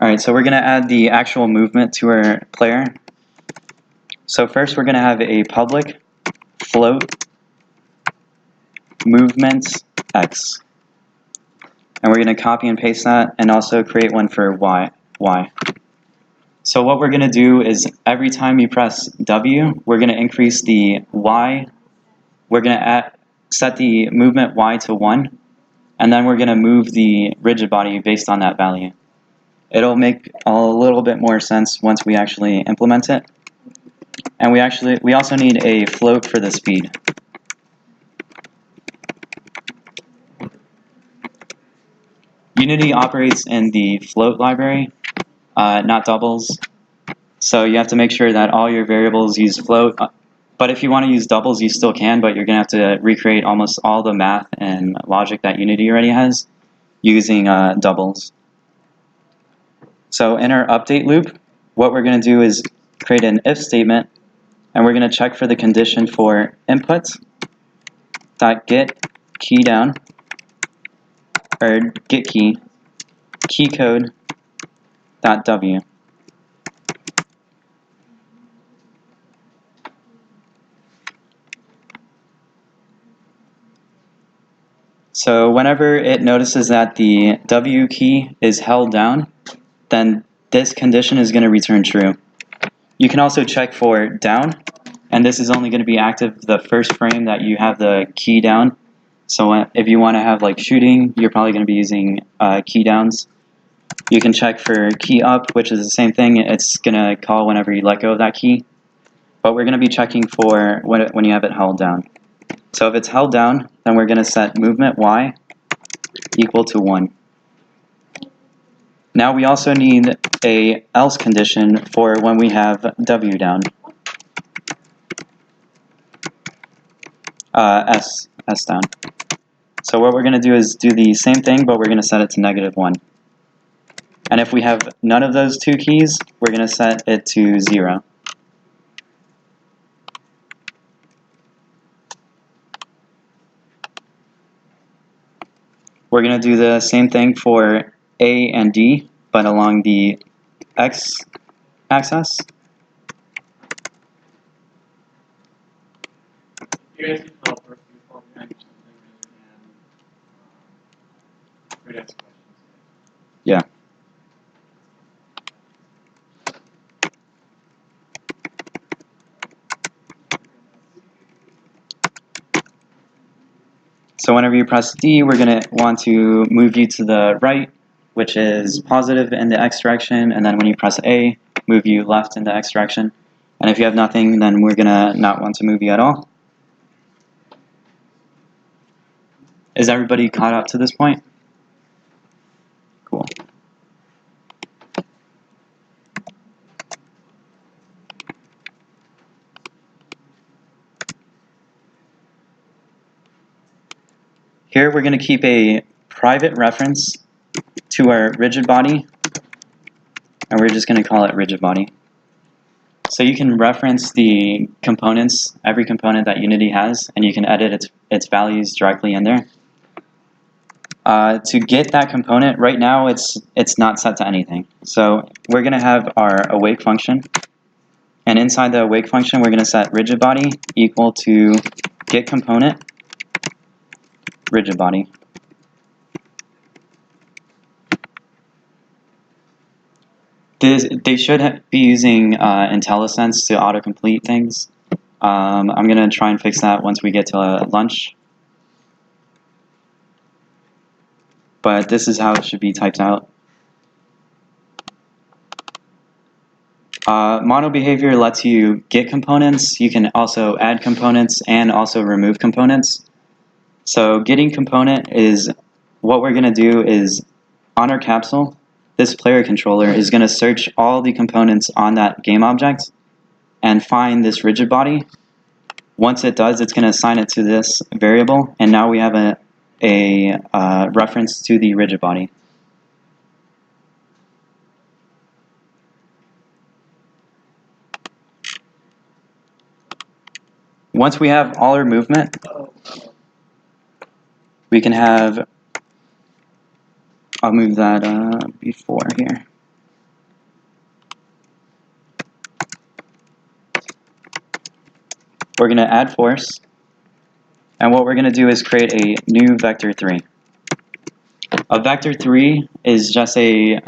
Alright, so we're going to add the actual movement to our player. So first we're going to have a public float movement x. And we're going to copy and paste that and also create one for y. So what we're going to do is every time you press W, we're going to increase the y. We're going to set the movement y to 1, and then we're going to move the rigid body based on that value. It'll make a little bit more sense once we actually implement it. And we also need a float for the speed. Unity operates in the float library, not doubles. So you have to make sure that all your variables use float. But if you want to use doubles, you still can, but you're going to have to recreate almost all the math and logic that Unity already has using doubles. So in our update loop, what we're going to do is create an if statement, and we're going to check for the condition for input .get key down, or get key code .w. So whenever it notices that the W key is held down, then this condition is going to return true. You can also check for down, and this is only going to be active the first frame that you have the key down. So if you want to have like shooting, you're probably going to be using key downs. You can check for key up, which is the same thing. It's going to call whenever you let go of that key. But we're going to be checking for when you have it held down. So if it's held down, then we're going to set movement y equal to 1. Now we also need a else condition for when we have w down. S down. So what we're going to do is do the same thing, but we're going to set it to -1. And if we have none of those two keys, we're going to set it to 0. We're going to do the same thing for A and D, but along the X axis. You guys can help or if you fall behind or something, and ask questions. Yeah. So whenever you press D, we're going to want to move you to the right, which is positive in the X direction, and then when you press A, move you left in the X direction. And if you have nothing, then we're going to not want to move you at all. Is everybody caught up to this point? Cool. Here we're going to keep a private reference to our rigid body, and we're just going to call it rigid body. So you can reference the components, every component that Unity has, and you can edit its values directly in there. To get that component, right now it's not set to anything. So we're going to have our awake function, and inside the awake function we're going to set rigid body equal to get component rigid body. They should be using IntelliSense to autocomplete things. I'm going to try and fix that once we get to lunch. But this is how it should be typed out. Mono behavior lets you get components. You can also add components and also remove components. So getting component is what we're going to do is on our capsule, this player controller is going to search all the components on that game object and find this rigid body. Once it does, it's going to assign it to this variable, and now we have a reference to the rigid body. Once we have all our movement, we can have, I'll move that before here. We're going to add force. And what we're going to do is create a new vector 3. A vector 3 is just a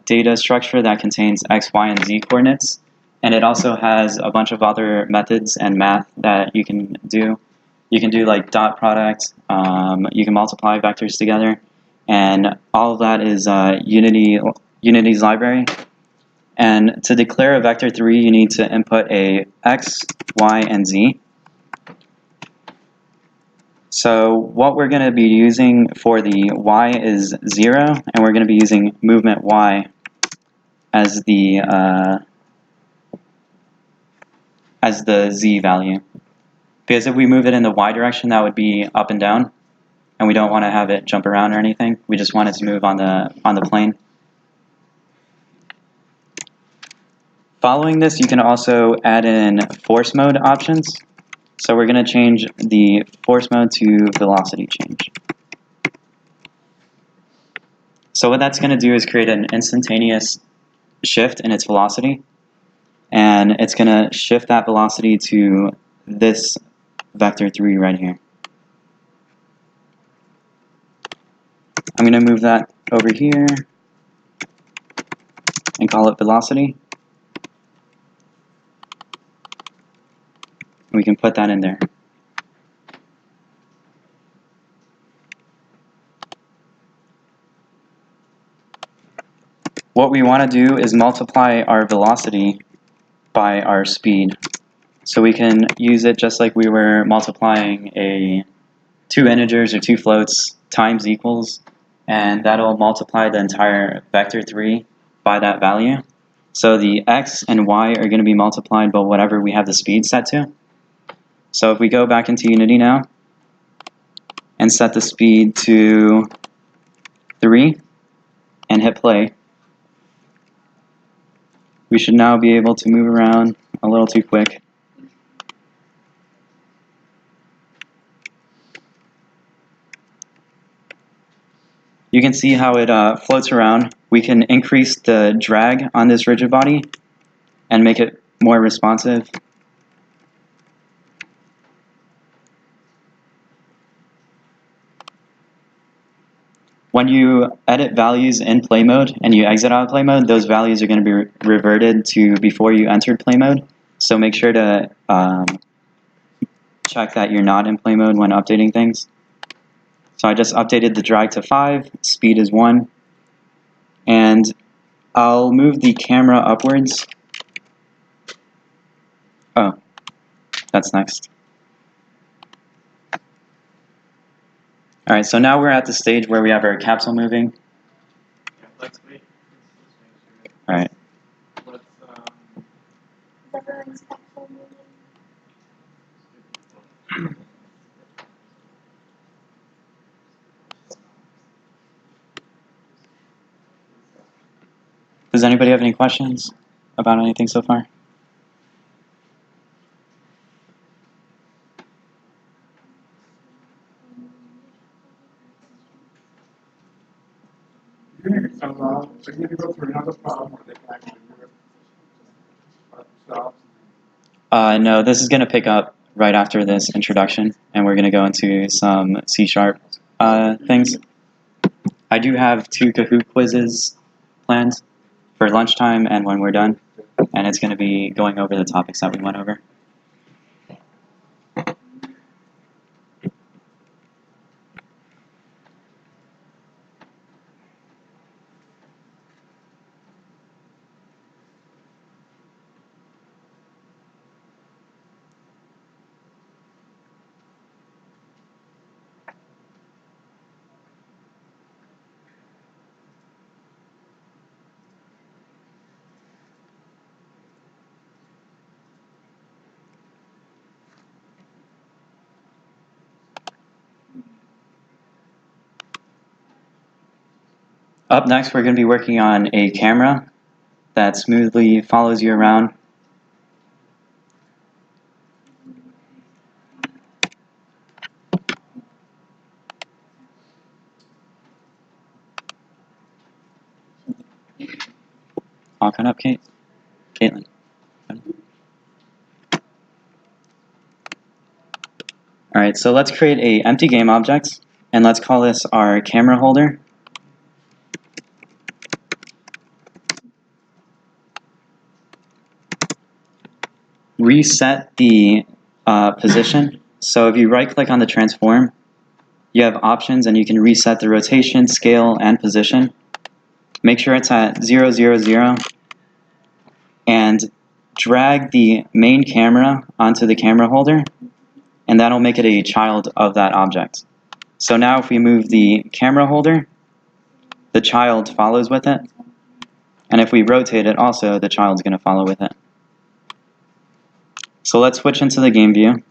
data structure that contains x, y, and z coordinates. And it also has a bunch of other methods and math that you can do. You can do like dot product, you can multiply vectors together, and all of that is Unity's library. And to declare a vector 3, you need to input a x, y, and z. So what we're going to be using for the y is 0, and we're going to be using movement y as the z value. Because if we move it in the y direction, that would be up and down, and we don't want to have it jump around or anything. We just want it to move on the plane. Following this, you can also add in force mode options. So we're going to change the force mode to velocity change. So what that's going to do is create an instantaneous shift in its velocity, and it's going to shift that velocity to this vector 3 right here. I'm going to move that over here and call it velocity. We can put that in there. What we want to do is multiply our velocity by our speed. So we can use it just like we were multiplying two integers or two floats times equals, and that'll multiply the entire vector 3 by that value. So the x and y are going to be multiplied by whatever we have the speed set to. So if we go back into Unity now and set the speed to 3 and hit play, we should now be able to move around a little too quick. You can see how it floats around. We can increase the drag on this rigid body and make it more responsive. When you edit values in play mode and you exit out of play mode, those values are going to be reverted to before you entered play mode. So make sure to check that you're not in play mode when updating things. So I just updated the drag to 5, speed is 1, and I'll move the camera upwards. Oh, that's next. Alright, so now we're at the stage where we have our capsule moving. Yeah, let's wait. Alright. Let's, Does anybody have any questions about anything so far? So you need to go through another problem where they can actually do it by themselves. No, this is going to pick up right after this introduction, and we're going to go into some C# things. I do have 2 Kahoot quizzes planned for lunchtime and when we're done, and it's going to be going over the topics that we went over. Up next, we're going to be working on a camera that smoothly follows you around. All caught up, Caitlin? Alright, so let's create a empty game object, and let's call this our camera holder. Reset the position. So if you right-click on the transform, you have options and you can reset the rotation, scale, and position. Make sure it's at 0, 0, 0, and drag the main camera onto the camera holder, and that'll make it a child of that object. So now if we move the camera holder, the child follows with it, and if we rotate it also, the child's going to follow with it. So let's switch into the game view,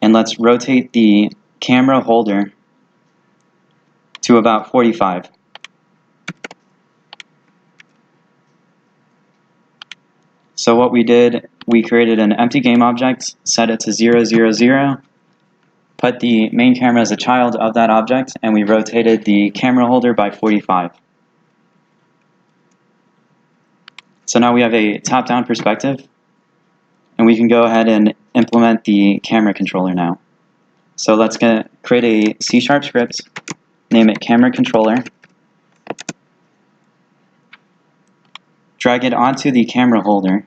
and let's rotate the camera holder to about 45. So what we did, we created an empty game object, set it to 0, 0, 0, put the main camera as a child of that object, and we rotated the camera holder by 45. So now we have a top-down perspective, and we can go ahead and implement the camera controller now. So let's create a C# script, name it camera controller, drag it onto the camera holder,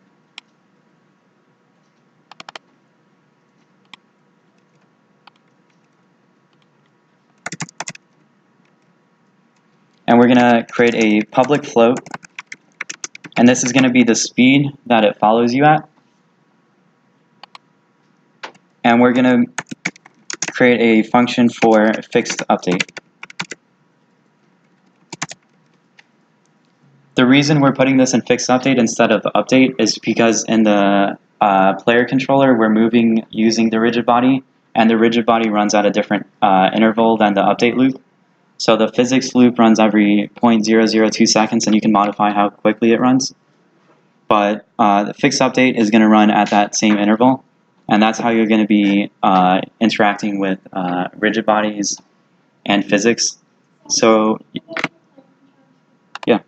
and we're going to create a public float, and this is going to be the speed that it follows you at. And we're going to create a function for fixed update. The reason we're putting this in fixed update instead of update is because in the player controller we're moving using the rigid body, and the rigid body runs at a different interval than the update loop. So the physics loop runs every 0.002 seconds, and you can modify how quickly it runs. But the fixed update is going to run at that same interval, and that's how you're going to be interacting with rigid bodies and physics. So, yeah.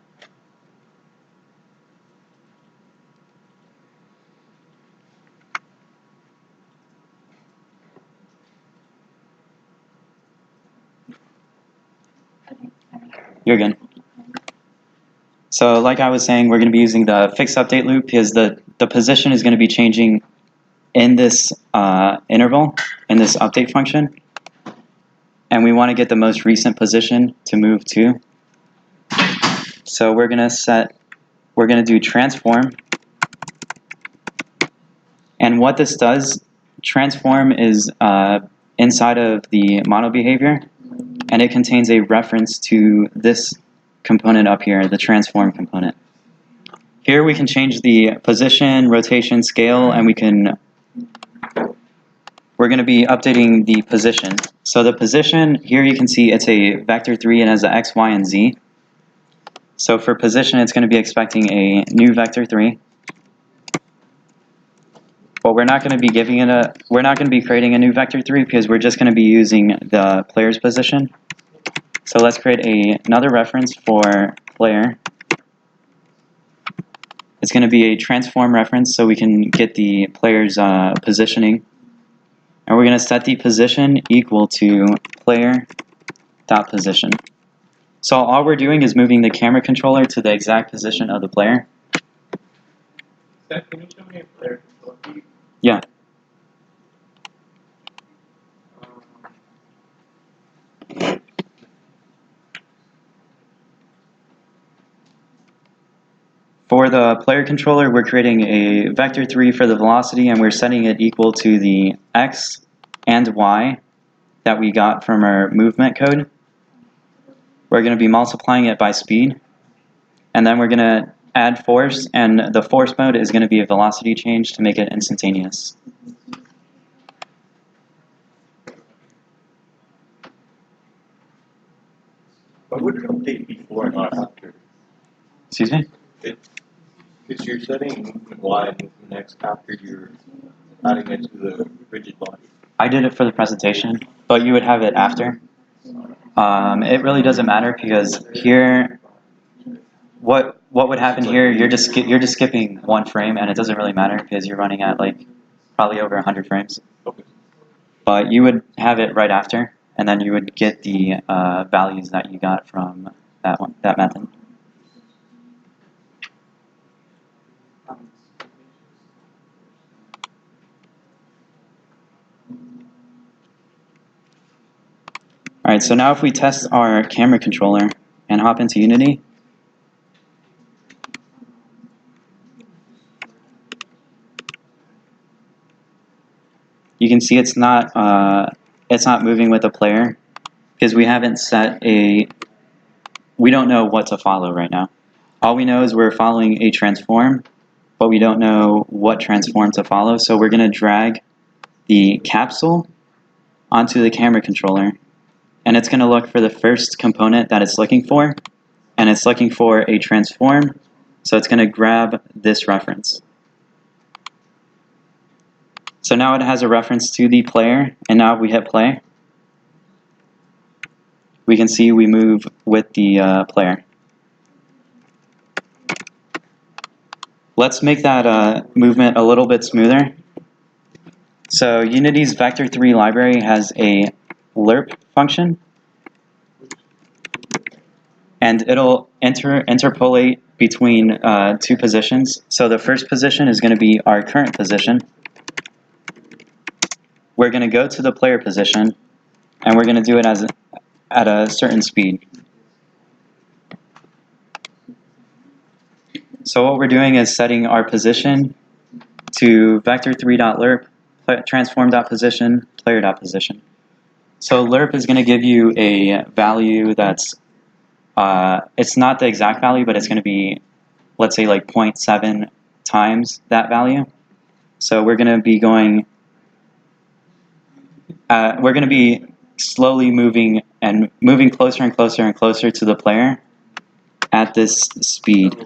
You're good. So like I was saying, we're going to be using the fixed update loop because the position is going to be changing in this interval, in this update function. And we want to get the most recent position to move to. So we're going to do transform. And what this does, transform is inside of the mono behavior, and it contains a reference to this component up here, the transform component. Here we can change the position, rotation, scale, and we're going to be updating the position. So the position, here you can see it's a vector 3 and has an x, y, and z. So for position, it's going to be expecting a new vector 3. But we're not going to be creating a new vector 3 because we're just going to be using the player's position. So let's create another reference for player. It's going to be a transform reference so we can get the player's positioning. And we're going to set the position equal to player.position. So all we're doing is moving the camera controller to the exact position of the player. Seth, can you show me a player controller? Yeah. For the player controller, we're creating a vector 3 for the velocity, and we're setting it equal to the x and y that we got from our movement code. We're going to be multiplying it by speed, and then we're going to add force, and the force mode is going to be a velocity change to make it instantaneous. What would it update before and not after? Excuse me? Because you're setting movement Y and movement X after you're adding it to the rigid body. I did it for the presentation, but you would have it after. It really doesn't matter because here, what would happen here? You're just skipping one frame, and it doesn't really matter because you're running at like probably over 100 frames. Okay. but you would have it right after, and then you would get the values that you got from that method. All right, so now if we test our camera controller and hop into Unity, you can see it's not moving with the player because we haven't set we don't know what to follow right now. All we know is we're following a transform, but we don't know what transform to follow. So we're going to drag the capsule onto the camera controller, and it's going to look for the first component that it's looking for, and it's looking for a transform, so it's going to grab this reference. So now it has a reference to the player, and now if we hit play, we can see we move with the player. Let's make that movement a little bit smoother. So Unity's Vector3 library has a lerp function, and it'll interpolate between two positions. So the first position is going to be our current position. We're going to go to the player position, and we're going to do it at a certain speed. So what we're doing is setting our position to vector3.lerp, transform.position, player.position. So lerp is going to give you a value that's, it's not the exact value, but it's going to be, let's say, like 0.7 times that value. So we're going to be going, we're going to be slowly moving closer and closer and closer to the player at this speed.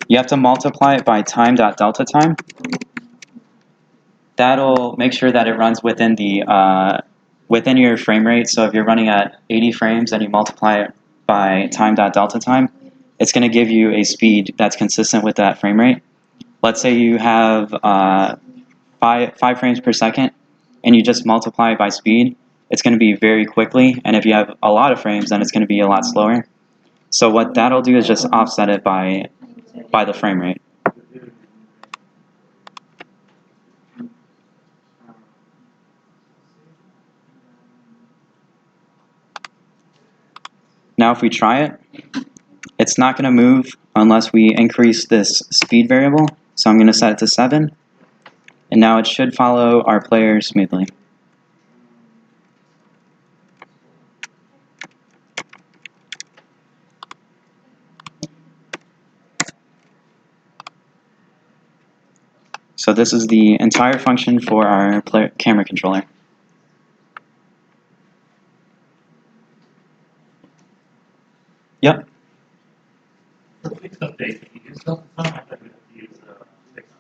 You have to multiply it by time.delta time. That'll make sure that it runs within the within your frame rate. So if you're running at 80 frames and you multiply it by time.delta time, it's going to give you a speed that's consistent with that frame rate. Let's say you have 5 frames per second and you just multiply it by speed. It's going to be very quickly, and if you have a lot of frames, then it's going to be a lot slower. So what that'll do is just offset it by the frame rate. Now if we try it, it's not going to move unless we increase this speed variable. So I'm going to set it to 7. And now it should follow our player smoothly. So this is the entire function for our camera controller. Yep. For fixed update, can you use delta time? I thought we would use fixed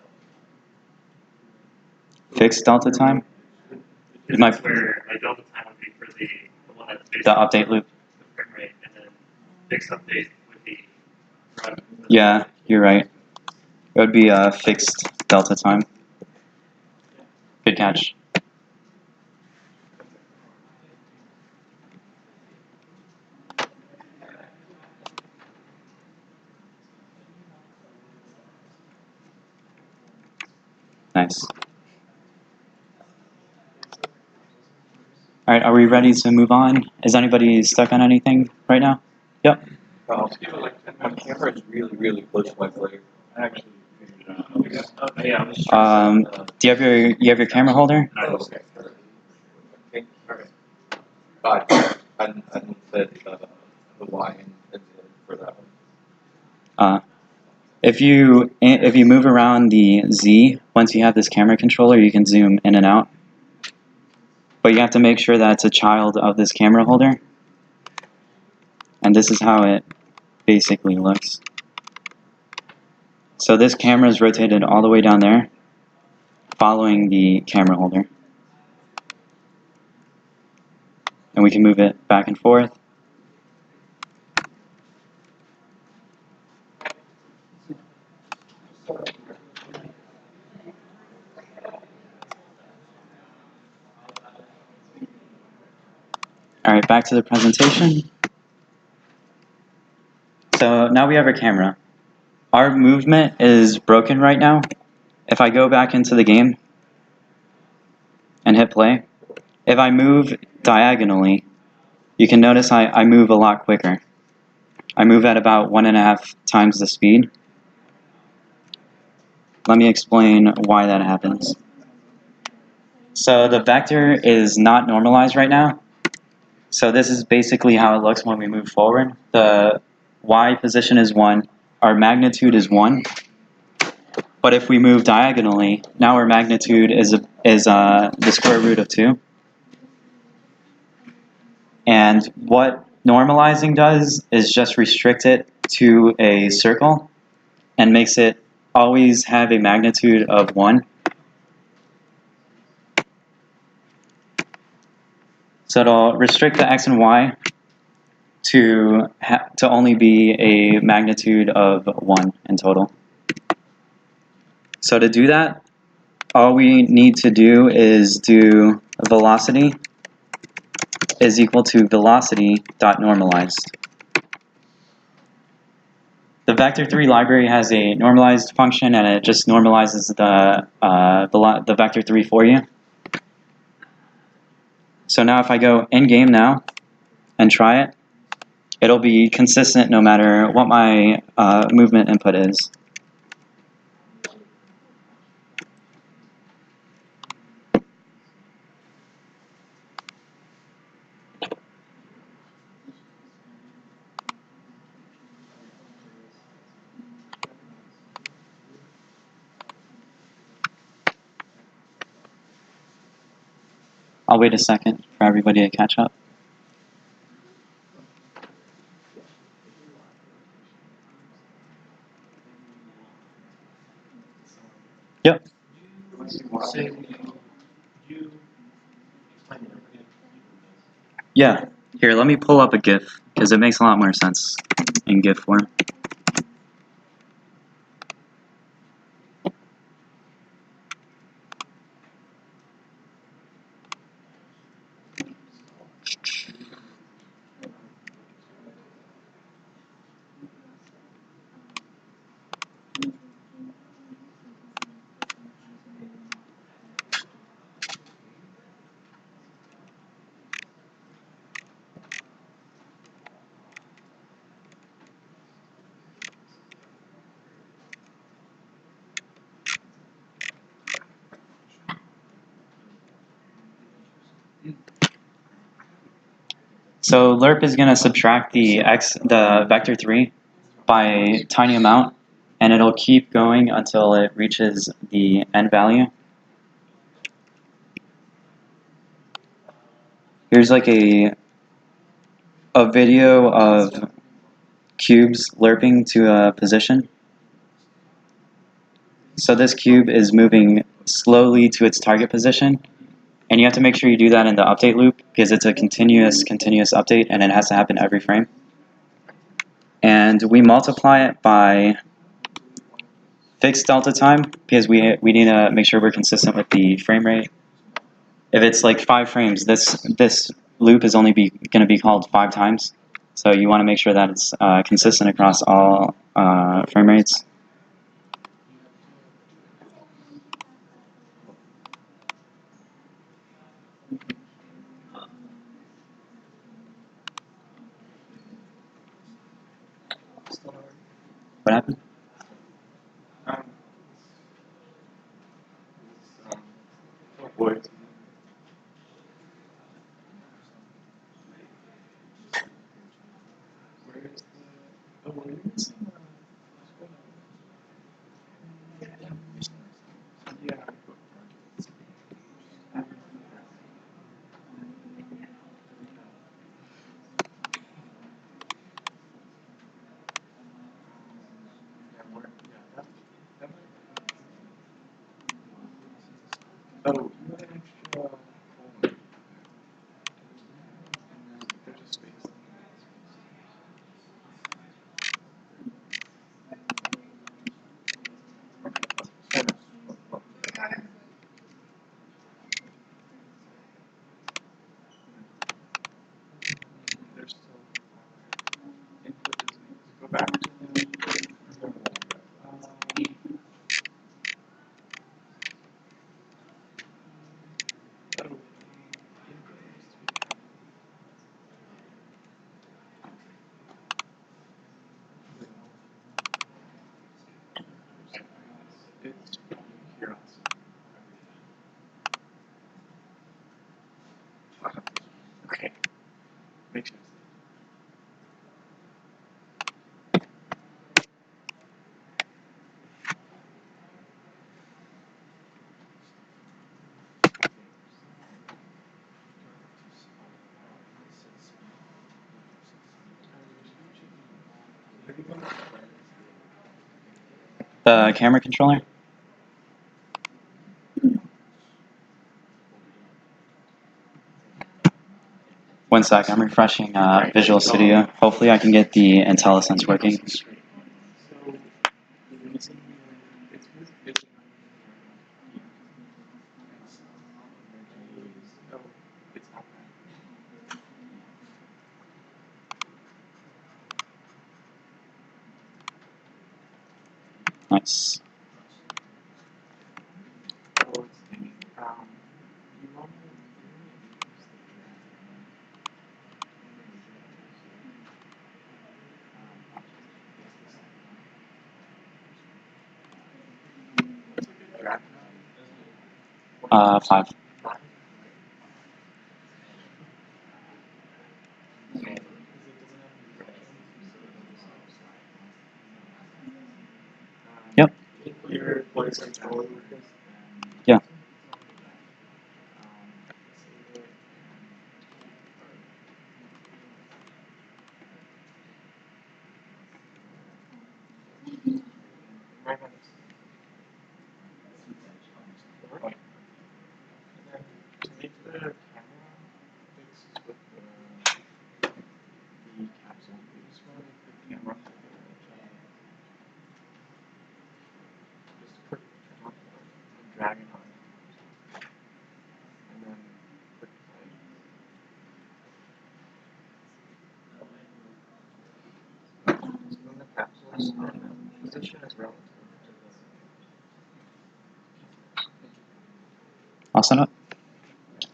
Fixed delta update. time? Because My- that's where my delta time would be for the one that's based The on update loop. the frame rate, and then fixed update would be run. Yeah, you're right. It would be a fixed delta time. Good catch. Nice. All right, are we ready to move on? Is anybody stuck on anything right now? Yep. My camera is really, really close to my player. Actually, Yeah, I was Do you have your camera holder? Okay. I didn't set the Y in for that one. If you move around the Z, once you have this camera controller, you can zoom in and out. But you have to make sure that it's a child of this camera holder. And this is how it basically looks. So this camera is rotated all the way down there, following the camera holder. And we can move it back and forth. Alright, back to the presentation. So now we have our camera. Our movement is broken right now. If I go back into the game and hit play, if I move diagonally, you can notice I move a lot quicker. I move at about 1.5 times the speed. Let me explain why that happens. So the vector is not normalized right now. So this is basically how it looks when we move forward. The y position is 1, our magnitude is 1. But if we move diagonally, now our magnitude is the square root of 2. And what normalizing does is just restrict it to a circle and makes it always have a magnitude of 1. So it'll restrict the x and y to only be a magnitude of 1 in total. So to do that, all we need to do is do velocity is equal to velocity.normalized. The vector3 library has a normalized function, and it just normalizes the vector3 for you. So now if I go in-game now and try it, it'll be consistent no matter what my movement input is. I'll wait a second for everybody to catch up. Yep. Say you explain it. Yeah. Here, let me pull up a GIF, because it makes a lot more sense in GIF form. So lerp is going to subtract the vector3 by a tiny amount, and it'll keep going until it reaches the end value. Here's like a video of cubes lerping to a position. So this cube is moving slowly to its target position, and you have to make sure you do that in the update loop because it's a continuous update, and it has to happen every frame. And we multiply it by fixed delta time because we need to make sure we're consistent with the frame rate. If it's like 5 frames, this loop is only going to be called 5 times. So you want to make sure that it's consistent across all frame rates. What happened? Oh boy. Oh, The camera controller? One sec, I'm refreshing Visual Studio. Hopefully I can get the IntelliSense working. Nice. Five. Yep. Yeah. All set up. Does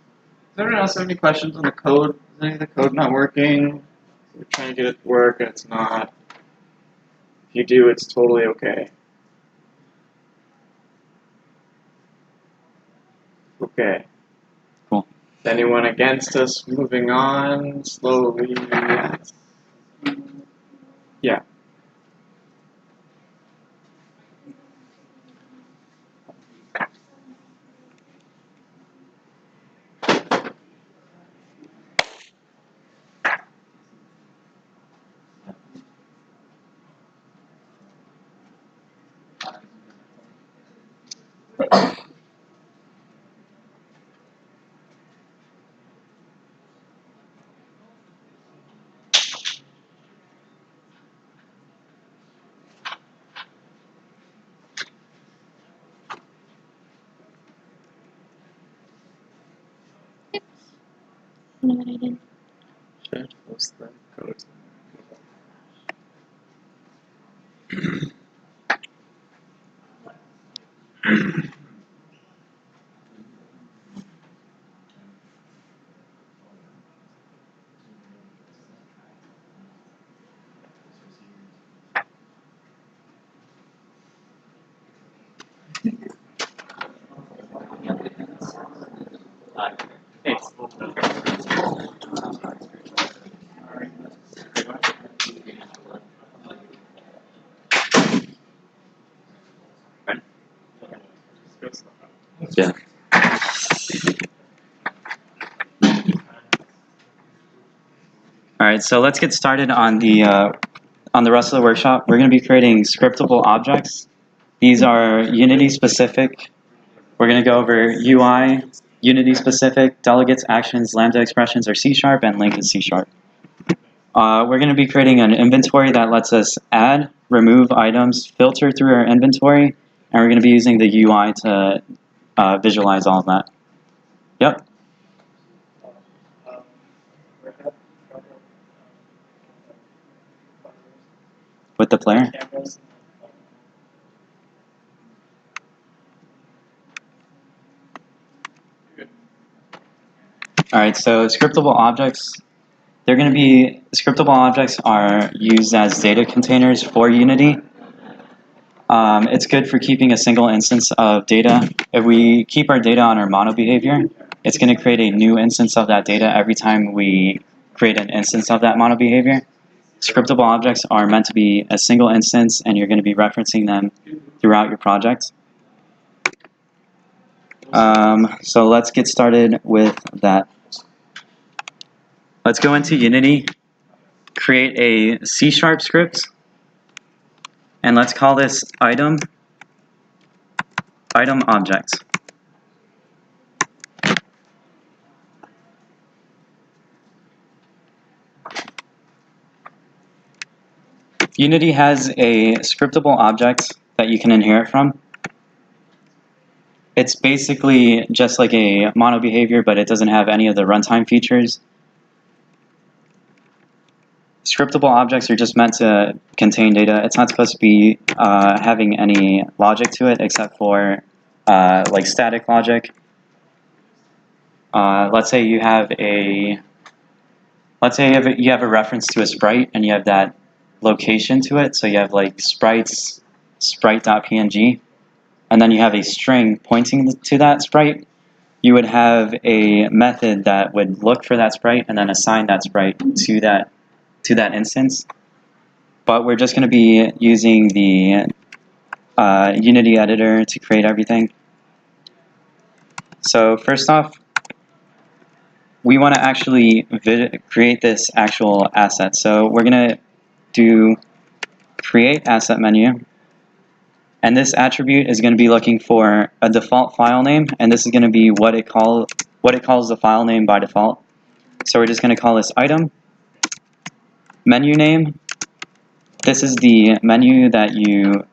anyone else have any questions on the code? Is any of the code not working? We're trying to get it to work and it's not. If you do, it's totally okay. Okay. Cool. Anyone against us moving on slowly? Yeah. Should post the code. Yeah. All right, so let's get started on the rest of the workshop. We're going to be creating scriptable objects. These are Unity specific. We're going to go over UI, Unity specific, delegates, actions, lambda expressions are C#, and link is C#. We're going to be creating an inventory that lets us add, remove items, filter through our inventory, and we're going to be using the UI to visualize all of that. Yep. With the player. All right, so scriptable objects, scriptable objects are used as data containers for Unity. It's good for keeping a single instance of data. If we keep our data on our mono behavior, it's going to create a new instance of that data every time we create an instance of that mono behavior. Scriptable objects are meant to be a single instance, and you're going to be referencing them throughout your project. So let's get started with that. Let's go into Unity, create a C# script And let's call this item object. Unity has a scriptable object that you can inherit from. It's basically just like a mono behavior, but it doesn't have any of the runtime features. Scriptable objects are just meant to contain data. It's not supposed to be having any logic to it except for like static logic. Let's say you have a reference to a sprite and you have that location to it. So you have like sprites, sprite.png, and then you have a string pointing to that sprite. You would have a method that would look for that sprite and then assign that sprite to that instance. But we're just going to be using the Unity editor to create everything. So first off, we want to actually create this actual asset. So we're going to do create asset menu. And this attribute is going to be looking for a default file name, and this is going to be what it calls the file name by default. So we're just going to call this item. Menu name. This is the menu that you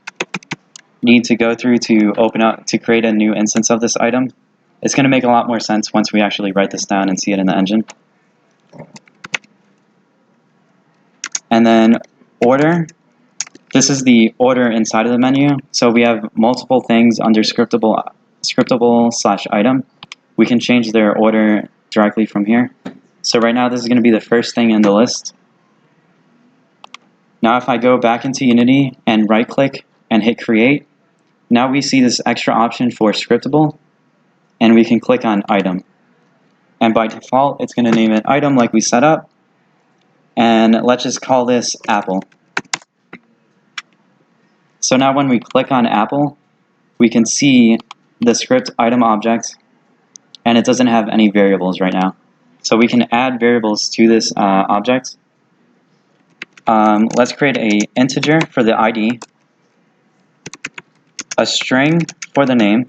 need to go through to open up to create a new instance of this item. It's going to make a lot more sense once we actually write this down and see it in the engine. And then order. This is the order inside of the menu. So we have multiple things under scriptable/item. We can change their order directly from here. So right now this is going to be the first thing in the list. Now if I go back into Unity and right click and hit create, now we see this extra option for scriptable, and we can click on item. And by default it's going to name it item like we set up, and let's just call this apple. So now when we click on apple, we can see the script item object, and it doesn't have any variables right now. So we can add variables to this object. Let's create an integer for the ID, a string for the name,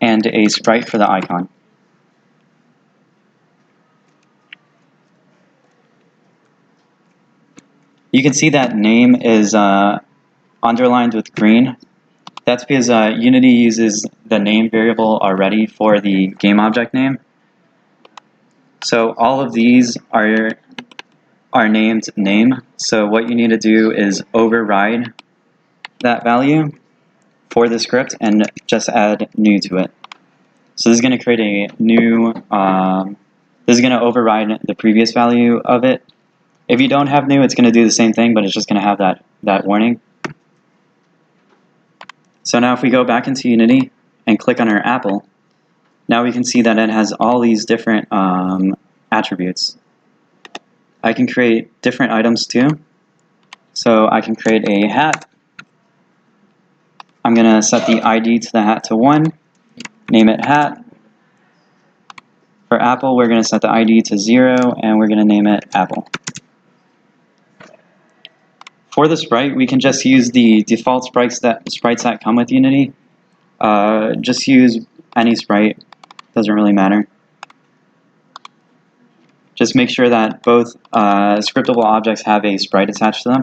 and a sprite for the icon. You can see that name is underlined with green. That's because Unity uses the name variable already for the game object name. So all of these are named name. So what you need to do is override that value for the script and just add new to it. So this is going to create a new, this is going to override the previous value of it. If you don't have new, it's going to do the same thing, but it's just going to have that warning. So now if we go back into Unity and click on our apple, now we can see that it has all these different attributes. I can create different items too. So I can create a hat. I'm going to set the ID to the hat to 1, name it hat. For apple, we're going to set the ID to 0, and we're going to name it apple. For the sprite, we can just use the default sprites that come with Unity. Just use any sprite, doesn't really matter. Just make sure that both scriptable objects have a sprite attached to them.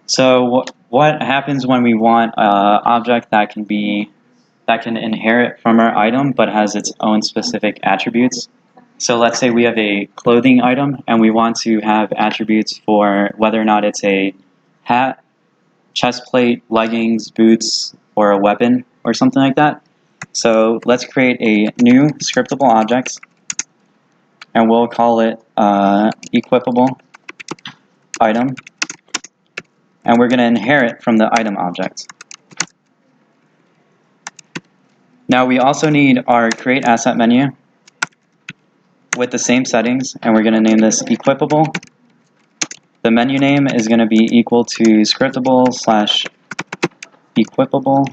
So what happens when we want an object that can inherit from our item but has its own specific attributes? So let's say we have a clothing item and we want to have attributes for whether or not it's a hat, chest plate, leggings, boots, or a weapon or something like that. So let's create a new scriptable object, and we'll call it equipable item, and we're going to inherit from the item object. Now we also need our create asset menu with the same settings, and we're going to name this equipable. The menu name is going to be equal to scriptable/equipable.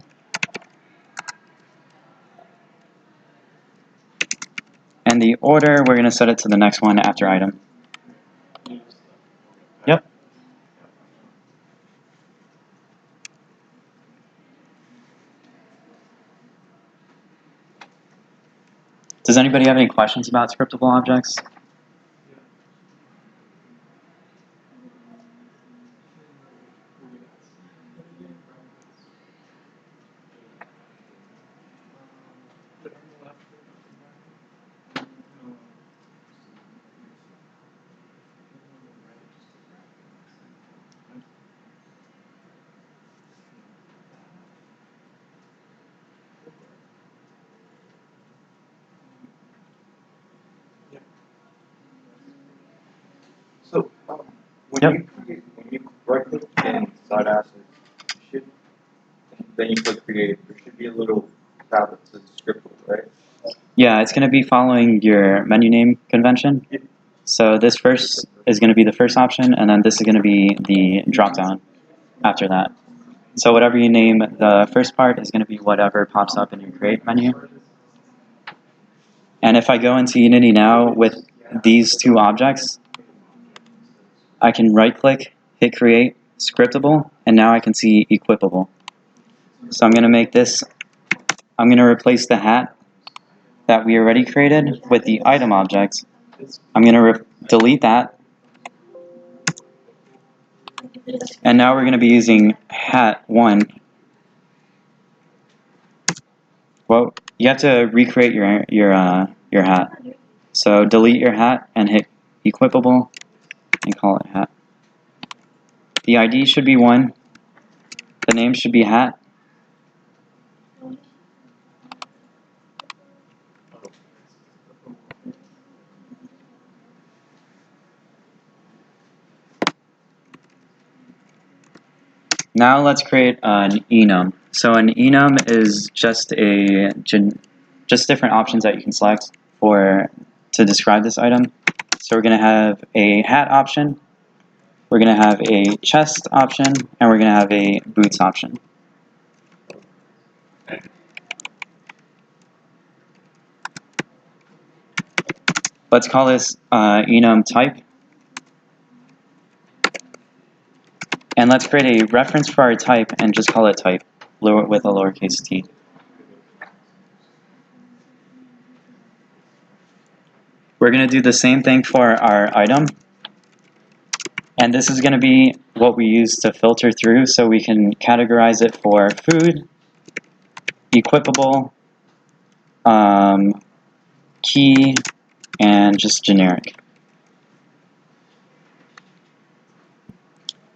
And the order, we're going to set it to the next one after item. Yep. Does anybody have any questions about scriptable objects? So, when Yep. when you right click in side assets, you should, then you click create, there should be a little tab that says scriptable, right? Yeah, it's going to be following your menu name convention. Yep. So this first is going to be the first option, and then this is going to be the drop-down after that. So whatever you name the first part is going to be whatever pops up in your create menu. And if I go into Unity now with these two objects, I can right-click, hit create, scriptable, and now I can see equipable. So I'm going to make this, I'm going to replace the hat that we already created with the item object. I'm going to delete that. And now we're going to be using hat1. Well, you have to recreate your hat. So delete your hat and hit equipable and call it hat. The ID should be 1. The name should be hat. Now let's create an enum. So an enum is just different options that you can select to describe this item. So we're going to have a hat option, we're going to have a chest option, and we're going to have a boots option. Let's call this enum type. And let's create a reference for our type and just call it type with a lowercase t. We're going to do the same thing for our item. And this is going to be what we use to filter through so we can categorize it for food, equipable, key, and just generic.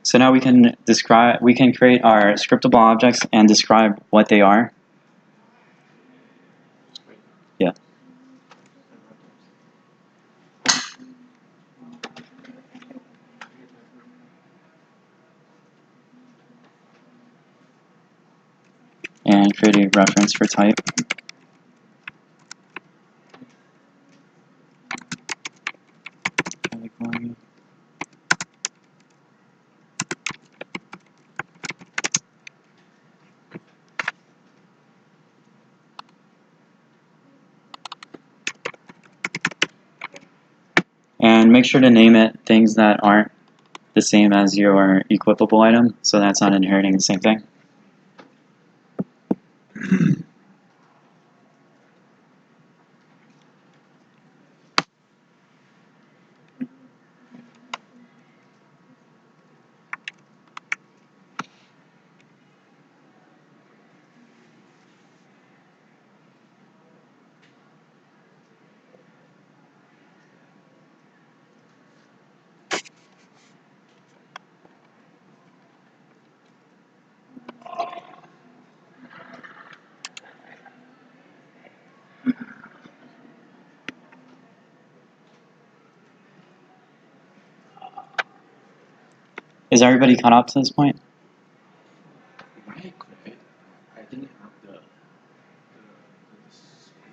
So now we can create our scriptable objects and describe what they are. Yeah. And create a reference for type. Category. And make sure to name it things that aren't the same as your equipable item, so that's not inheriting the same thing. Is everybody caught up to this point? When I click, I didn't have the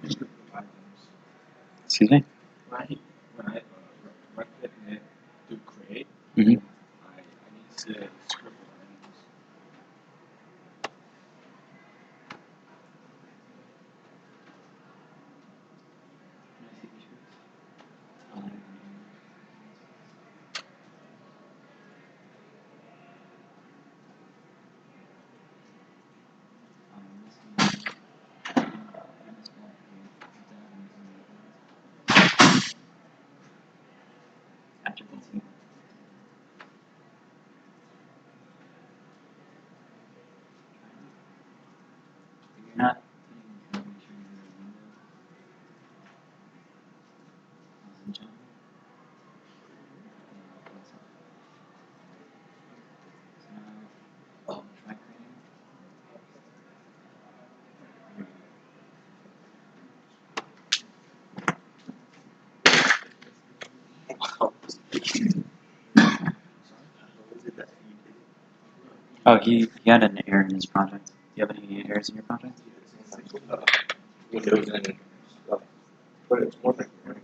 scriptable items. Excuse me? When I right click it to create, Mm-hmm. I need to see scriptable items. not Oh, he had an error in his project. Do you have any errors in your project? Windows and stuff. But it's more than right?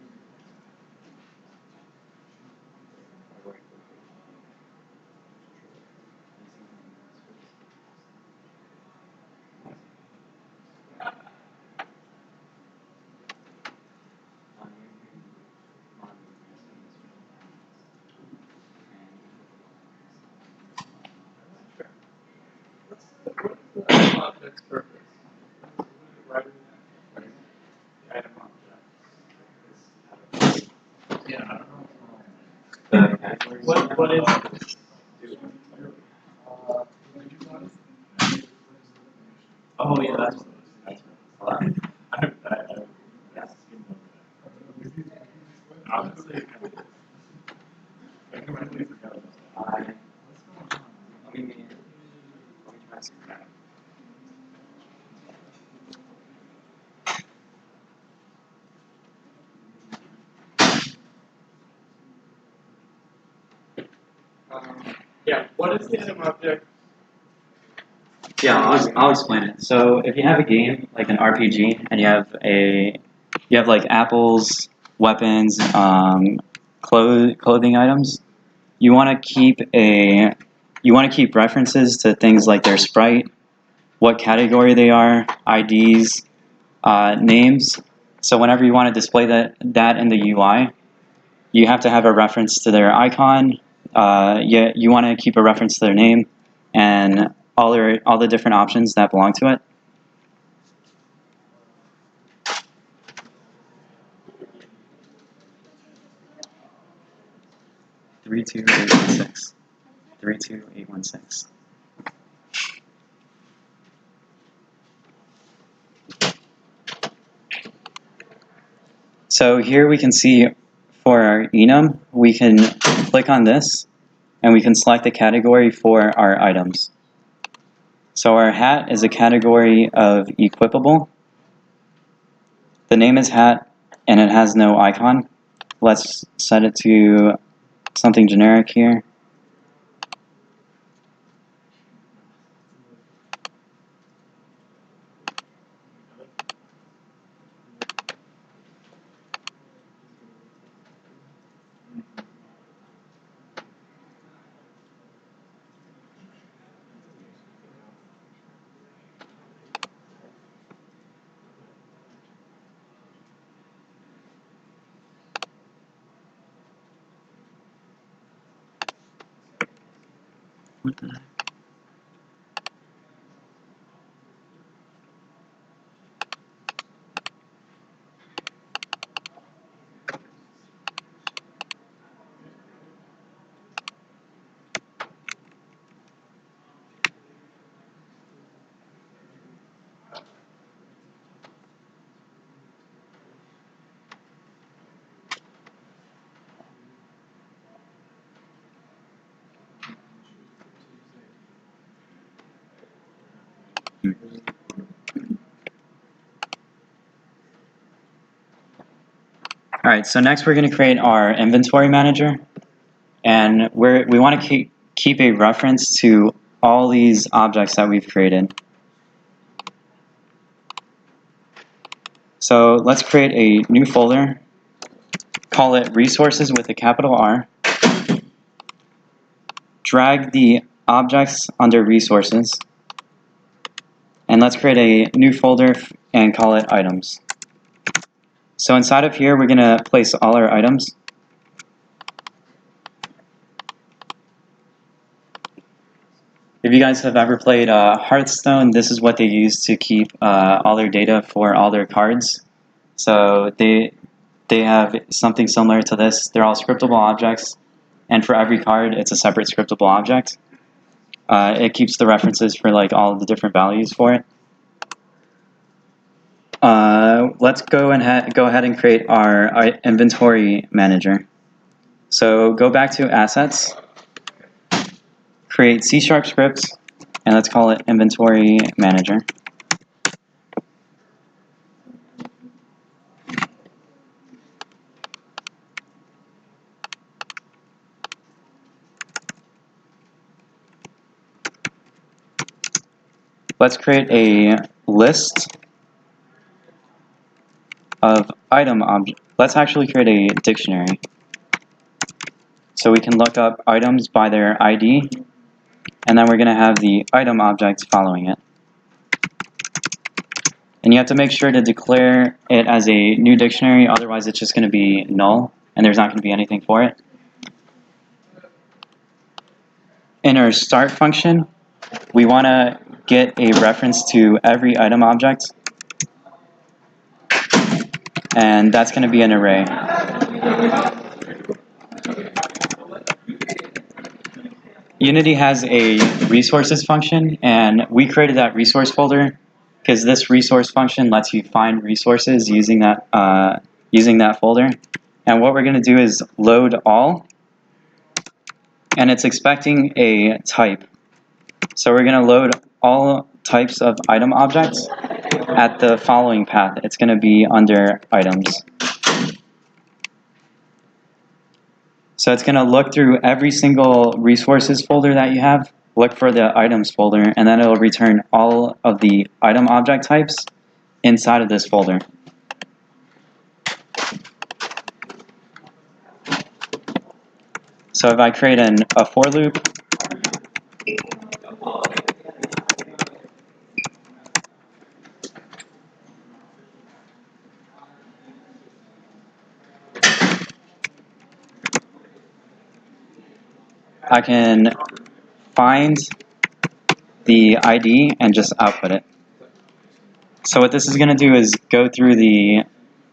Object's purpose. Item object. Yeah, I don't know. What is it? Oh, yeah, that's what it is. Honestly, I completely forgot about that. Let me try some of that. Yeah, what is the item object? Yeah, I'll explain it. So if you have a game like an RPG and you have like apples, weapons, clothing items, you want to keep references to things like their sprite, what category they are, IDs, names. So whenever you want to display that in the UI, you have to have a reference to their icon. You want to keep a reference to their name and all the different options that belong to it. Three two eight one six. 32816. So here we can see for our enum, we can click on this and we can select the category for our items. So our hat is a category of equipable. The name is hat and it has no icon. Let's set it to something generic here. What the heck? All right, so next we're going to create our inventory manager, and we want to keep a reference to all these objects that we've created. So let's create a new folder, call it resources with a capital R, drag the objects under resources, and let's create a new folder and call it items. So inside of here, we're going to place all our items. If you guys have ever played Hearthstone, this is what they use to keep all their data for all their cards. So they have something similar to this. They're all scriptable objects, and for every card, it's a separate scriptable object. It keeps the references for like all the different values for it. Let's go ahead and create our inventory manager. So go back to assets, create C# scripts, and let's call it inventory manager. Let's create a list of item objects. Let's actually create a dictionary. So we can look up items by their ID, and then we're going to have the item object following it. And you have to make sure to declare it as a new dictionary, otherwise it's just going to be null, and there's not going to be anything for it. In our start function, we want to get a reference to every item object, and that's going to be an array. Unity has a resources function, and we created that resource folder because this resource function lets you find resources using that folder. And what we're going to do is load all, and it's expecting a type. So we're going to load all types of item objects at the following path. It's going to be under items. So it's going to look through every single resources folder that you have, look for the items folder, and then it'll return all of the item object types inside of this folder. So if I create a for loop, I can find the ID and just output it. So what this is going to do is go through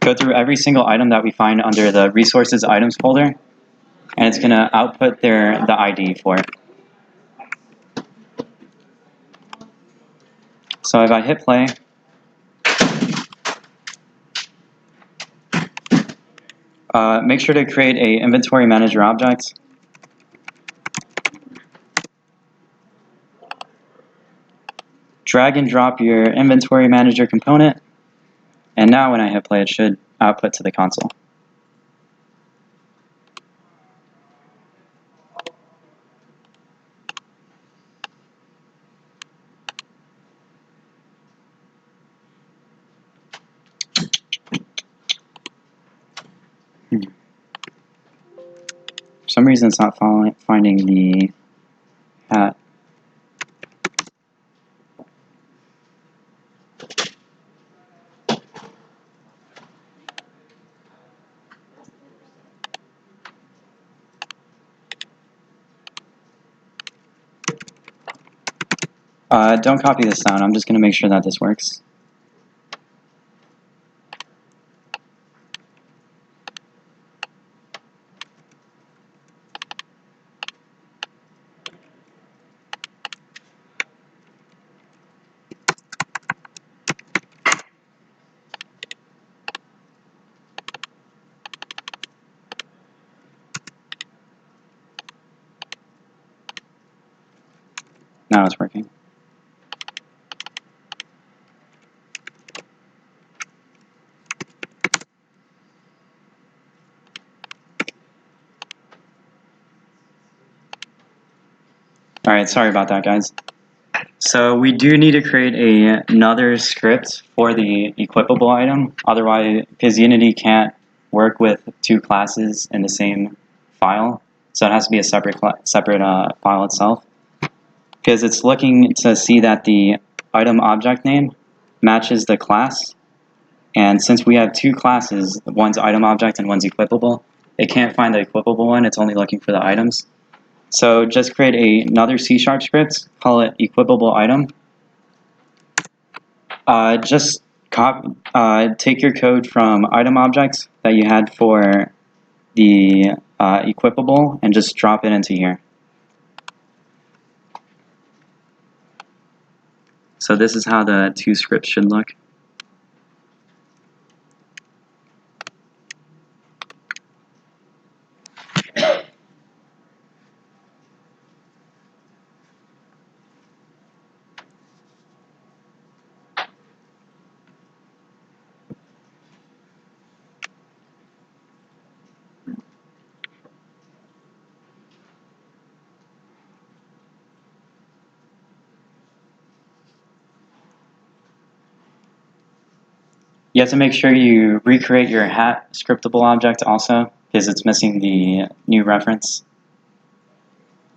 every single item that we find under the resources items folder, and it's going to output the ID for it. So if I hit play, make sure to create a inventory manager object. Drag and drop your inventory manager component, and now when I hit play, it should output to the console. For some reason, it's not finding the hat. Don't copy this down. I'm just going to make sure that this works. Now it's working. Alright, sorry about that, guys. So we do need to create another script for the equipable item. Otherwise, because Unity can't work with two classes in the same file, so it has to be a separate file itself. Because it's looking to see that the item object name matches the class, and since we have two classes, one's item object and one's equipable, it can't find the equipable one, it's only looking for the items. So just create another C# script, call it equipable item. Just take your code from item objects that you had for the equipable and just drop it into here. So this is how the two scripts should look. You have to make sure you recreate your hat scriptable object also, because it's missing the new reference.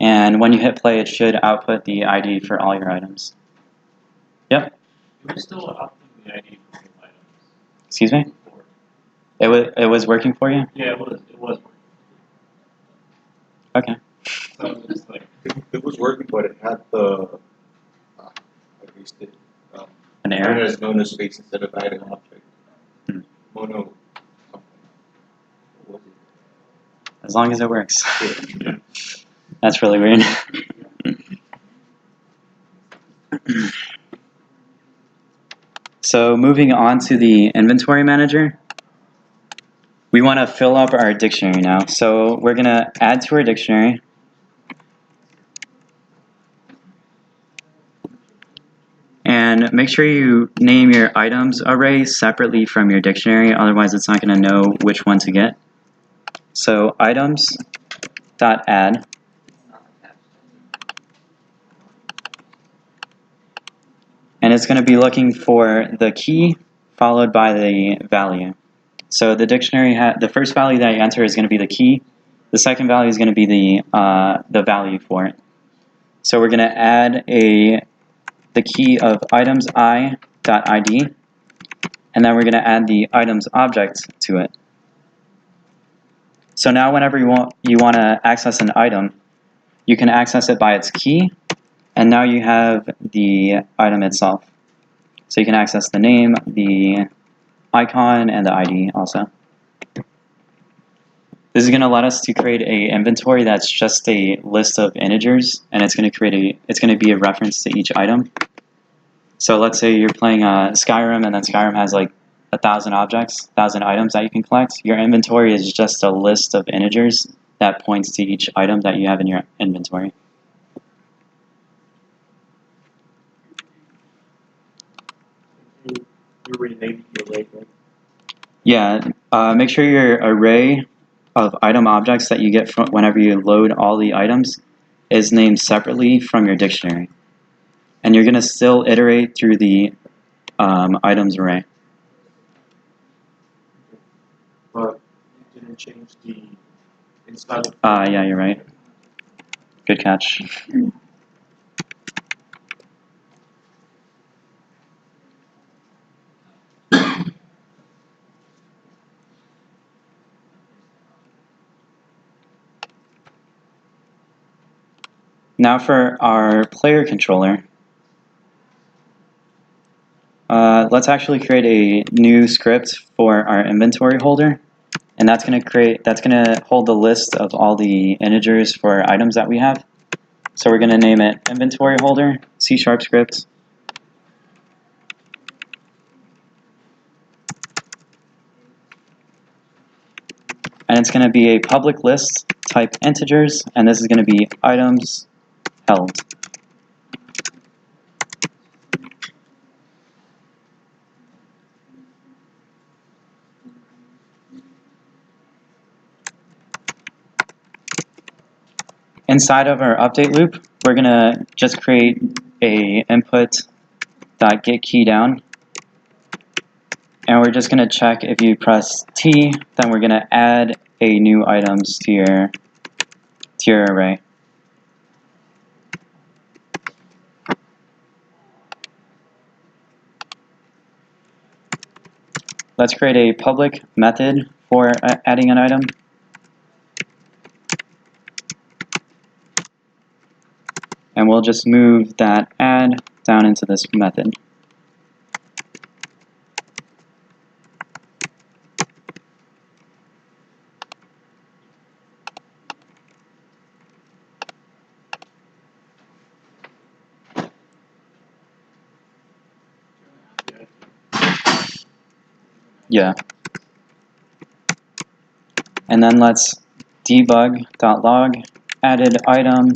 And when you hit play, it should output the ID for all your items. Yep. We're still updating the ID for new items. Excuse me? Or- It was working for you? Yeah, it was working. Okay. So it's like, It was working, but it had the, I wasted, An error? as mono space instead of adding object. Hmm. Mono something. What was As long as it works. it? That's really weird. So moving on to the inventory manager, we want to fill up our dictionary now. So we're going to add to our dictionary. And make sure you name your items array separately from your dictionary, otherwise it's not going to know which one to get. So items.add. And it's going to be looking for the key followed by the value. So the dictionary, the first value that you enter is going to be the key. The second value is going to be the value for it. So we're going to add the key of items.id, and then we're going to add the items object to it. So now whenever you want to access an item, you can access it by its key, and now you have the item itself. So you can access the name, the icon, and the ID also. This is going to let us to create a inventory that's just a list of integers, and it's going to be a reference to each item. So let's say you're playing Skyrim, and then Skyrim has like 1,000 objects, 1,000 items that you can collect. Your inventory is just a list of integers that points to each item that you have in your inventory. you renamed your array, right? Yeah, make sure your array of item objects that you get from whenever you load all the items is named separately from your dictionary. And you're going to still iterate through the items array. But you didn't change the inside of Yeah, you're right. Good catch. Now for our player controller. Let's actually create a new script for our inventory holder, and that's going to hold the list of all the integers for items that we have. So we're going to name it inventory holder C# script. And it's going to be a public list type integers, and this is going to be items held. Inside of our update loop, we're going to just create a input.getKeyDown. And we're just going to check if you press T, then we're going to add a new items to your array. Let's create a public method for adding an item. And we'll just move that add down into this method. Yeah. And then let's debug.log added item.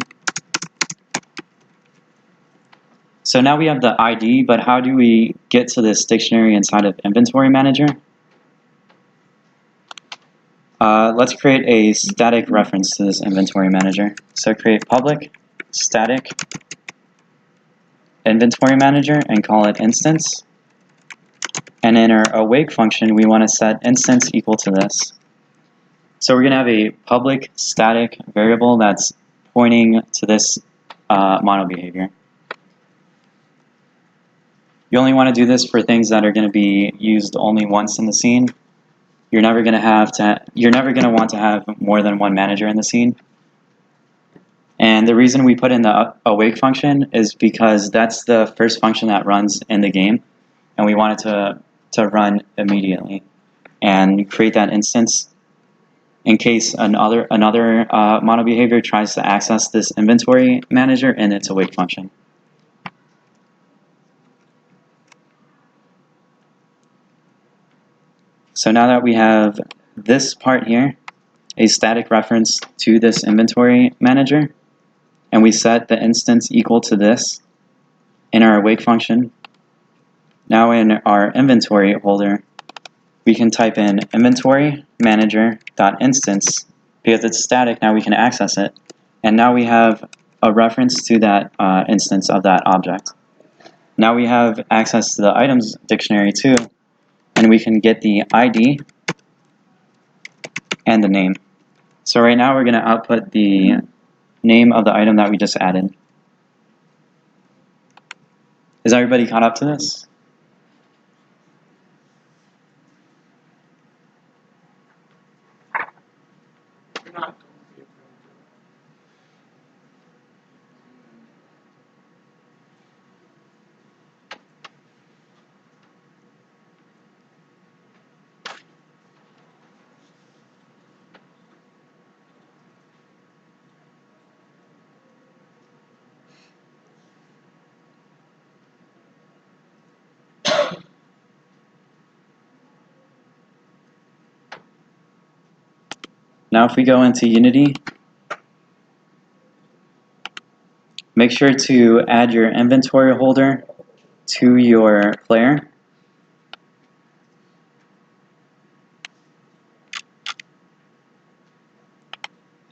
So now we have the ID, but how do we get to this dictionary inside of Inventory Manager? Let's create a static reference to this Inventory Manager. So create public static Inventory Manager and call it instance. And in our awake function, we want to set instance equal to this. So we're going to have a public static variable that's pointing to this mono behavior. You only want to do this for things that are going to be used only once in the scene. You're never going to want to have more than one manager in the scene. And the reason we put in the awake function is because that's the first function that runs in the game, and we want it to run immediately and create that instance in case another mono behavior tries to access this inventory manager in its awake function. So now that we have this part here, a static reference to this inventory manager, and we set the instance equal to this in our awake function, now in our inventory holder, we can type in inventory manager.instance. Because it's static, now we can access it. And now we have a reference to that instance of that object. Now we have access to the items dictionary too, and we can get the ID and the name. So right now we're going to output the name of the item that we just added. Is everybody caught up to this? Now if we go into Unity, make sure to add your inventory holder to your player.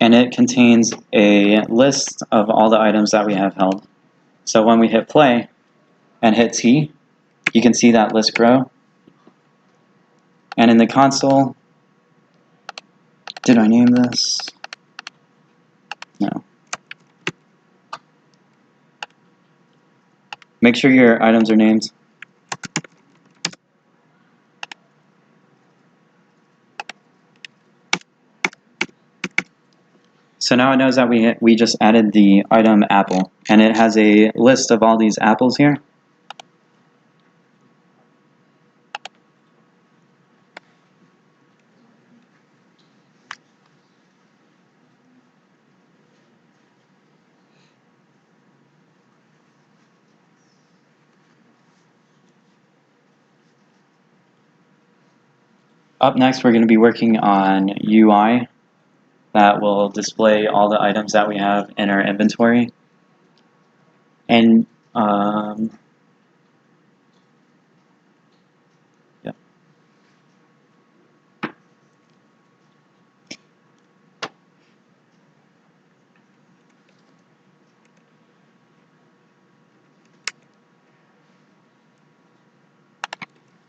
And it contains a list of all the items that we have held. So when we hit play and hit T, you can see that list grow. And in the console, did I name this? No. Make sure your items are named. So now it knows that we just added the item apple, and it has a list of all these apples here. Up next, we're going to be working on UI that will display all the items that we have in our inventory. And yeah.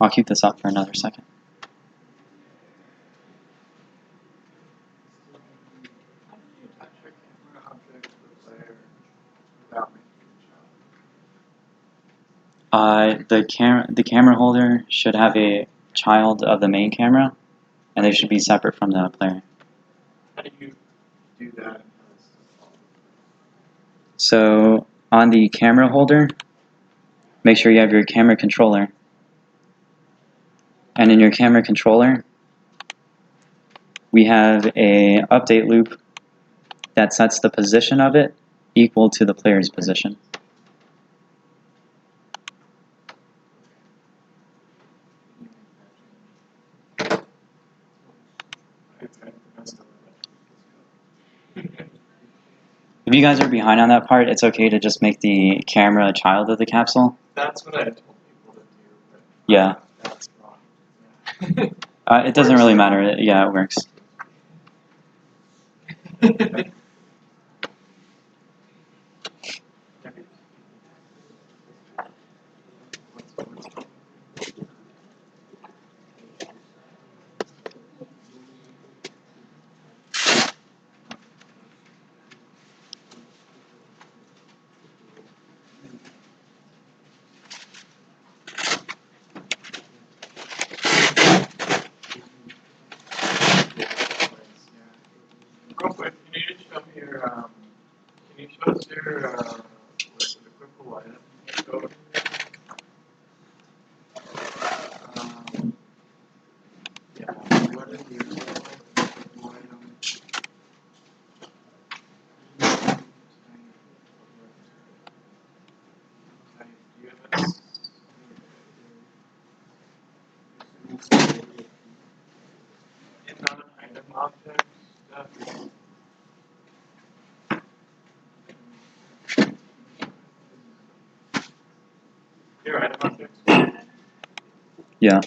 I'll keep this up for another second. The camera holder should have a child of the main camera, and they should be separate from the player. How do you do that? So on the camera holder, make sure you have your camera controller. And in your camera controller, we have a update loop that sets the position of it equal to the player's position. If you guys are behind on that part, it's okay to just make the camera a child of the capsule. That's what I told people to do. But Yeah. that's wrong. It doesn't really matter. Yeah, it works. your equipable item code? Yeah, what is your equipable item? Do you have a in non-item object stuff? Your item objects? Yeah.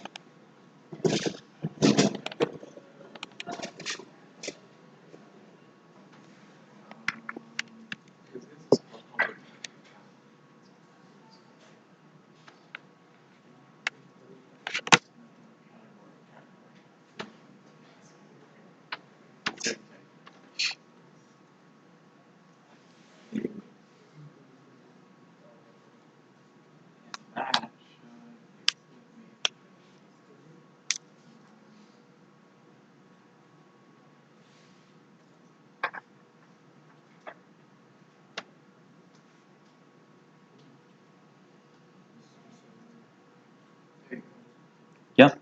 Yep.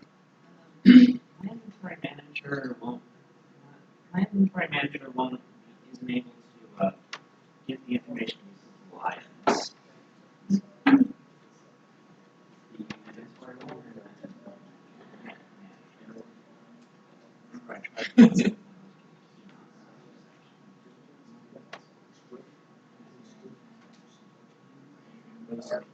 My inventory manager won't isn't able to get the information from items. The inventory one or the remember I tried to those are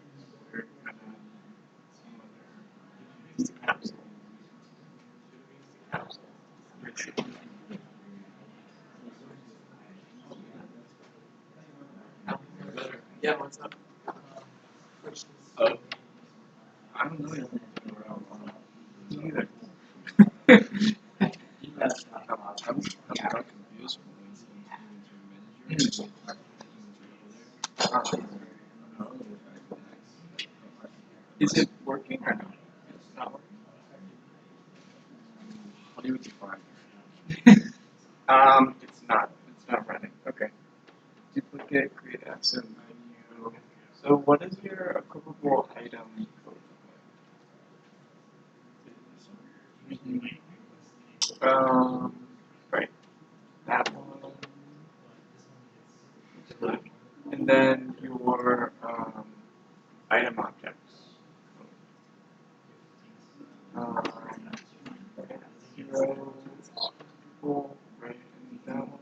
yeah, what's up? Oh, I don't know anything around me either. I'm confused. Is it working or not? It's not working. What do you define? It's not running. Okay. Duplicate, create asset menu. So what is your equipable item code? Right. That one. And then your item objects. Zero. Cool. Right. And that one.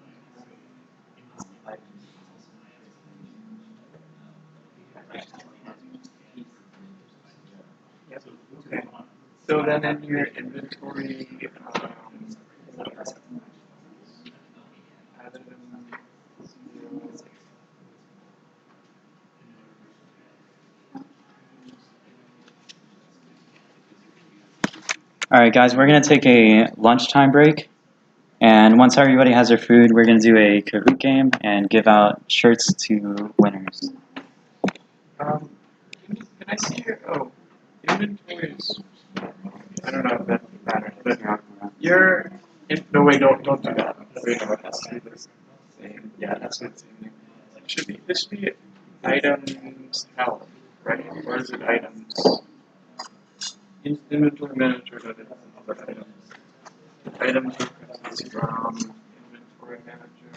Yes. Okay. So then in your inventory, add item zero. All right, guys, we're going to take a lunchtime break. And once everybody has their food, we're going to do a Kahoot game and give out shirts to winners. Can I see your inventories? I don't know if that matters, but your no wait, don't do that. Wait, no, it has to be the same. Yeah, that's what it's in. This should be items held, right? Or is it items? Inventory manager that is other items. Items requests from inventory manager.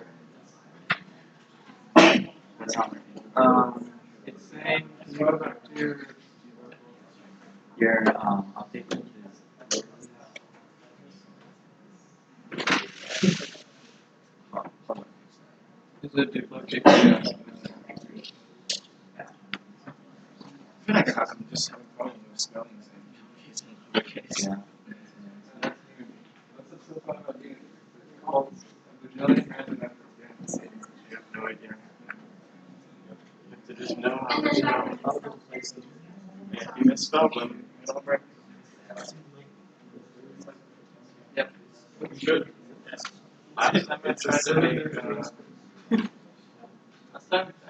that's not It's saying, can you go back to your update link is is it duplicate? I feel like I'm just having problems with spelling things. yeah. What's it so fun about being called a bajillion random numbers? You have no idea. You have to just know how to spell. And if you misspell them, it'll break. Yep. Good. Last time I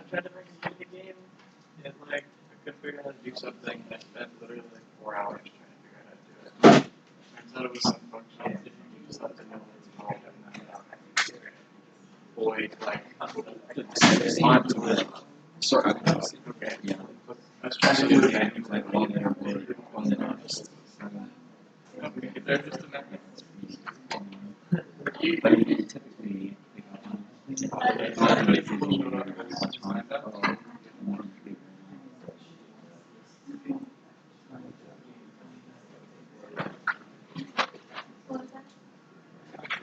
tried to make a mini game, and like I couldn't figure out how to do something. I spent literally like 4 hours trying to figure out how to do it. Turns out it was some function that you just have to know what it's called and then avoid like the time to sort of okay. Yeah. Let's try to do the things like while they're honest. Okay, they're just a method. But typically,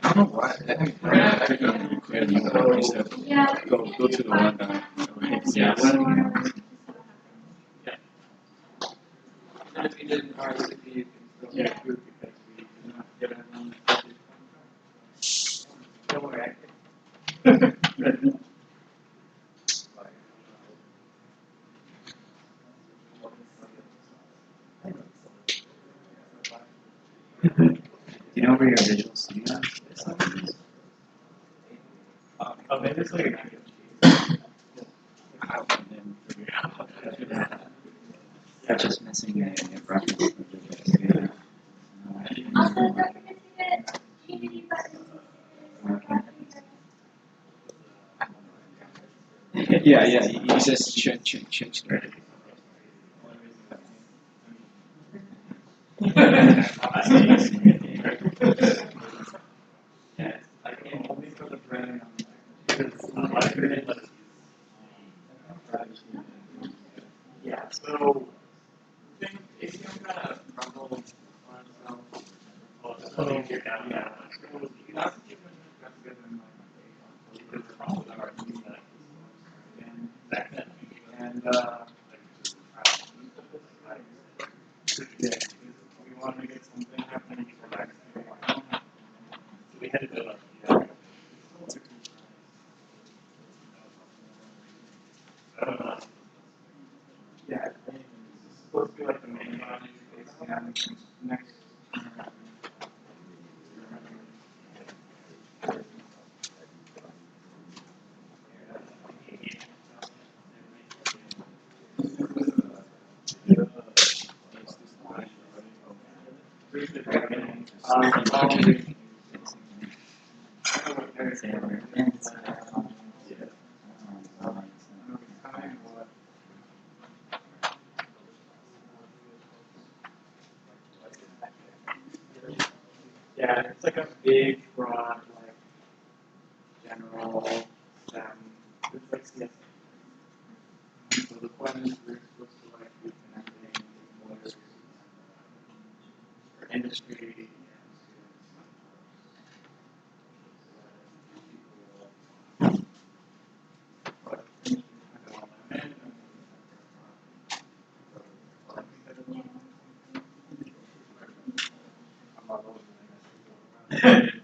I don't know why. I think clearly go to the one that Yeah, good because we did not get any. Don't worry. you know where your visual studio is? Oh, maybe it's like You're just missing a reference for visual studio. Yeah, you just change the only for the brand. Yeah, so I think if you kind of trouble on yourself, so yeah, so you have to keep it that's good in and yeah, we want to get something happening for that. We had to do it. Yeah, I mean, it's supposed to be like the main body, next. Yeah, it's like a big, broad, like general it's like CSS. So the point is we're supposed to like be connecting with for industry.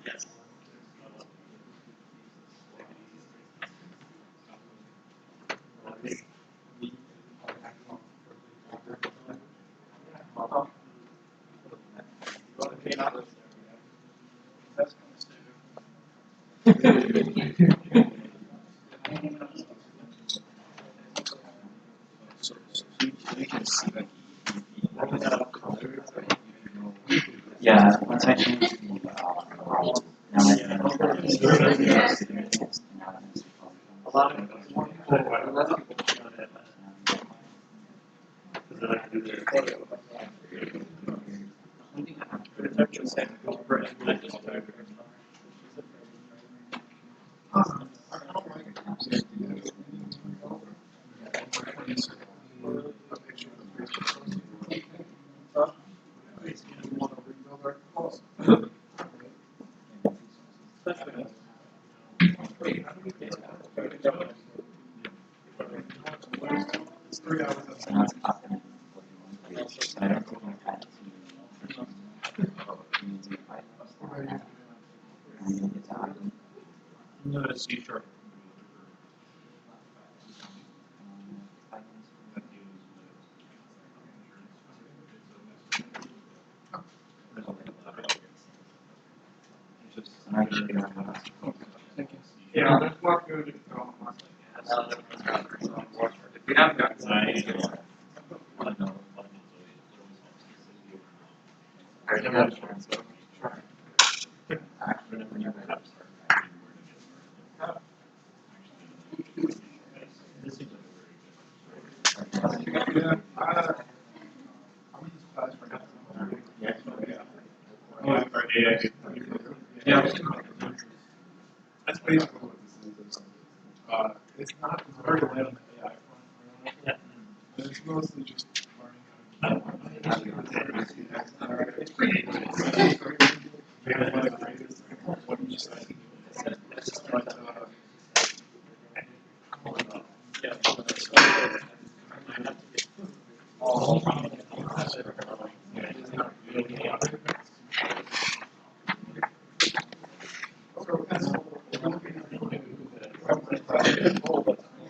Yes. So you can see like Yeah, once I changed the now I can A lot of more people, less people know that. Because they like to do their photo. It's actually the same. It's 3 hours. So now it's happening. So I don't think I've had to no, it's C-sharp. Yeah, that's what good. If you haven't gotten Yeah. That's basically what this is. It's not very light on the AI front. It's mostly just learning how to what you say. But,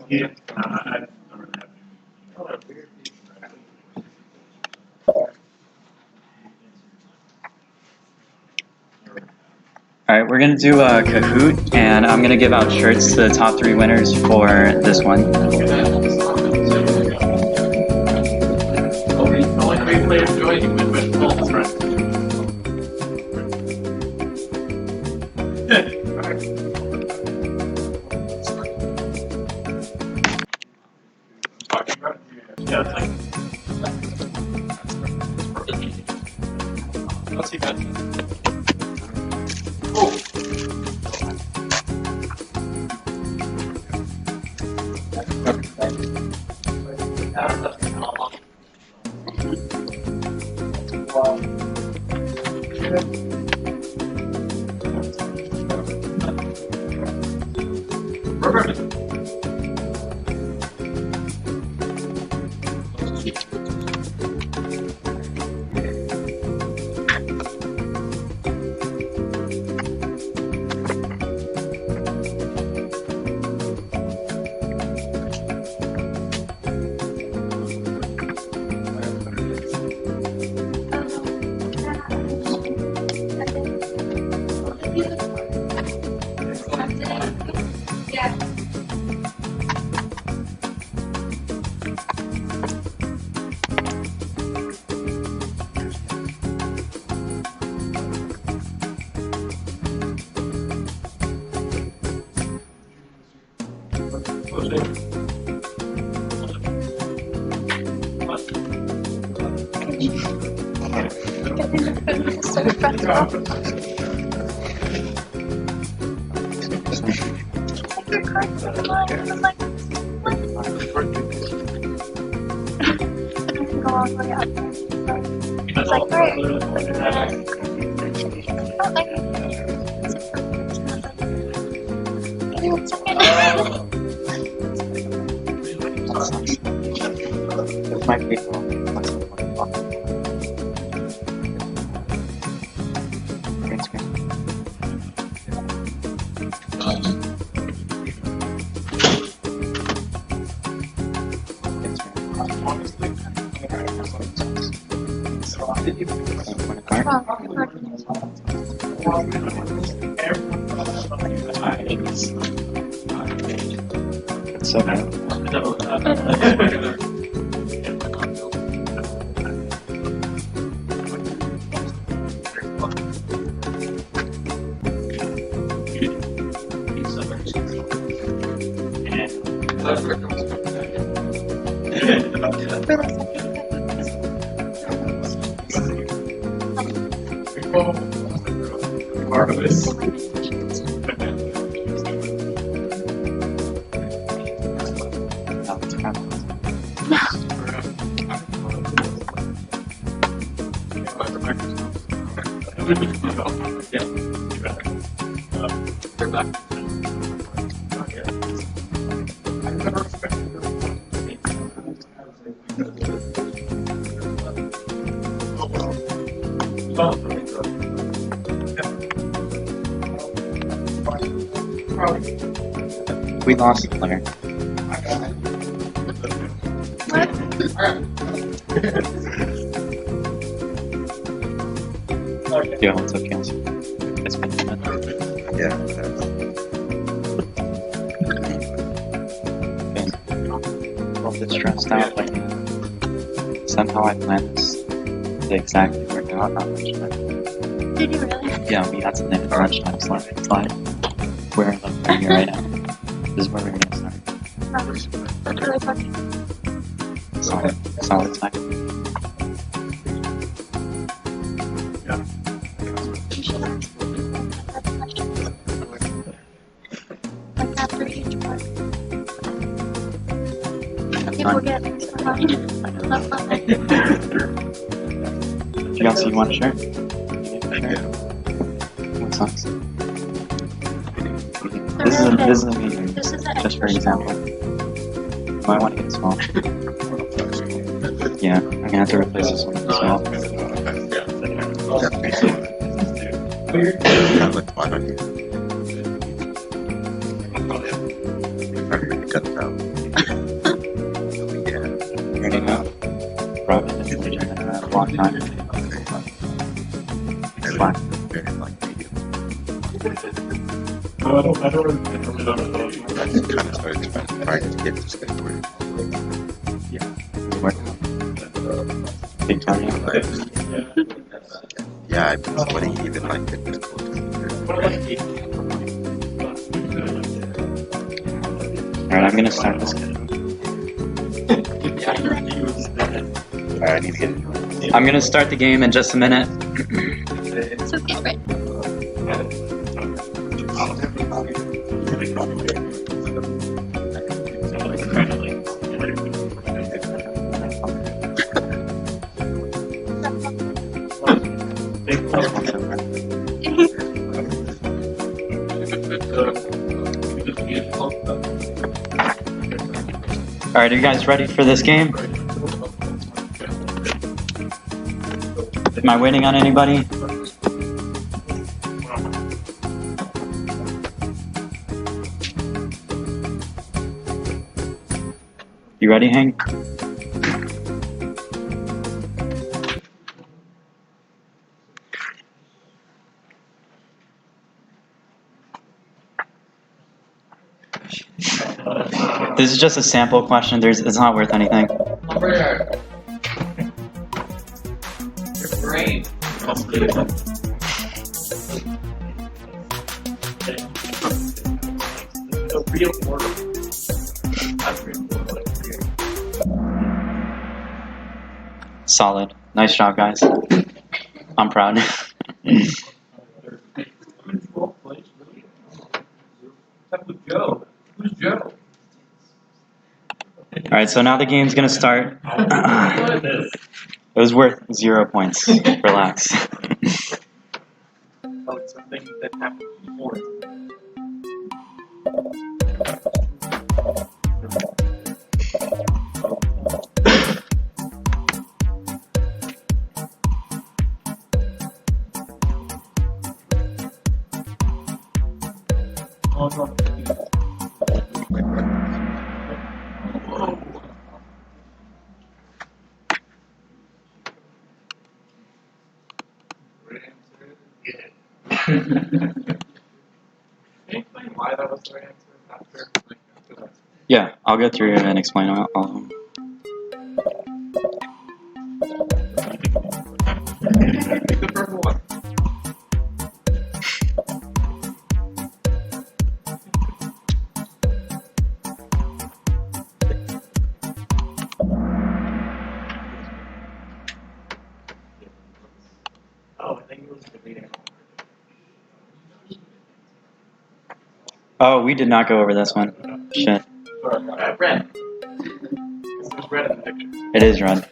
Yeah. Alright, we're gonna do a Kahoot, and I'm gonna give out shirts to the top 3 winners for this one. Only 3 players joining with full friends. Yeah, it's like. Let's see that. This might be green screen. It's so bad. We lost the player. Yeah, what's up, Kelsey? It's been a minute. Yeah. Been a little bit stressed out, like somehow I planned this the exact way we're going, not much time. Did you really? Yeah, we had something at lunchtime slide. We're in the here right now. This is where we're gonna start. That's really funny. Solid time. Yeah. fine. That's fine. You also want a shirt? Yeah. What sucks? This is a medium, This is an just for extra small. example. You might want to get small. Yeah, I'm gonna have to replace this one with small. That looks fine on you. I'm gonna cut it out. Yeah. Ready now? Probably been doing that a long time. It's fine. Very like medium. I don't really I just kind of started trying to get this guy to work. Work. Big time, Yeah, I've been sweating even like fitness clothes. Alright, I'm gonna start this game. Alright, I need to get it. I'm gonna start the game in just a minute. So get ready. Alright, are you guys ready for this game? Am I waiting on anybody? You ready, Hank? This is just a sample question. It's not worth anything. Your brain. The real world. Solid. Nice job, guys. I'm proud. Joe. Who's Joe? Alright, so now the game's gonna start. It was worth 0 points. Relax. Oh, it's something that happened before. Oh, no. Can you explain why that was the right answer after that? Yeah, I'll go through and explain all of them. Pick the purple one. Oh, I think it was deleting. Oh, we did not go over this one. Shit. Red. This is red in the picture. It is red.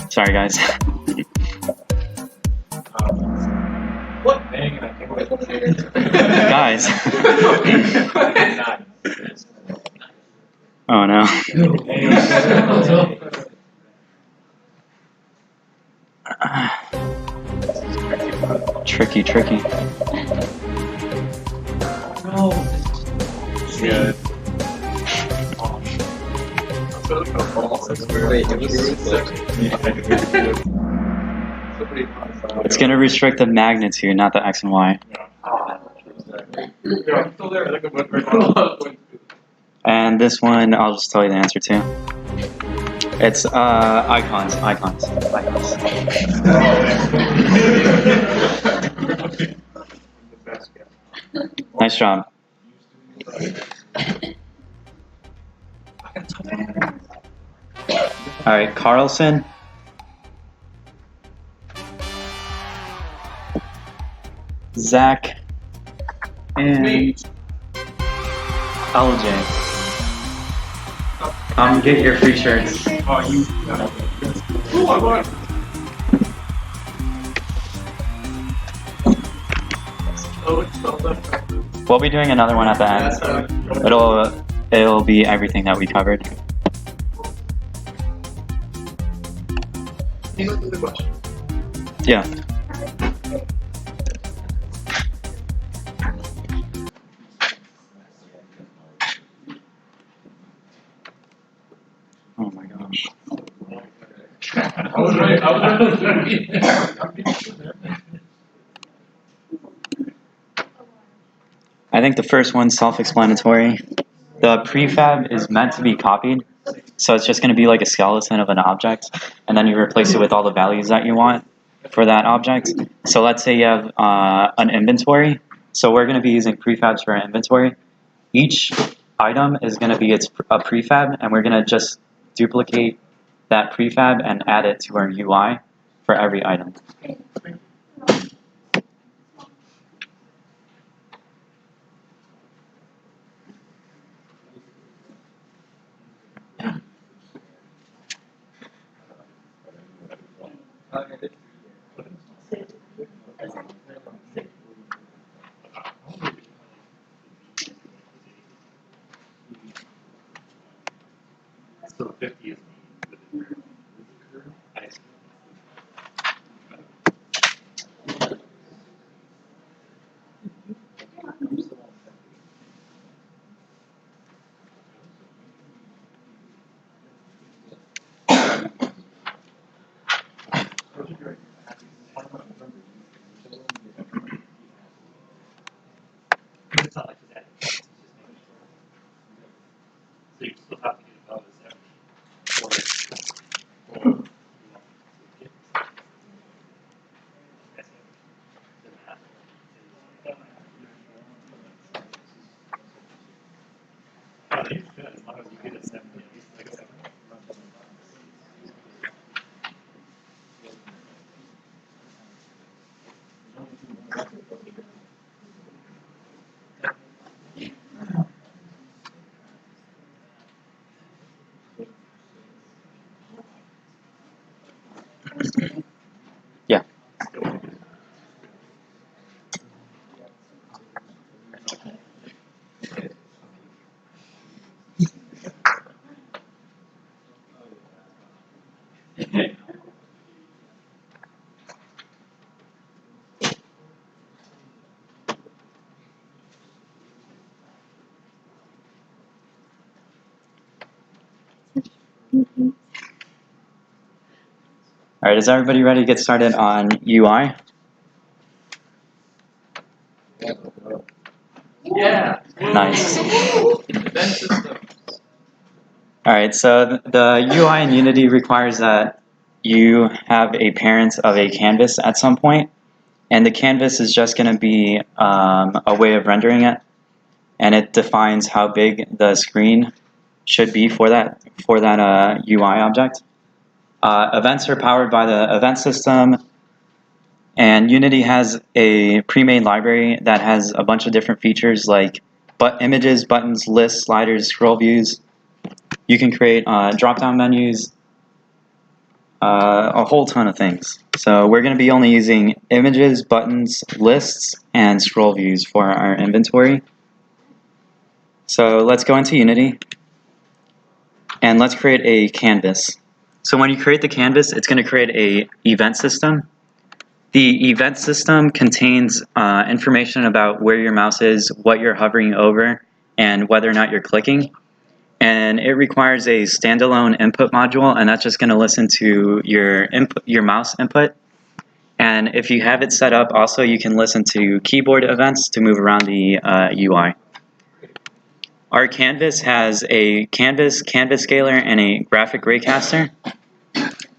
Sorry, guys. What? Dang it, I can't wait. Guys. Oh no. Tricky. No. Good. Wait, it was It's gonna restrict the magnitude, not the X and Y. Yeah, I'm still there. I think I'm right now. And this one, I'll just tell you the answer to. It's icons. Nice job. All right, Carlson. Zach and LJ. Get your free shirts. Oh, you. Oh my god. Oh, it's spelled up. We'll be doing another one at the end. It'll be everything that we covered. Can you look at the question? Yeah. Oh my gosh. I was right. I think the first one's self-explanatory. The prefab is meant to be copied, so it's just going to be like a skeleton of an object, and then you replace it with all the values that you want for that object. So let's say you have an inventory. So we're going to be using prefabs for our inventory. Each item is going to be a prefab, and we're going to just duplicate that prefab and add it to our UI for every item. So 50 is it's not like that. So you still have to get above this or Yeah. All right, is everybody ready to get started on UI? Yeah. Nice. Event system. All right, so the UI in Unity requires that you have a parent of a canvas at some point, and the canvas is just going to be a way of rendering it, and it defines how big the screen should be for that UI object. Events are powered by the event system, and Unity has a pre-made library that has a bunch of different features like images, buttons, lists, sliders, scroll views. You can create drop-down menus, a whole ton of things. So we're going to be only using images, buttons, lists, and scroll views for our inventory. So let's go into Unity, and let's create a canvas. So when you create the canvas, it's going to create an event system. The event system contains information about where your mouse is, what you're hovering over, and whether or not you're clicking. And it requires a standalone input module, and that's just going to listen to your mouse input. And if you have it set up, also you can listen to keyboard events to move around the UI. Our canvas has a canvas scaler, and a graphic raycaster.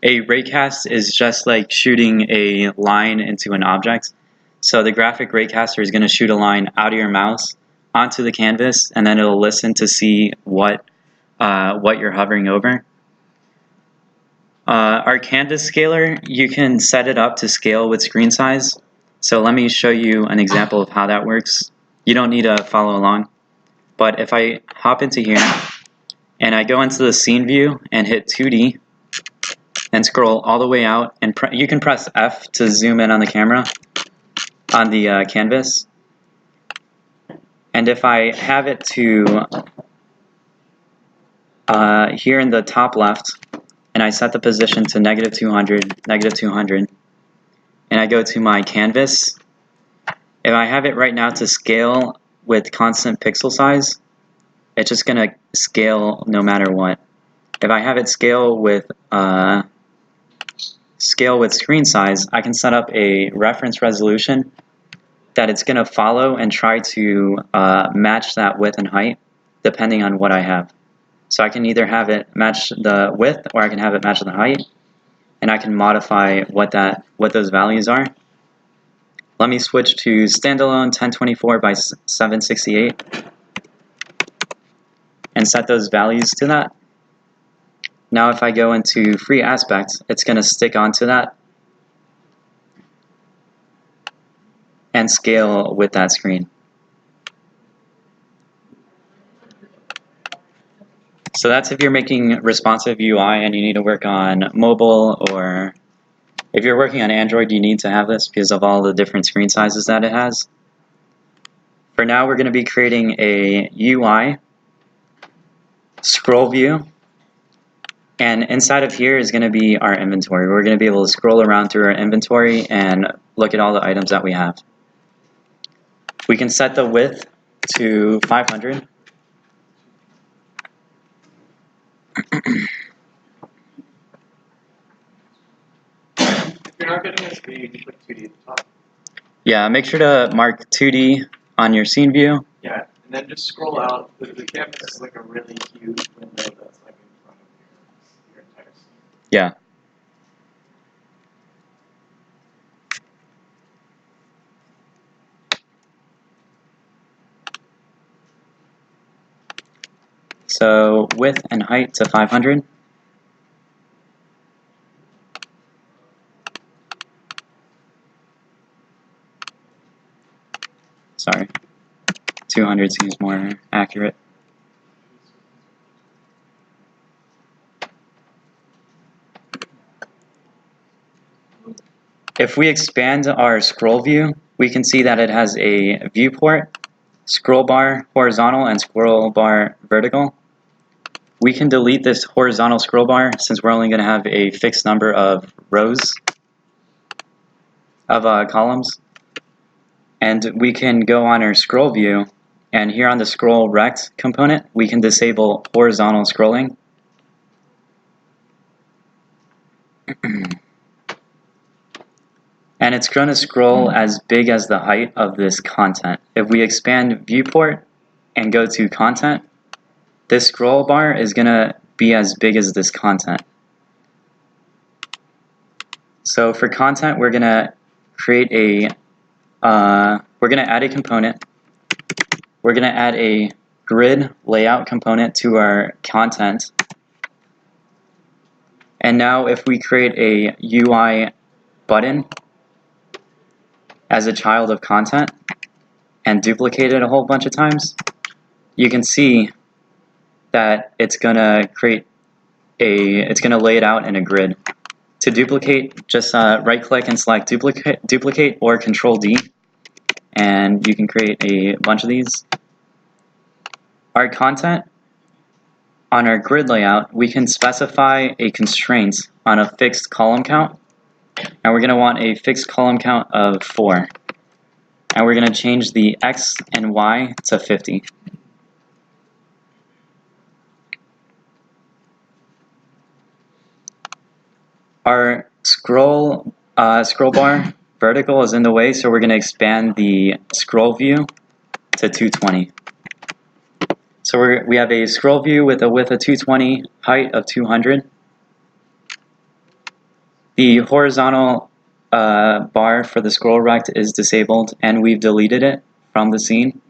A raycast is just like shooting a line into an object. So the graphic raycaster is going to shoot a line out of your mouse onto the canvas, and then it'll listen to see what you're hovering over. Our canvas scaler, you can set it up to scale with screen size. So let me show you an example of how that works. You don't need to follow along. But if I hop into here and I go into the scene view and hit 2D and scroll all the way out, and you can press F to zoom in on the camera, on the canvas. And if I have it to here in the top left, and I set the position to -200, -200, and I go to my canvas, if I have it right now to scale with constant pixel size, it's just going to scale no matter what. If I have it scale with screen size, I can set up a reference resolution that it's going to follow and try to match that width and height depending on what I have. So I can either have it match the width or I can have it match the height, and I can modify what those values are. Let me switch to standalone 1024 by 768 and set those values to that. Now if I go into free aspect, it's going to stick onto that and scale with that screen. So that's if you're making responsive UI and you need to work on mobile, or if you're working on Android, you need to have this because of all the different screen sizes that it has. For now, we're going to be creating a UI scroll view, and inside of here is going to be our inventory. We're going to be able to scroll around through our inventory and look at all the items that we have. We can set the width to 500. If you're not getting as big, you put 2D at the top. Yeah, make sure to mark 2D on your scene view. Yeah, and then just scroll out. The canvas is like a really huge window that's like in front of your entire scene. Yeah. So width and height to 500. Sorry, 200 seems more accurate. If we expand our scroll view, we can see that it has a viewport, scroll bar horizontal, and scroll bar vertical. We can delete this horizontal scroll bar since we're only going to have a fixed number of rows of columns. And we can go on our scroll view, and here on the scroll rect component, we can disable horizontal scrolling. And it's going to scroll as big as the height of this content. If we expand viewport and go to content, this scroll bar is going to be as big as this content. So for content, we're going to create a, we're going to add a component. We're going to add a grid layout component to our content. And now if we create a UI button as a child of content and duplicate it a whole bunch of times, you can see that it's going to create it's going to lay it out in a grid. To duplicate, just right click and select duplicate or Control D, and you can create a bunch of these. Our content, on our grid layout, we can specify a constraint on a fixed column count, and we're going to want a fixed column count of 4. And we're going to change the X and Y to 50. Our scroll bar vertical is in the way, so we're going to expand the scroll view to 220. So we have a scroll view with a width of 220, height of 200. The horizontal bar for the scroll rect is disabled, and we've deleted it from the scene.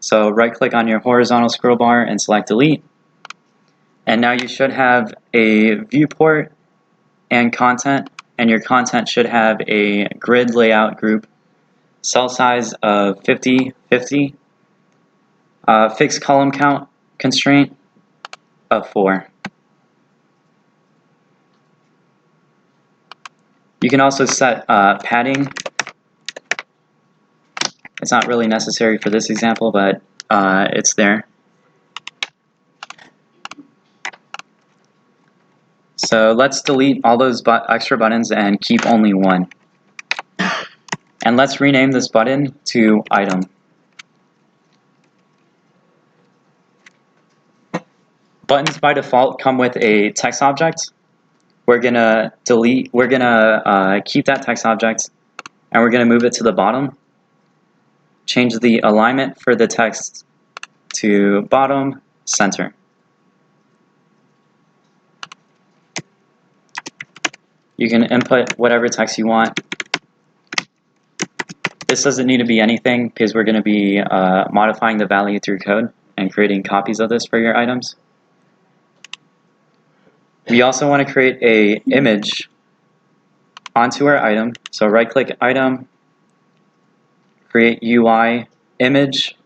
So right click on your horizontal scroll bar and select delete. And now you should have a viewport and content, and your content should have a grid layout group, cell size of 50, 50, fixed column count constraint, of 4. You can also set padding. It's not really necessary for this example, but it's there. So let's delete all those extra buttons and keep only one. And let's rename this button to item. Buttons by default come with a text object. We're gonna keep that text object, and we're gonna move it to the bottom. Change the alignment for the text to bottom center. You can input whatever text you want. This doesn't need to be anything because we're going to be modifying the value through code and creating copies of this for your items. We also want to create an image onto our item. So right-click item, create UI image.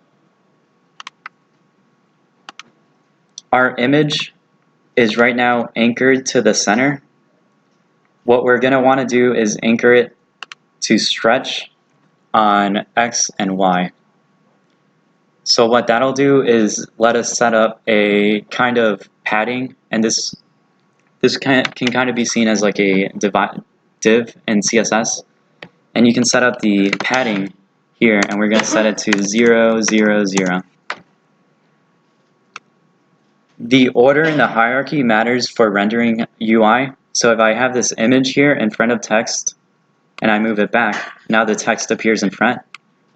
Our image is right now anchored to the center. What we're going to want to do is anchor it to stretch on X and Y. So what that'll do is let us set up a kind of padding, and this can kind of be seen as like a div in CSS. And you can set up the padding here, and we're going to set it to 0, 0, 0. The order in the hierarchy matters for rendering UI. So if I have this image here in front of text, and I move it back, now the text appears in front.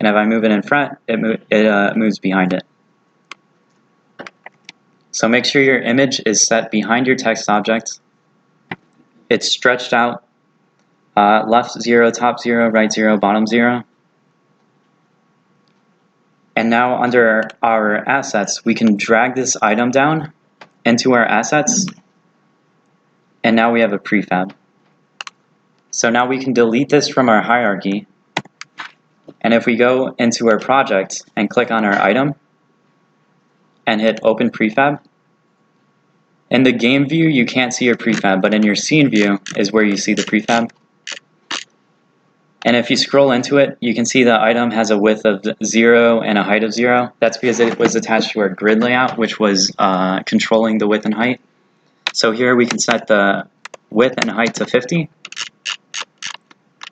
And if I move it in front, it moves behind it. So make sure your image is set behind your text object. It's stretched out, left 0, top 0, right 0, bottom 0. And now under our assets, we can drag this item down into our assets. And now we have a prefab. So now we can delete this from our hierarchy. And if we go into our project and click on our item and hit open prefab, in the game view you can't see your prefab, but in your scene view is where you see the prefab. And if you scroll into it, you can see the item has a width of 0 and a height of 0. That's because it was attached to our grid layout, which was controlling the width and height. So here we can set the width and height to 50.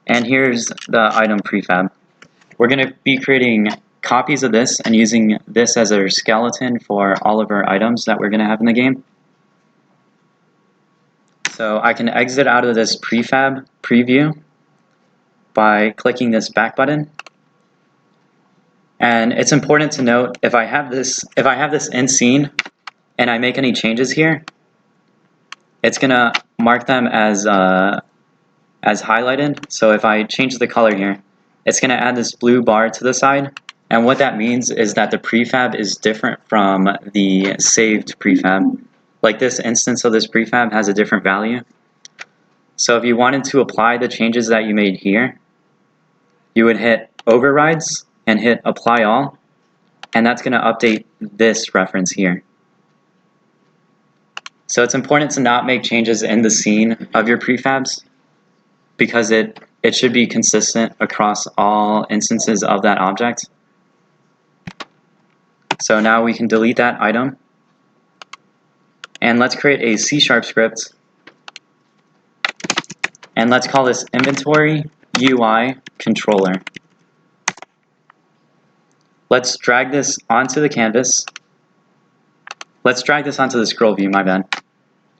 And here's the item prefab. We're going to be creating copies of this and using this as our skeleton for all of our items that we're going to have in the game. So I can exit out of this prefab preview by clicking this back button. And it's important to note, if I have this in scene and I make any changes here, it's going to mark them as highlighted. So if I change the color here, it's going to add this blue bar to the side. And what that means is that the prefab is different from the saved prefab. Like this instance of this prefab has a different value. So if you wanted to apply the changes that you made here, you would hit overrides and hit apply all. And that's going to update this reference here. So it's important to not make changes in the scene of your prefabs, because it should be consistent across all instances of that object. So now we can delete that item. And let's create a C# script. And let's call this inventory UI controller. Let's drag this onto the canvas. Let's drag this onto the scroll view, my bad.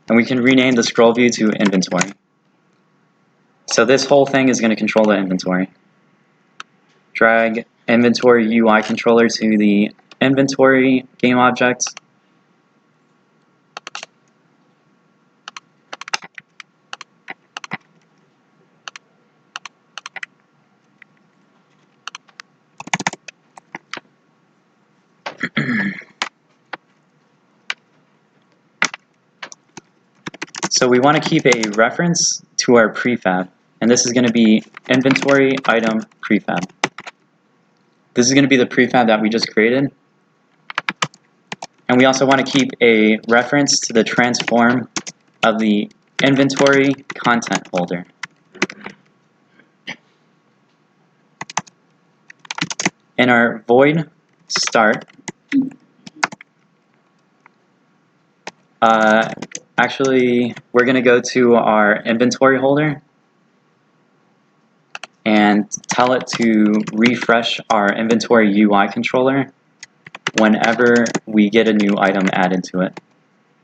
And we can rename the scroll view to inventory. So this whole thing is going to control the inventory. Drag inventory UI controller to the inventory game object. So we want to keep a reference to our prefab, and this is going to be inventory item prefab. This is going to be the prefab that we just created, And we also want to keep a reference to the transform of the inventory content holder. In our void start, actually, we're going to go to our inventory holder and tell it to refresh our inventory UI controller whenever we get a new item added to it.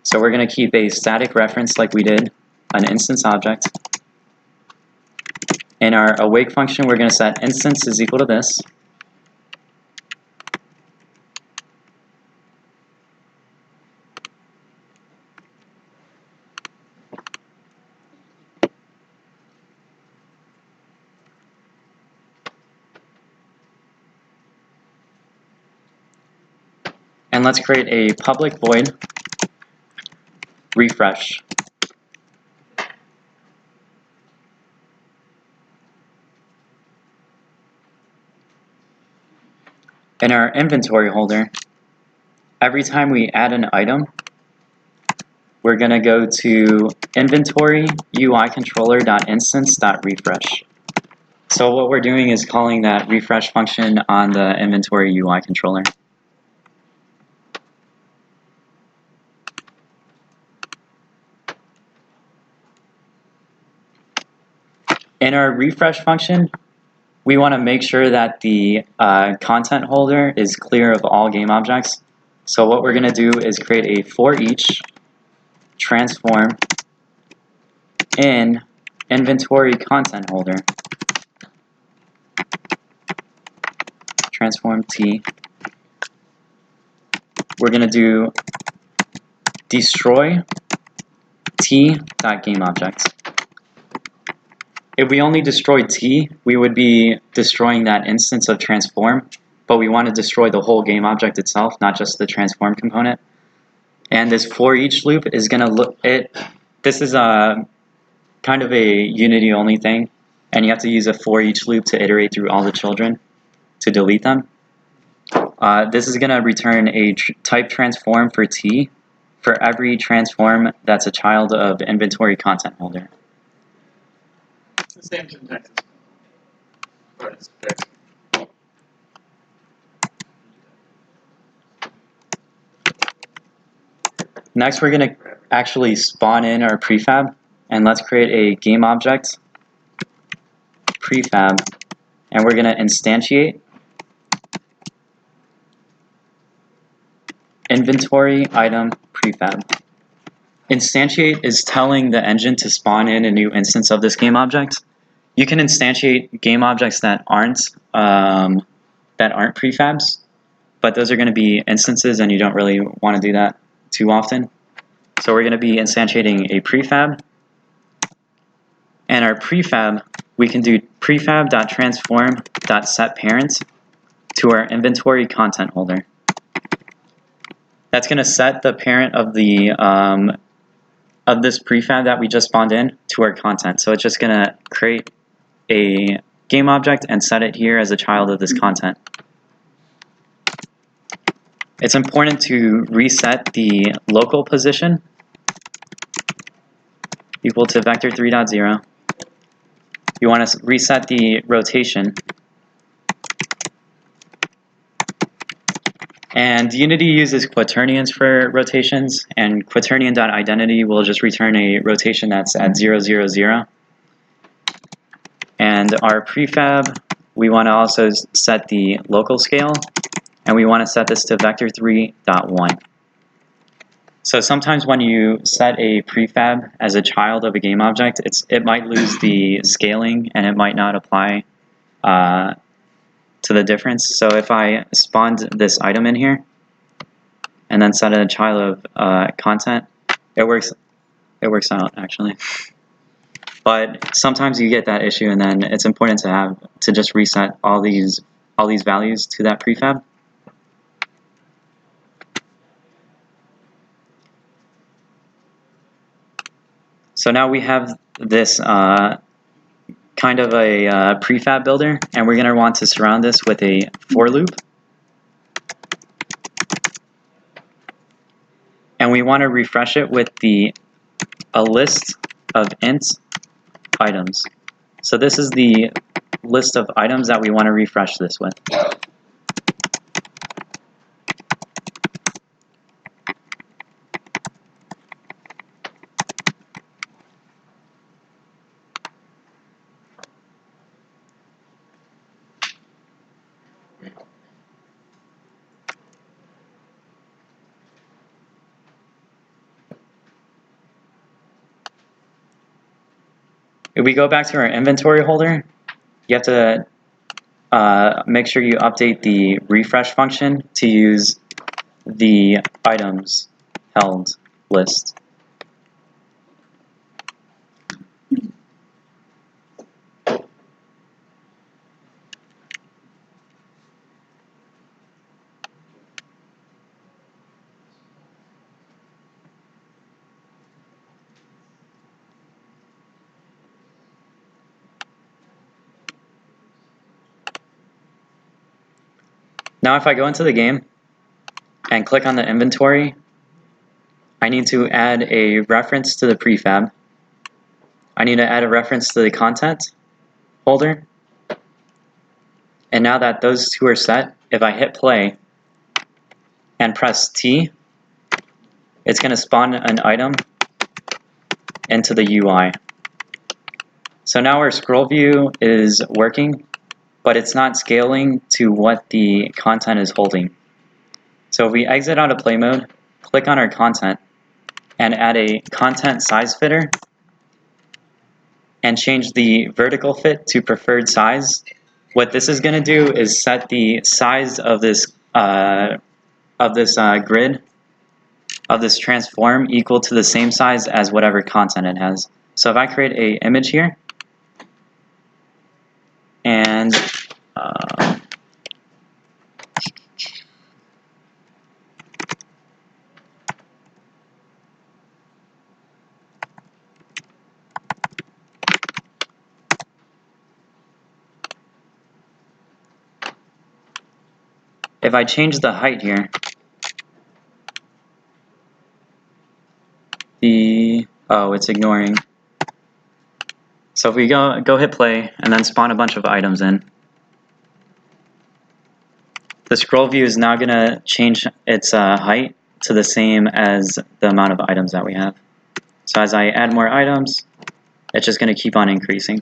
So we're going to keep a static reference like we did, an instance object. In our awake function, we're going to set instance is equal to this. And let's create a public void refresh. In our inventory holder, every time we add an item, we're going to go to inventory UI controller.instance.refresh. So what we're doing is calling that refresh function on the inventory UI controller. In our refresh function, we want to make sure that the content holder is clear of all game objects. So what we're going to do is create a for each transform in inventory content holder. Transform T. We're going to do destroy T.GameObject. If we only destroyed T, we would be destroying that instance of transform, but we want to destroy the whole game object itself, not just the transform component. And this for each loop is going to look this is a kind of a Unity only thing, and you have to use a for each loop to iterate through all the children to delete them. This is going to return a type transform for T for every transform that's a child of inventory content holder. It's the same syntax as but it's fixed. Next, we're going to actually spawn in our prefab, and let's create a game object prefab, and we're going to instantiate inventory item prefab. Instantiate is telling the engine to spawn in a new instance of this game object. You can instantiate game objects that aren't prefabs, but those are going to be instances, and you don't really want to do that too often. So we're going to be instantiating a prefab, and our prefab, we can do prefab.transform.setParent to our inventory content holder. That's going to set the parent of the of this prefab that we just spawned in to our content. So it's just going to create a game object and set it here as a child of this content. It's important to reset the local position equal to vector 3.0. You want to reset the rotation. And Unity uses quaternions for rotations, and quaternion.identity will just return a rotation that's at 0, 0, 0. And our prefab, we want to also set the local scale, and we want to set this to vector 3.1. So sometimes when you set a prefab as a child of a game object, it might lose the scaling and it might not apply to the difference. So if I spawned this item in here and then set it a child of content, it works out actually. But sometimes you get that issue, and then it's important to just reset all these values to that prefab. So now we have this kind of a prefab builder, and we're going to want to surround this with a for loop. and we want to refresh it with a list of int items. So this is the list of items that we want to refresh this with. If we go back to our inventory holder, you have to make sure you update the refresh function to use the items held list. Now if I go into the game and click on the inventory, I need to add a reference to the prefab. I need to add a reference to the content folder. And now that those two are set, if I hit play and press T, it's going to spawn an item into the UI. So now our scroll view is working, but it's not scaling to what the content is holding. So if we exit out of play mode, click on our content, and add a content size fitter, and change the vertical fit to preferred size, what this is going to do is set the size of this grid, of this transform, equal to the same size as whatever content it has. So if I create an image here, and if I change the height here, it's ignoring. So if we go hit play and then spawn a bunch of items in, the scroll view is now going to change its height to the same as the amount of items that we have. So as I add more items, it's just going to keep on increasing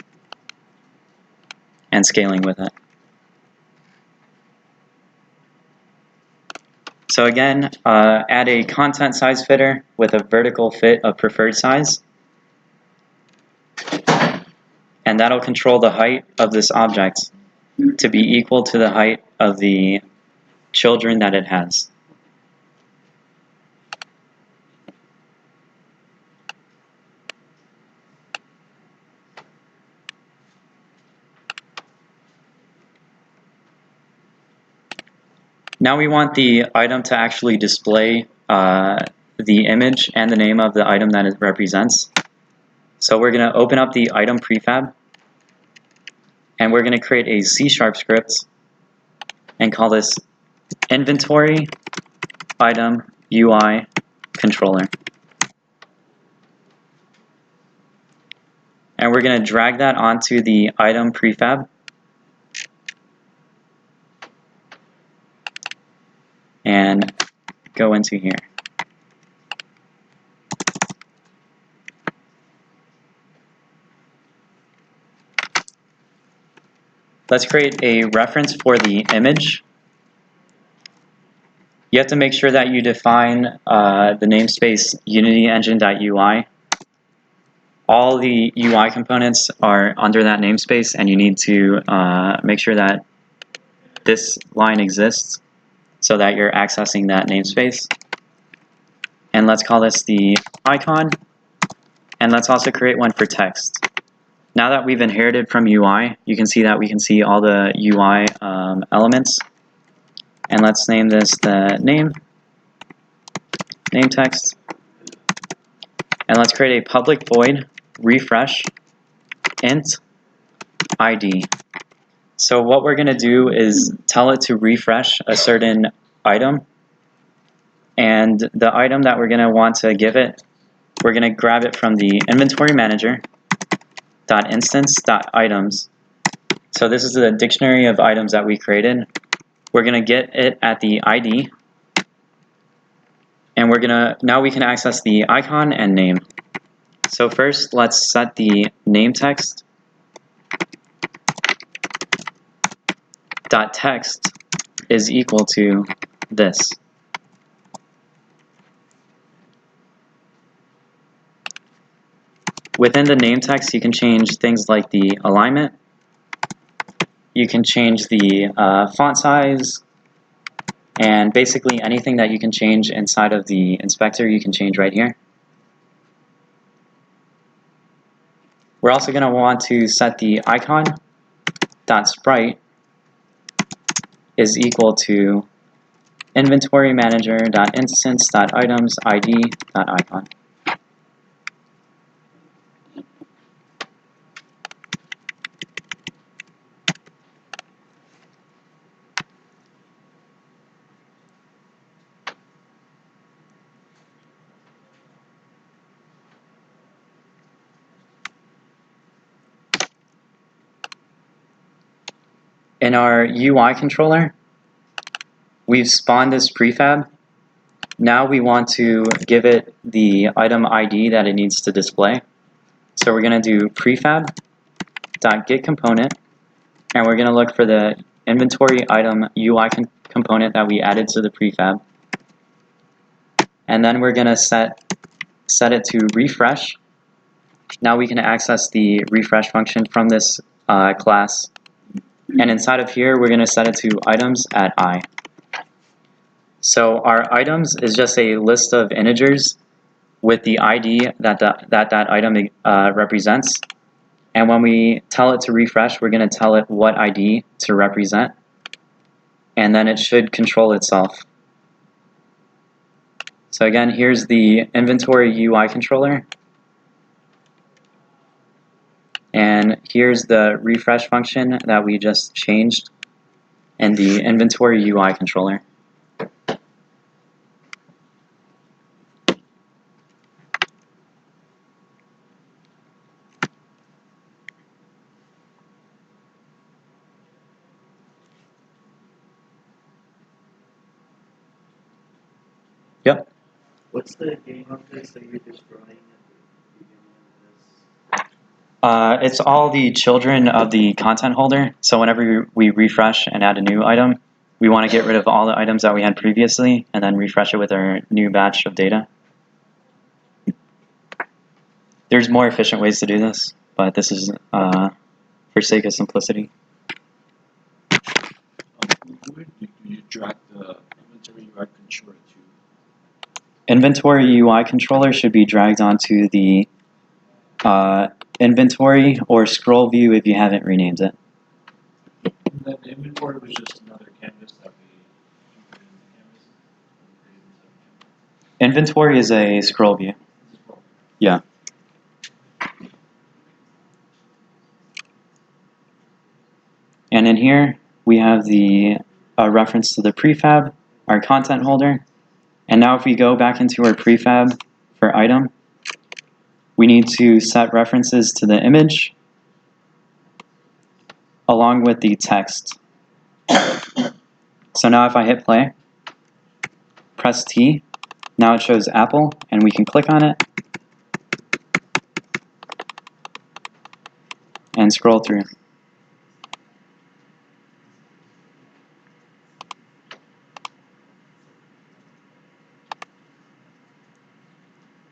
and scaling with it. So again, add a content size fitter with a vertical fit of preferred size. And that'll control the height of this object to be equal to the height of the children that it has. Now we want the item to actually display the image and the name of the item that it represents. So we're going to open up the item prefab, and we're going to create a C# script and call this inventory item UI controller. And we're going to drag that onto the item prefab. And go into here. Let's create a reference for the image. You have to make sure that you define the namespace unityengine.ui. All the UI components are under that namespace, and you need to make sure that this line exists so that you're accessing that namespace. And let's call this the icon, and let's also create one for text. Now that we've inherited from UI, you can see that we can see all the UI elements. And let's name this the name text. And let's create a public void refresh int ID. So what we're going to do is tell it to refresh a certain item And the item that we're going to want to give it, we're going to grab it from the inventory manager .instance.items. So this is the dictionary of items that we created. We're going to get it at the ID, and now we can access the icon and name. So first, let's set the name text .text is equal to this. Within the name text, you can change things like the alignment. You can change the font size, and basically anything that you can change inside of the inspector, you can change right here. We're also going to want to set the icon .sprite is equal to inventory manager .instance.items ID.icon. In our UI controller, we've spawned this prefab. Now we want to give it the item ID that it needs to display. So we're going to do prefab.getComponent, and we're going to look for the inventory item UI component that we added to the prefab. And then we're going to set it to refresh. Now we can access the refresh function from this class. And inside of here, we're going to set it to items at I. So our items is just a list of integers with the ID that item represents. And when we tell it to refresh, we're going to tell it what ID to represent. And then it should control itself. So again, here's the inventory UI controller. And here's the refresh function that we just changed in the inventory UI controller. Yep. What's the game of this that you're destroying at the beginning of this? It's all the children of the content holder. So whenever we refresh and add a new item, we want to get rid of all the items that we had previously and then refresh it with our new batch of data. There's more efficient ways to do this, but this is for sake of simplicity. Where do you drag the inventory UI controller to? Inventory UI controller should be dragged onto the inventory or scroll view if you haven't renamed it. And then the inventory was just another canvas that we put in the canvas. Inventory is a scroll view. Yeah. And in here, we have the reference to the prefab, our content holder. And now if we go back into our prefab for item, we need to set references to the image along with the text. So now if I hit play, press T, now it shows Apple, and we can click on it and scroll through.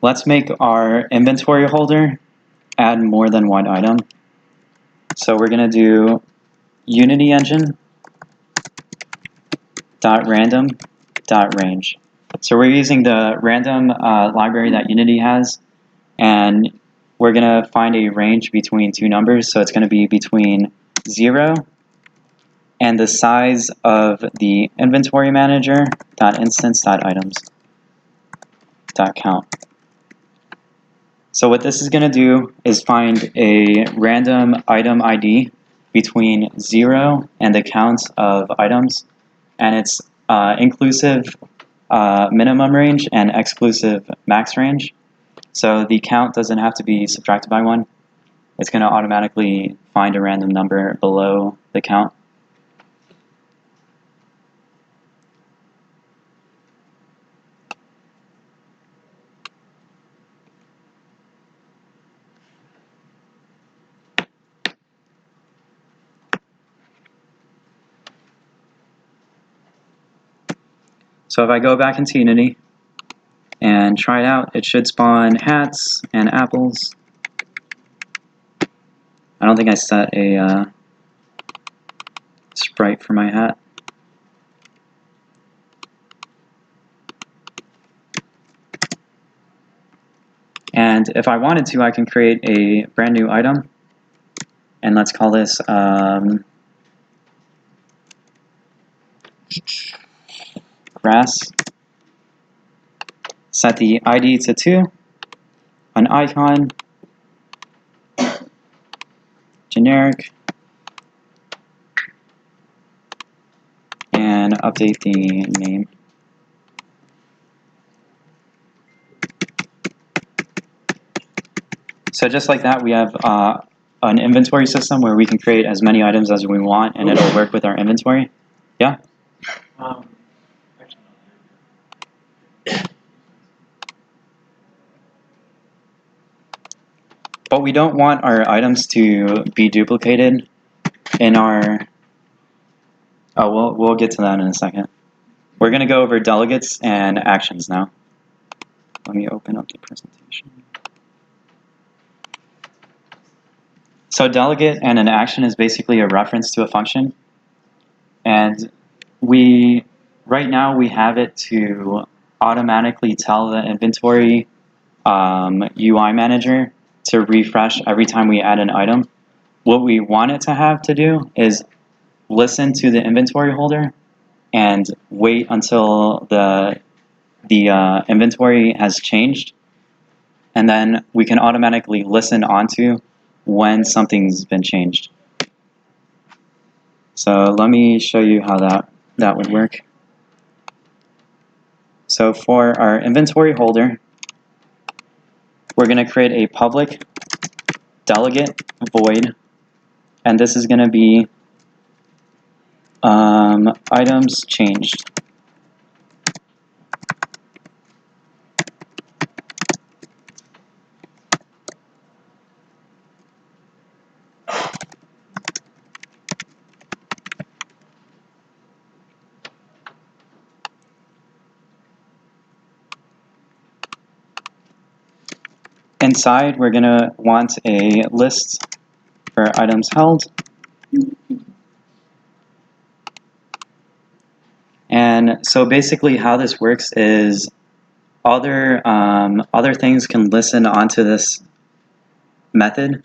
Let's make our inventory holder add more than one item. So we're going to do Unity engine .random.range. So we're using the random library that Unity has, and we're going to find a range between two numbers. So it's going to be between 0 and the size of the inventory manager .instance.items.count. So what this is going to do is find a random item ID between 0 and the count of items, and it's inclusive minimum range and exclusive max range. So the count doesn't have to be subtracted by 1. It's going to automatically find a random number below the count. So if I go back into Unity and try it out, it should spawn hats and apples. I don't think I set a sprite for my hat. And if I wanted to, I can create a brand new item. And let's call this grass. Set the ID to 2, an icon, generic, and update the name. So just like that, we have an inventory system where we can create as many items as we want, and it'll work with our inventory. Yeah? But we don't want our items to be duplicated in our... Oh, we'll get to that in a second. We're going to go over delegates and actions now. Let me open up the presentation. So delegate and an action is basically a reference to a function. And right now we have it to automatically tell the inventory UI manager to refresh every time we add an item. What we want it to have to do is listen to the inventory holder and wait until the inventory has changed, and then we can automatically listen onto when something's been changed. So let me show you how that would work. So for our inventory holder, we're going to create a public delegate void, and this is going to be items changed. Inside, we're going to want a list for items held. And so basically how this works is other things can listen onto this method.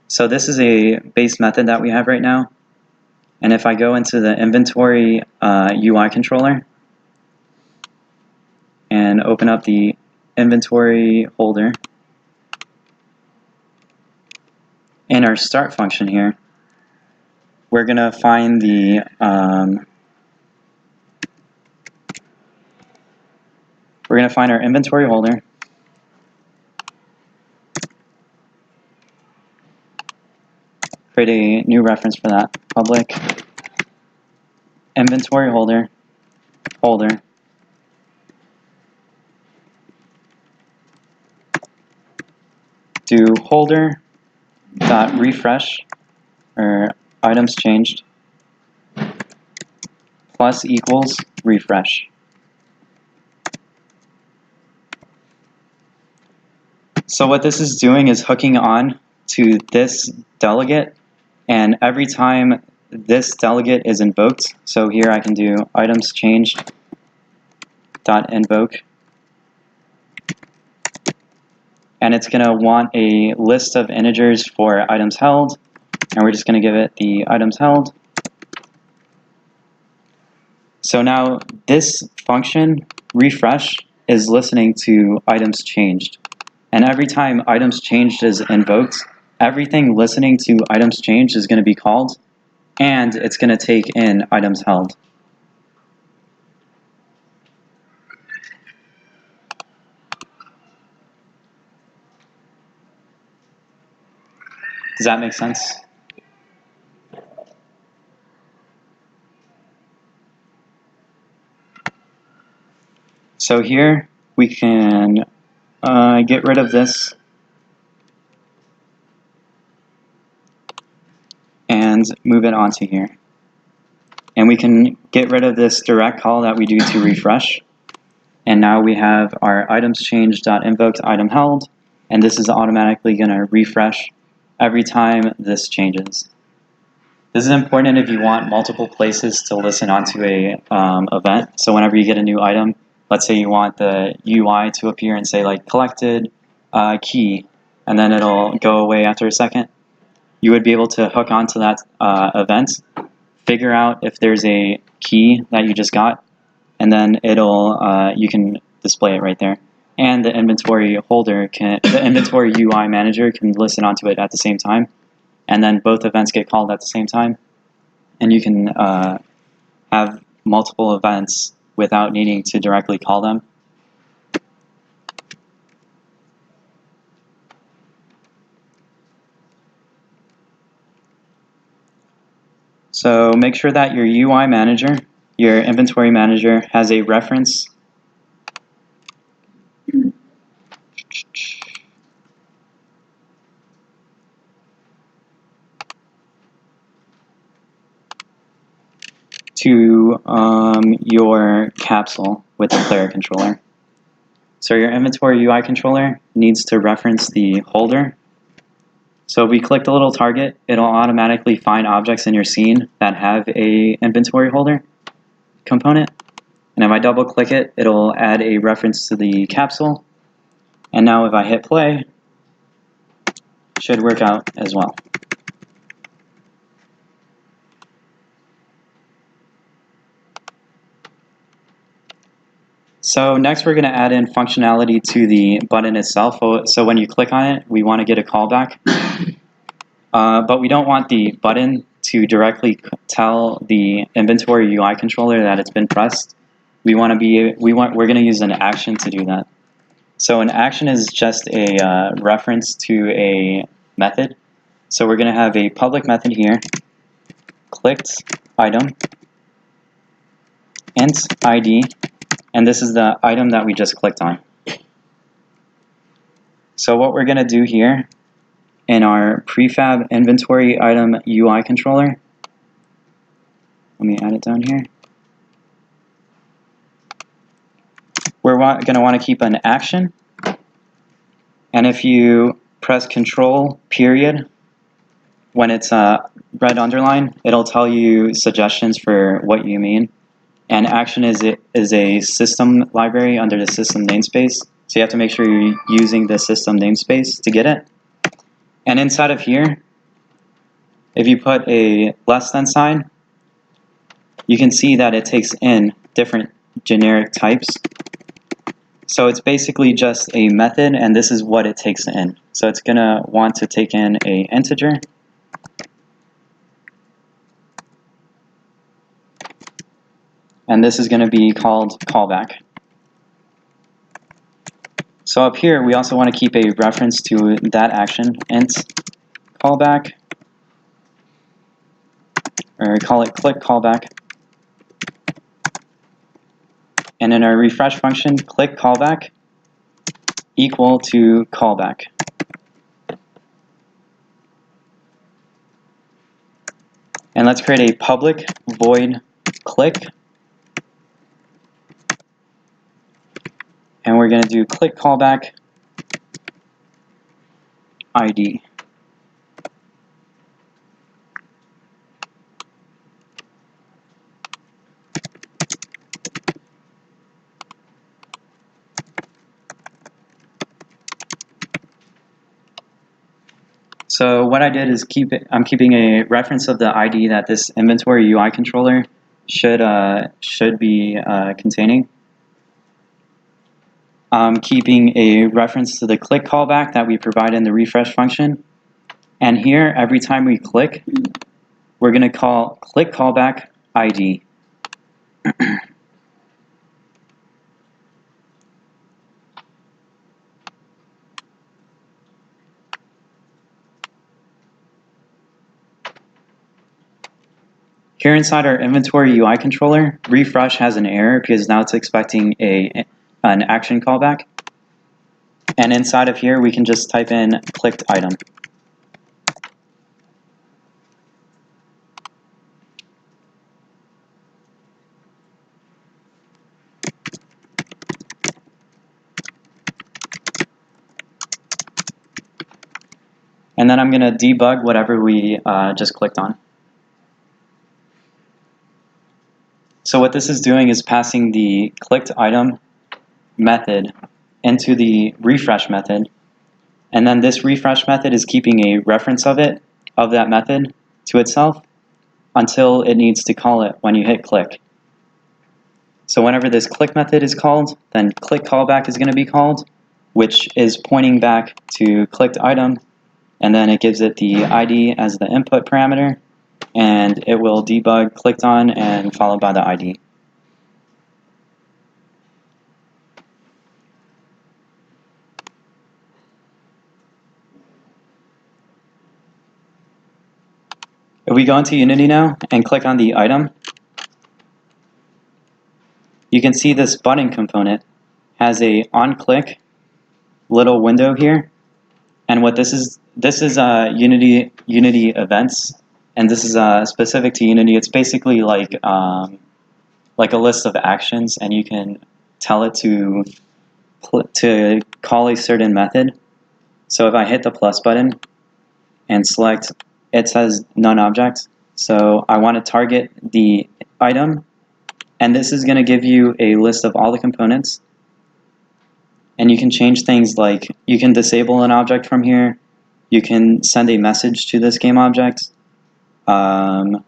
So this is a base method that we have right now. And if I go into the inventory UI controller and open up the inventory holder, in our start function here, we're going to find the we're going to find our inventory holder, create a new reference for that, public inventory holder, do holder dot refresh, or items changed, plus equals refresh. So what this is doing is hooking on to this delegate, and every time this delegate is invoked, so here I can do items changed dot invoke, and it's going to want a list of integers for items held, and we're just going to give it the items held. So now this function, refresh, is listening to items changed. And every time items changed is invoked, everything listening to items changed is going to be called, and it's going to take in items held. Does that make sense? So here we can get rid of this and move it onto here. And we can get rid of this direct call that we do to refresh. And now we have our items change.invoked item held, and this is automatically going to refresh every time this changes. This is important if you want multiple places to listen onto a event. So whenever you get a new item, let's say you want the UI to appear and say like collected key, and then it'll go away after a second. You would be able to hook onto that event, figure out if there's a key that you just got, and then it'll you can display it right there. And the inventory holder the inventory UI manager can listen onto it at the same time, and then both events get called at the same time, and you can have multiple events without needing to directly call them. So make sure that your UI manager, your inventory manager, has a reference to your capsule with the player controller. So your inventory UI controller needs to reference the holder. So if we click the little target, it'll automatically find objects in your scene that have a inventory holder component. And if I double click it, it'll add a reference to the capsule. And now if I hit play, it should work out as well. So next we're going to add in functionality to the button itself. So when you click on it, we want to get a callback. But we don't want the button to directly tell the inventory UI controller that it's been pressed. We're going to use an action to do that. So an action is just a reference to a method. So we're going to have a public method here, clicked item, int ID, and this is the item that we just clicked on. So what we're going to do here in our prefab inventory item UI controller, let me add it down here. We're going to want to keep an action, and if you press Control period when it's red underline, it'll tell you suggestions for what you mean. And action is a system library under the system namespace, so you have to make sure you're using the system namespace to get it. And inside of here, if you put a less than sign, you can see that it takes in different generic types. So it's basically just a method, and this is what it takes in. So it's going to want to take in an integer. And this is going to be called callback. So up here, we also want to keep a reference to that action, int callback, or call it click callback. And in our refresh function, click callback equal to callback. And let's create a public void click. And we're going to do click callback ID. So what I did is I'm keeping a reference of the ID that this inventory UI controller should be containing. I'm keeping a reference to the click callback that we provide in the refresh function. And here, every time we click, we're going to call click callback ID. Here inside our inventory UI controller, refresh has an error because now it's expecting an action callback. And inside of here, we can just type in clicked item. And then I'm going to debug whatever we just clicked on. So what this is doing is passing the clicked item method into the refresh method. And then this refresh method is keeping a reference of that method to itself until it needs to call it when you hit click. So whenever this click method is called, then click callback is going to be called, which is pointing back to clicked item, and then it gives it the ID as the input parameter, and it will debug clicked on and followed by the ID. If we go into Unity now and click on the item, you can see this button component has a on-click little window here, and what this is Unity events, and this is specific to Unity. It's basically like a list of actions, and you can tell it to call a certain method. So if I hit the plus button and select, it says none object. So I want to target the item, and this is going to give you a list of all the components. And you can change things like you can disable an object from here. You can send a message to this game object. You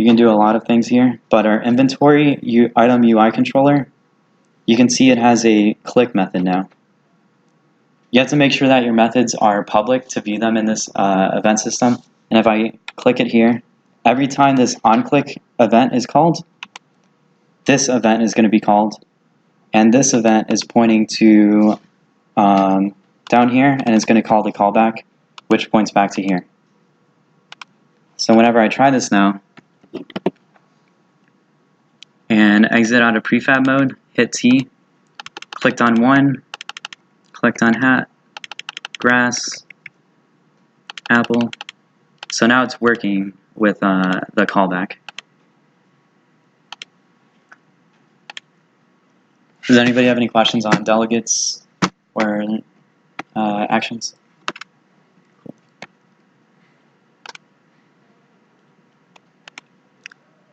can do a lot of things here. But our inventory item UI controller, you can see it has a click method now. You have to make sure that your methods are public to view them in this event system. And if I click it here, every time this onClick event is called, this event is going to be called. And this event is pointing to down here, and it's going to call the callback, which points back to here. So whenever I try this now, and exit out of prefab mode, hit T, clicked on one, clicked on hat, grass, apple. So now it's working with the callback. Does anybody have any questions on delegates or actions?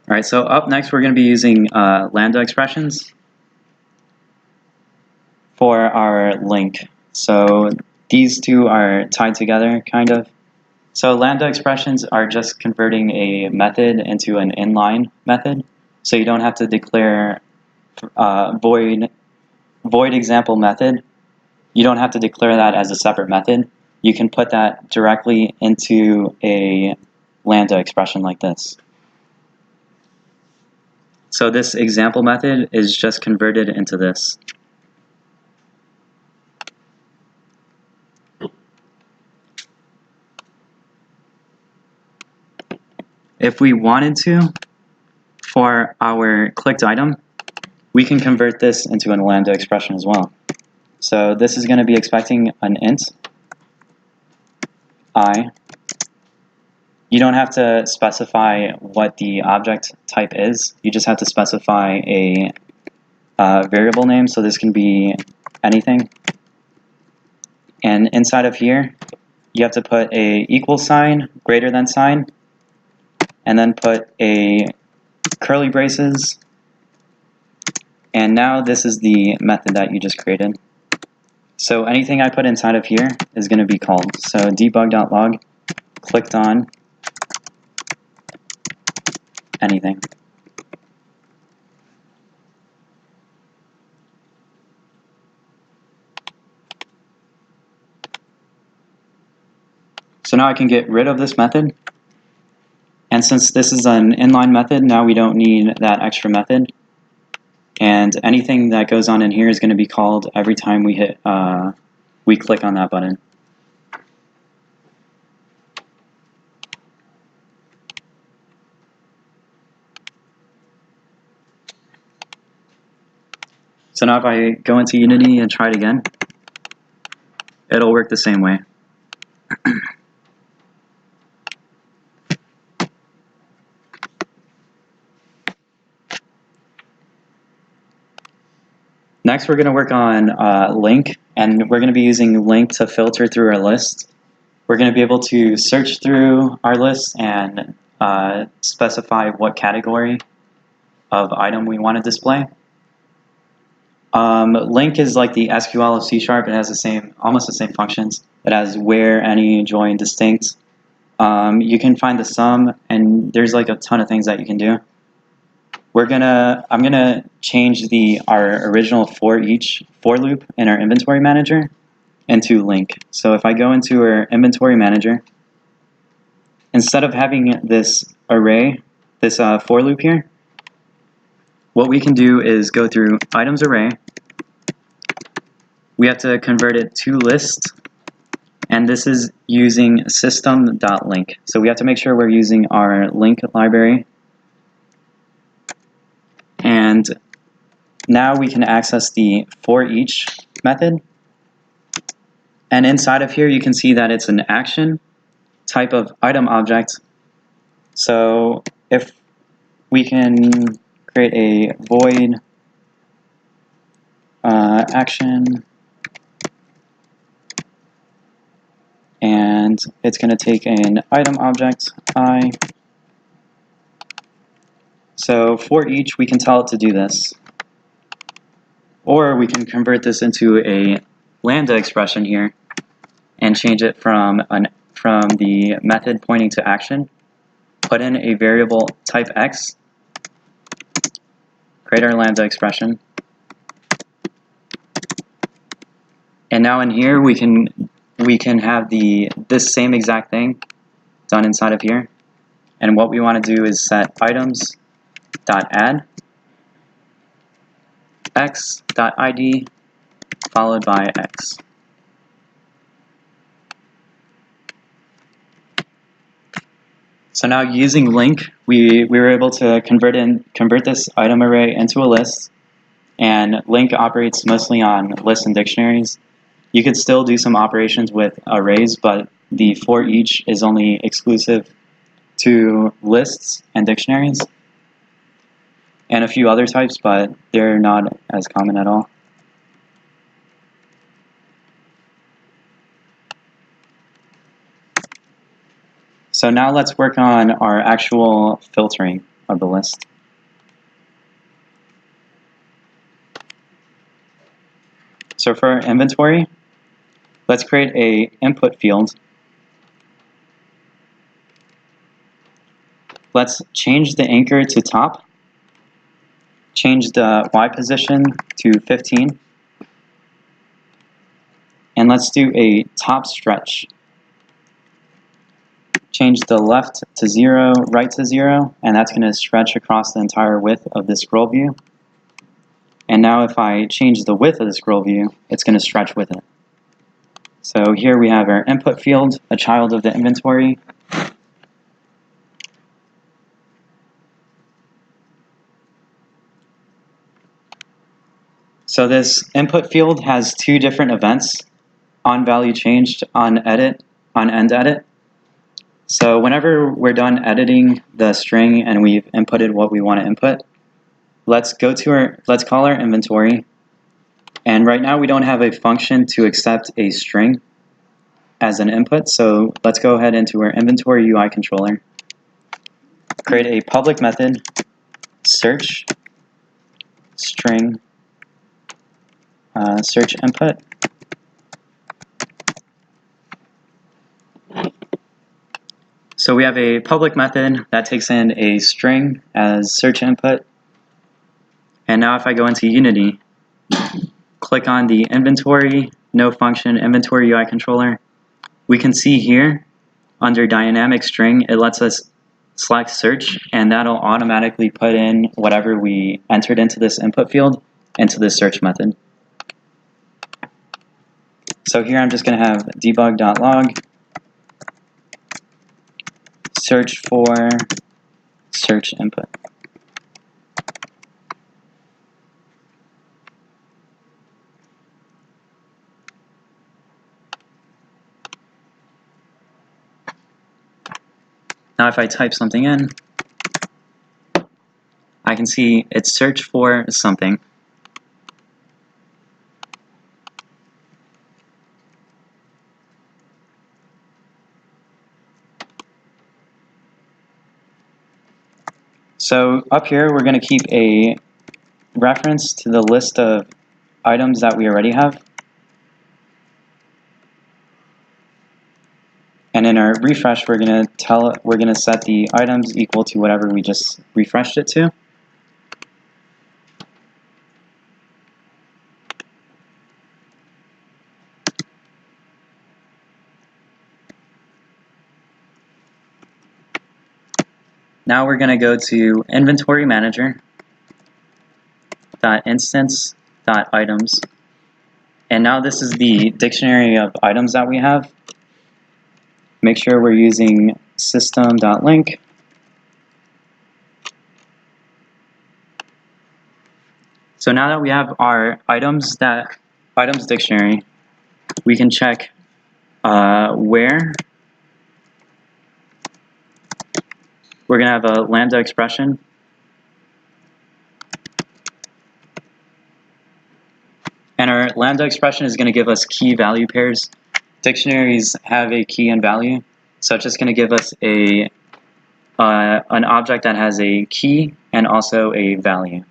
All right, so up next we're going to be using lambda expressions for our link. So these two are tied together, kind of. So lambda expressions are just converting a method into an inline method. So you don't have to declare void example method. You don't have to declare that as a separate method. You can put that directly into a lambda expression like this. So this example method is just converted into this. If we wanted to, for our clicked item, we can convert this into a lambda expression as well. So this is going to be expecting an int I. You don't have to specify what the object type is. You just have to specify a variable name. So this can be anything. And inside of here, you have to put a equal sign, greater than sign, and then put a curly braces. And now this is the method that you just created. So anything I put inside of here is going to be called. So debug.log, clicked on, anything. So now I can get rid of this method. And since this is an inline method, now we don't need that extra method. And anything that goes on in here is going to be called every time we click on that button. So now if I go into Unity and try it again, it'll work the same way. Next, we're going to work on link, and we're going to be using link to filter through our list. We're going to be able to search through our list and specify what category of item we want to display. Link is like the SQL of C#. It has almost the same functions. It has where, any, join, distinct. You can find the sum, and there's like a ton of things that you can do. I'm gonna change our original for each for loop in our inventory manager into link. So if I go into our inventory manager, instead of having this array, this for loop here, what we can do is go through items array. We have to convert it to list, and this is using system.link. So we have to make sure we're using our link library. And now we can access the for each method. And inside of here, you can see that it's an action type of item object. So if we can create a void action, and it's going to take an item object I. So for each, we can tell it to do this. Or we can convert this into a lambda expression here and change it from the method pointing to action, put in a variable type x, create our lambda expression, and now in here we can have this same exact thing done inside of here. And what we want to do is set items.add x.id followed by x. So now using link, we were able to convert this item array into a list, and link operates mostly on lists and dictionaries. You could still do some operations with arrays, but the for each is only exclusive to lists and dictionaries, and a few other types, but they're not as common at all. So now let's work on our actual filtering of the list. So for our inventory, let's create a input field. Let's change the anchor to top, change the Y position to 15, and let's do a top stretch. Change the left to 0, right to 0, and that's going to stretch across the entire width of the scroll view. And now if I change the width of the scroll view, it's going to stretch with it. So here we have our input field, a child of the inventory. So this input field has two different events: on value changed, on edit, on end edit. So whenever we're done editing the string and we've inputted what we want to input, let's call our inventory. And right now we don't have a function to accept a string as an input, so let's go ahead into our inventory UI controller, create a public method, search string search input. So we have a public method that takes in a string as search input. And now if I go into Unity, click on the inventory, no function, inventory UI controller, we can see here under dynamic string, it lets us select search, and that'll automatically put in whatever we entered into this input field into this search method. So here I'm just going to have debug.log search for search input. Now if I type something in, I can see it's search for something. So up here, we're going to keep a reference to the list of items that we already have. And in our refresh, we're going to set the items equal to whatever we just refreshed it to. Now we're going to go to inventory manager .instance.items. And now this is the dictionary of items that we have. Make sure we're using system.link. So now that we have our items dictionary, we can check where we're going to have a lambda expression. And our lambda expression is going to give us key value pairs. Dictionaries have a key and value, so it's just going to give us an object that has a key and also a value.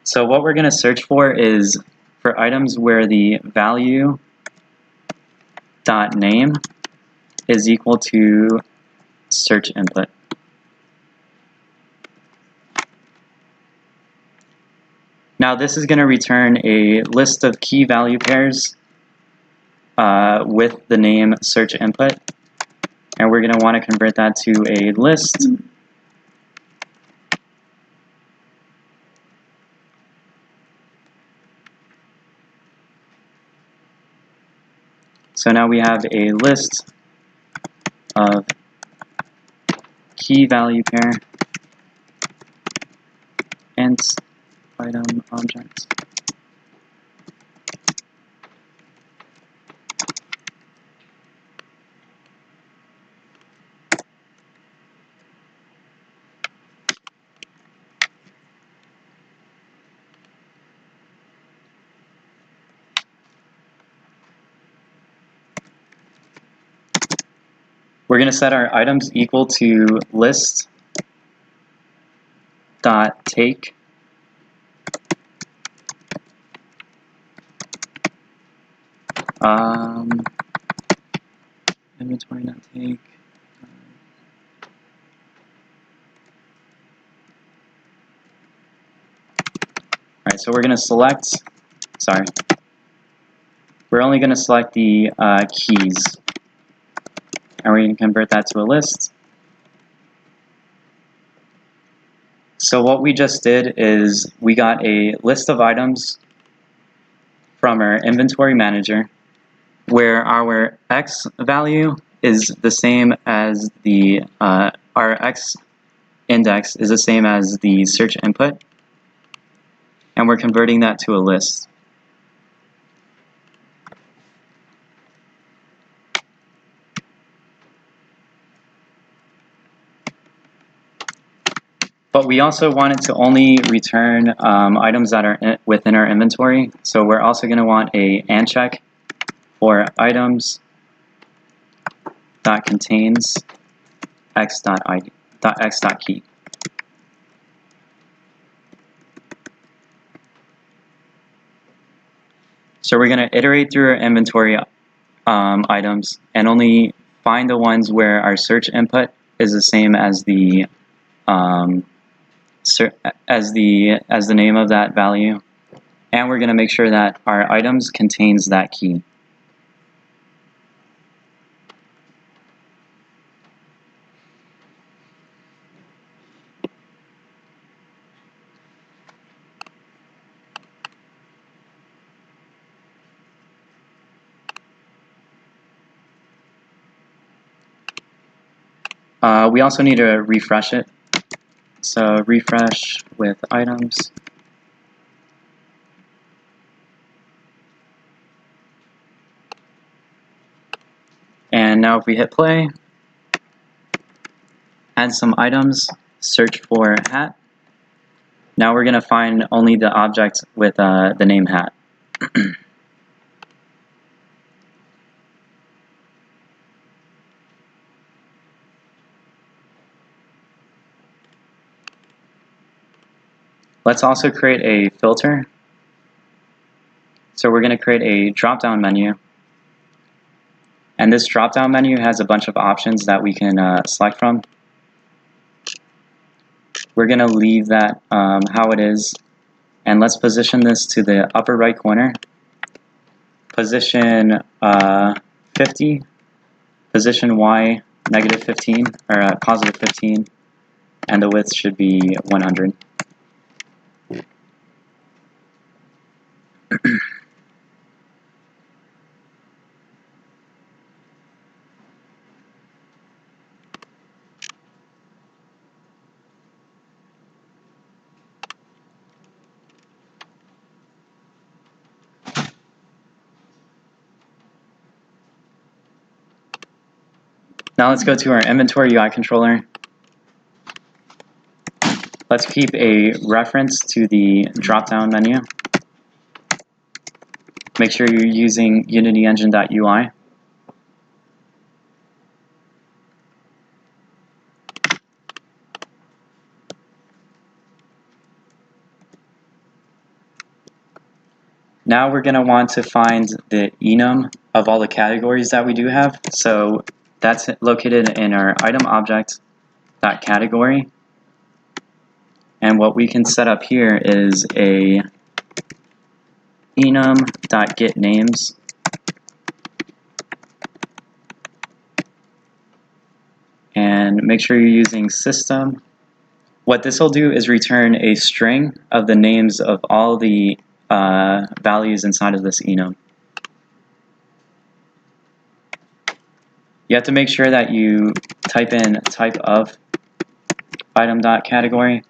So what we're going to search for is for items where the value dot name is equal to search input. Now this is going to return a list of key value pairs with the name search input, and we're going to want to convert that to a list. So now we have a list of key value pair int item object. We're going to set our items equal to list dot take inventory dot take. All right, so we're going to select. Sorry, we're only going to select the keys, and we're going to convert that to a list. So what we just did is we got a list of items from our inventory manager where our X value is the same as the, our X index is the same as the search input, and we're converting that to a list. But we also wanted to only return items that are within our inventory. So we're also going to want a and check for items that contains x.key. So we're going to iterate through our inventory items and only find the ones where our search input is the same as the name of that value, and we're going to make sure that our items contains that key. We also need to refresh it. So refresh with items. And now if we hit play, Add some items, search for hat. Now we're going to find only the object with the name hat. Let's also create a filter. So we're going to create a drop-down menu. And this drop-down menu has a bunch of options that we can select from. We're going to leave that how it is. And let's position this to the upper right corner. Position 50. Position Y negative 15 or positive 15. And the width should be 100. Now let's go to our inventory UI controller. Let's keep a reference to the drop-down menu. Make sure you're using unityengine.ui. Now we're going to want to find the enum of all the categories that we do have. So that's located in our item object.category. And what we can set up here is a enum.getNames. And make sure you're using system. What this will do is return a string of the names of all the values inside of this enum. You have to make sure that you type in type of item.category.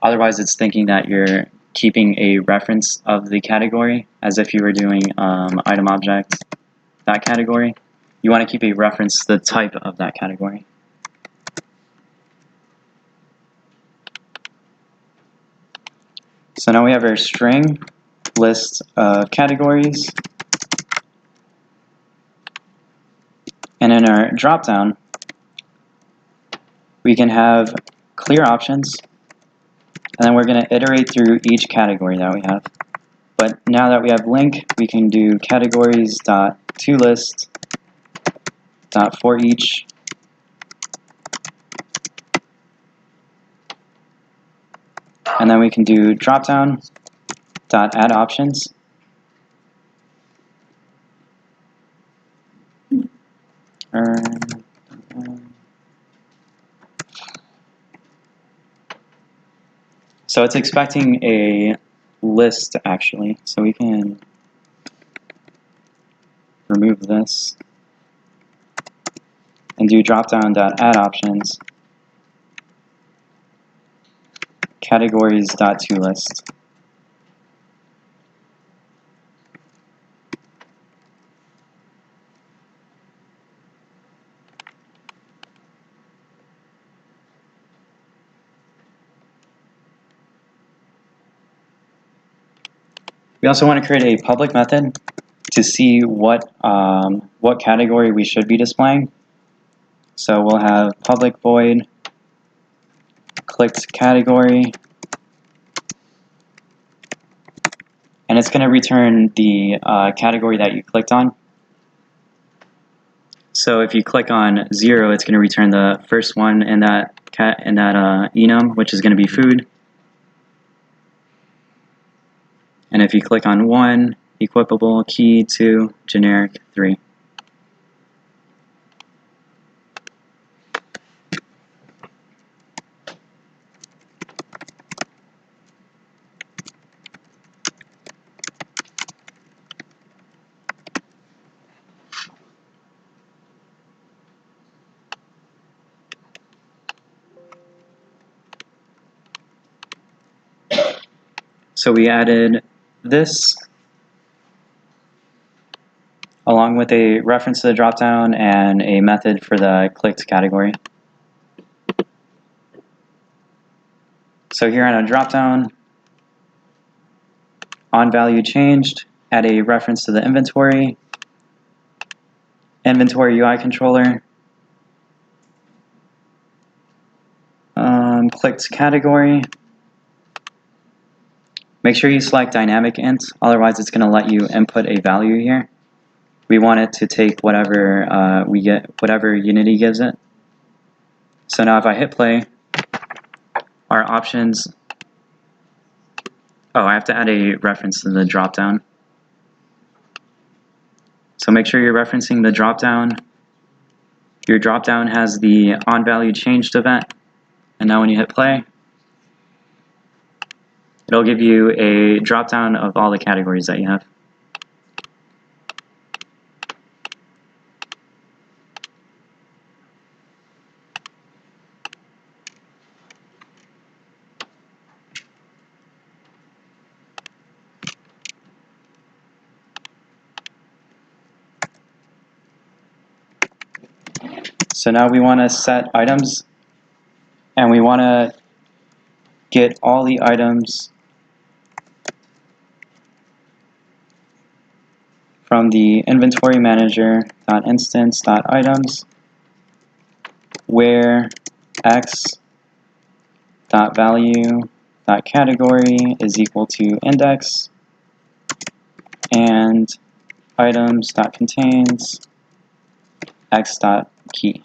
Otherwise, it's thinking that you're keeping a reference of the category as if you were doing item object.category. You want to keep a reference to the type of that category. So now we have our string list of categories. And in our dropdown, we can have clear options. And then we're going to iterate through each category that we have. But now that we have link, we can do categories.toList.forEach. And then we can do dropdown.addOptions. So it's expecting a list actually, so we can remove this and do dropdown.addOptions categories.toList. We also want to create a public method to see what category we should be displaying. So we'll have public void clicked category, and it's going to return the category that you clicked on. So if you click on 0, it's going to return the first one in that enum, which is going to be food. And if you click on 1, equipable, key, 2, generic, 3. So we added this along with a reference to the dropdown and a method for the clicked category. So here on a dropdown, on value changed, add a reference to the inventory, inventory UI controller, clicked category. Make sure you select dynamic int, otherwise it's going to let you input a value here. We want it to take whatever we get, whatever Unity gives it. So now if I hit play, our options. Oh, I have to add a reference to the dropdown. So make sure you're referencing the dropdown. Your dropdown has the on value changed event, and now when you hit play, it'll give you a dropdown of all the categories that you have. So now we want to set items, and we want to get all the items from the inventory manager.instance.items where x.value.category is equal to index and items.contains x.key.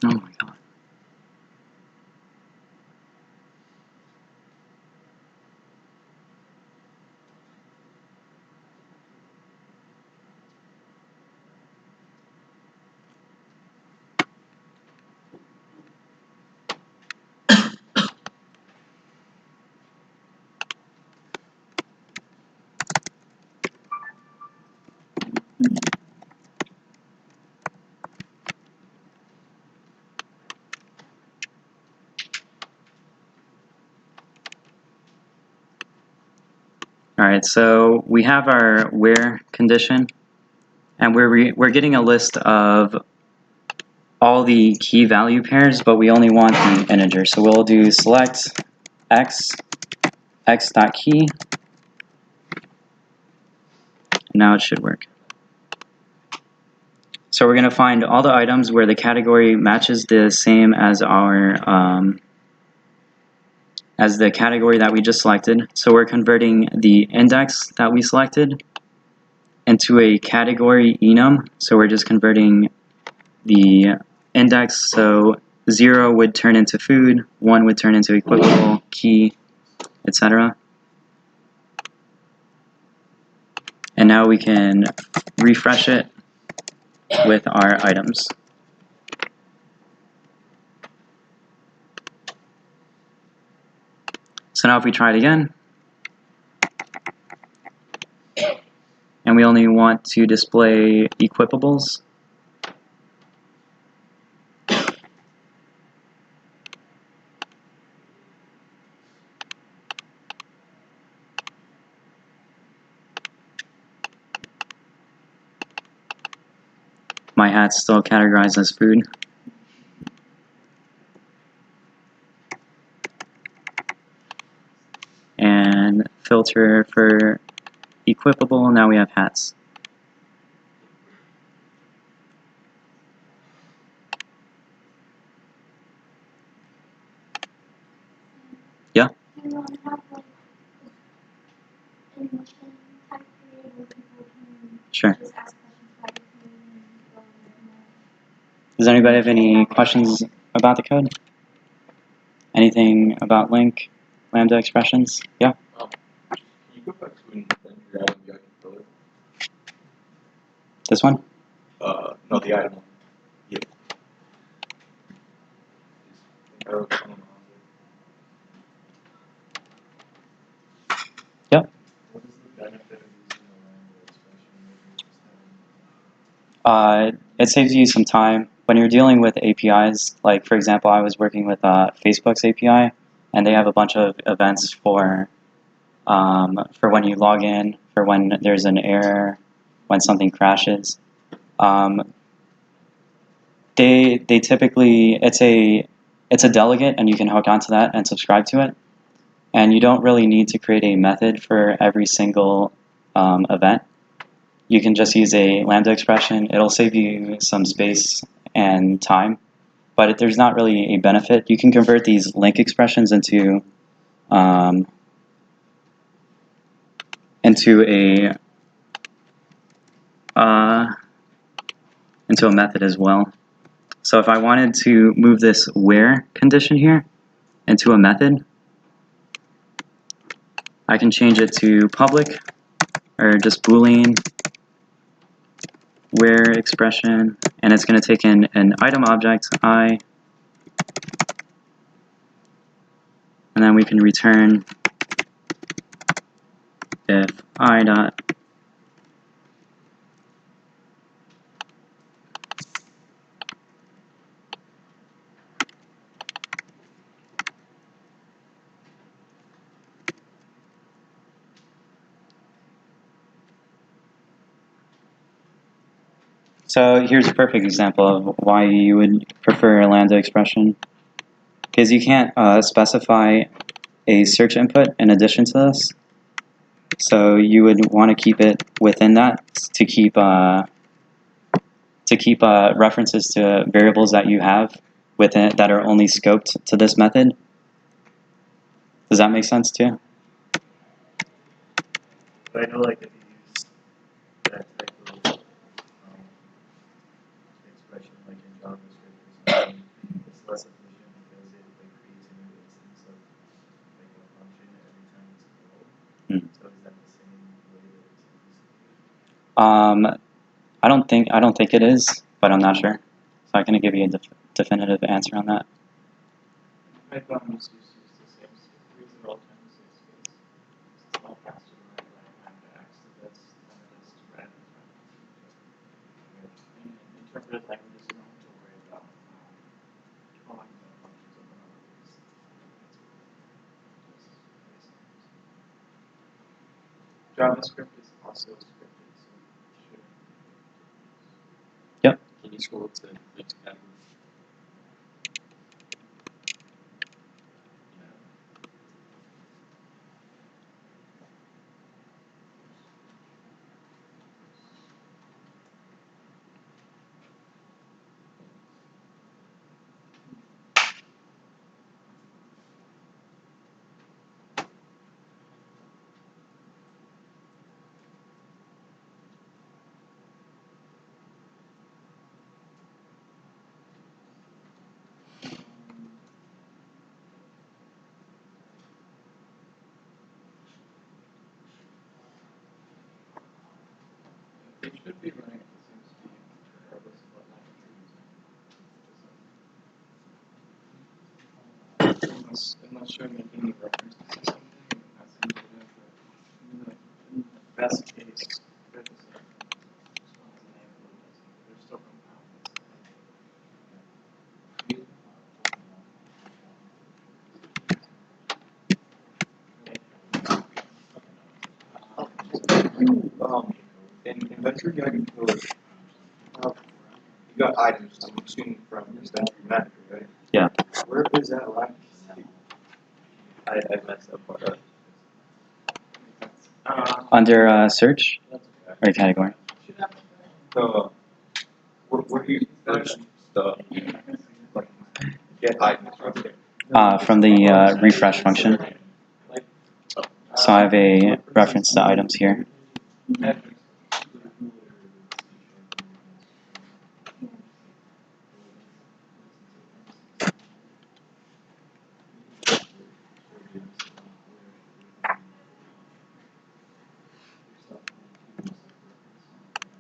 Oh my god. Alright, so we have our where condition, and we're getting a list of all the key value pairs, but we only want the integer. So we'll do select x.key. Now it should work. So we're going to find all the items where the category matches the same as our as the category that we just selected. So we're converting the index that we selected into a category enum. So we're just converting the index. So 0 would turn into food, 1 would turn into equivocable, key, etc. And now we can refresh it with our items. So now if we try it again, and we only want to display equipables, my hat's still categorized as food. And filter for equipable, now we have hats. Yeah? Sure. Does anybody have any questions about the code? Anything about link, lambda expressions? Yeah? Can you go back to an entry item you can fill it? This one? No, the item one. Yeah. Arrow coming on Yep. What is the benefit of using a lambda expression over just having It saves you some time. When you're dealing with APIs, like for example, I was working with Facebook's API, and they have a bunch of events for when you log in, for when there's an error, when something crashes. They typically it's a delegate, and you can hook onto that and subscribe to it. And you don't really need to create a method for every single event. You can just use a lambda expression. It'll save you some space and time, but there's not really a benefit. You can convert these link expressions into a method as well. So if I wanted to move this where condition here into a method, I can change it to public or just Boolean where expression, and it's going to take in an item object I, and then we can return if I dot So here's a perfect example of why you would prefer a lambda expression. Because you can't specify a search input in addition to this. So you would want to keep it within that to keep references to variables that you have within that are only scoped to this method. Does that make sense too? But I know, like, if you use that type of expression, like in JavaScript or something, it's less efficient because it like creates a new instance of like a function every time it's called. So is that the same way that it's used? I don't think it is, but I'm not sure. So I can give you a definitive answer on that. Python is used the same use it all the time, the same space. It's a lot faster than lambda x to this than it is to random. In interpreted languages, you don't have to worry about calling the functions of another piece. JavaScript is also scripted, so it should. Yep. Can you scroll to the next category? It should be running at the same speed, regardless of what language you're using. Unless you're making references to something and passing data, but in the best case, they're the same. This one's enabled, they're still compiled. In inventory guide code, you got items, I'm assuming from inventory manager, right? Yeah. Where is that line? I messed up part of Under search or category. So, where do you search stuff? Like, get items from there. From the refresh function. So I have a reference to items here.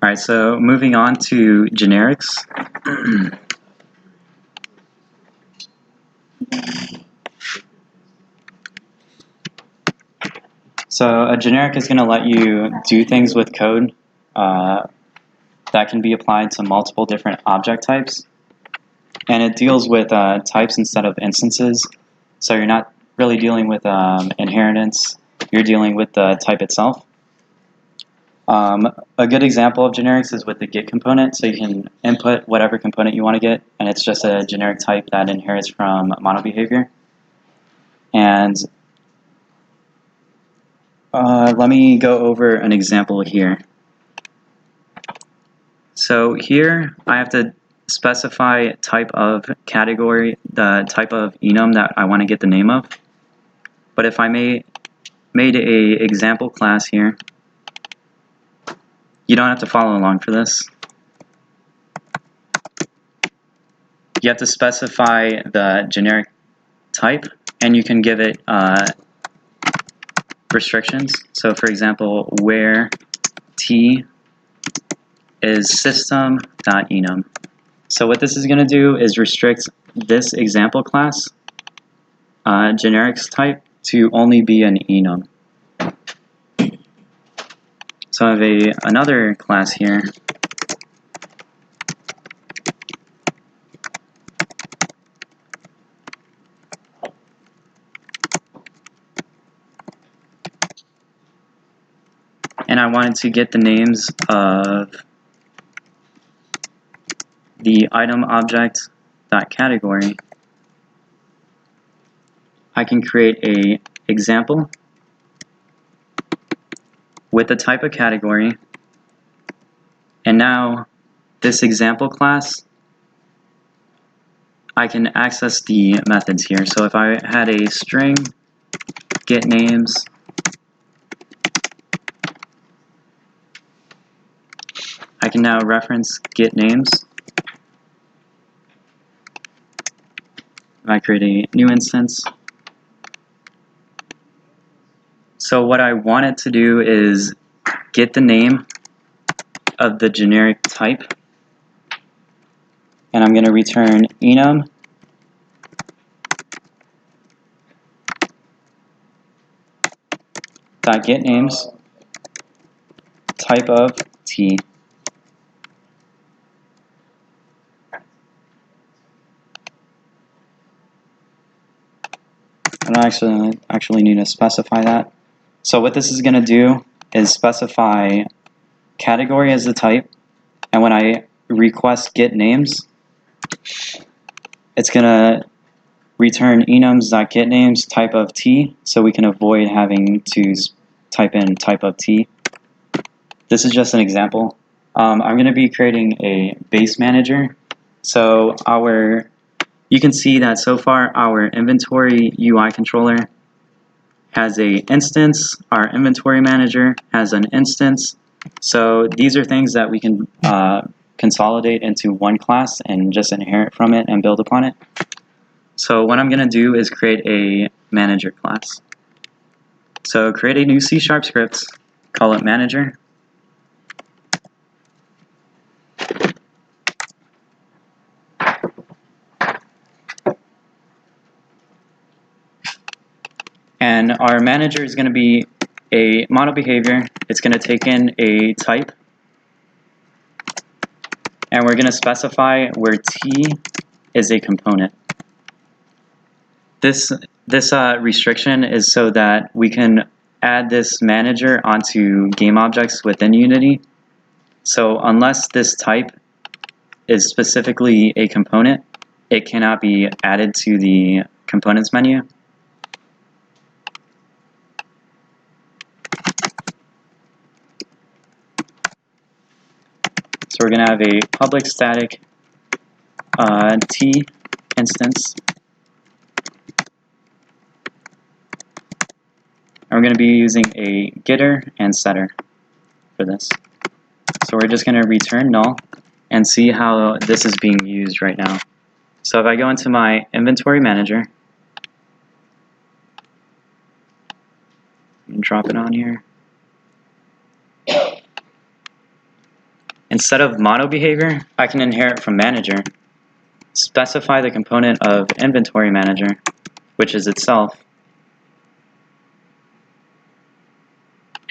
Alright, so moving on to generics. So a generic is going to let you do things with code that can be applied to multiple different object types. And it deals with types instead of instances. So you're not really dealing with inheritance, you're dealing with the type itself. A good example of generics is with the get component. So you can input whatever component you want to get, and it's just a generic type that inherits from mono behavior. And let me go over an example here. So here I have to specify type of category, the type of enum that I want to get the name of. But if I made a example class here, you don't have to follow along for this. You have to specify the generic type, and you can give it restrictions. So for example, where t is system.enum. So what this is going to do is restrict this example class generics type to only be an enum. So I have another class here. And I wanted to get the names of the item object dot category. I can create a example with the type of category, and now this example class, I can access the methods here. So if I had a string get names, I can now reference get names. If I create a new instance. So what I wanted to do is get the name of the generic type, and I'm going to return enum dot get names type of t. I don't actually need to specify that. So what this is going to do is specify category as the type, and when I request get names, it's going to return enums.getNames type of t, so we can avoid having to type in type of t. This is just an example. I'm going to be creating a base manager. So you can see that so far our inventory UI controller has an instance, our inventory manager has an instance. So these are things that we can consolidate into one class and just inherit from it and build upon it. So what I'm going to do is create a manager class. So create a new C# script, call it manager. And our manager is going to be a mono behavior. It's going to take in a type. And we're going to specify where t is a component. This restriction is so that we can add this manager onto game objects within Unity. So unless this type is specifically a component, it cannot be added to the components menu. So we're going to have a public static t instance. And we're going to be using a getter and setter for this. So we're just going to return null and see how this is being used right now. So if I go into my inventory manager and drop it on here. instead of mono behavior, I can inherit from manager, specify the component of inventory manager, which is itself,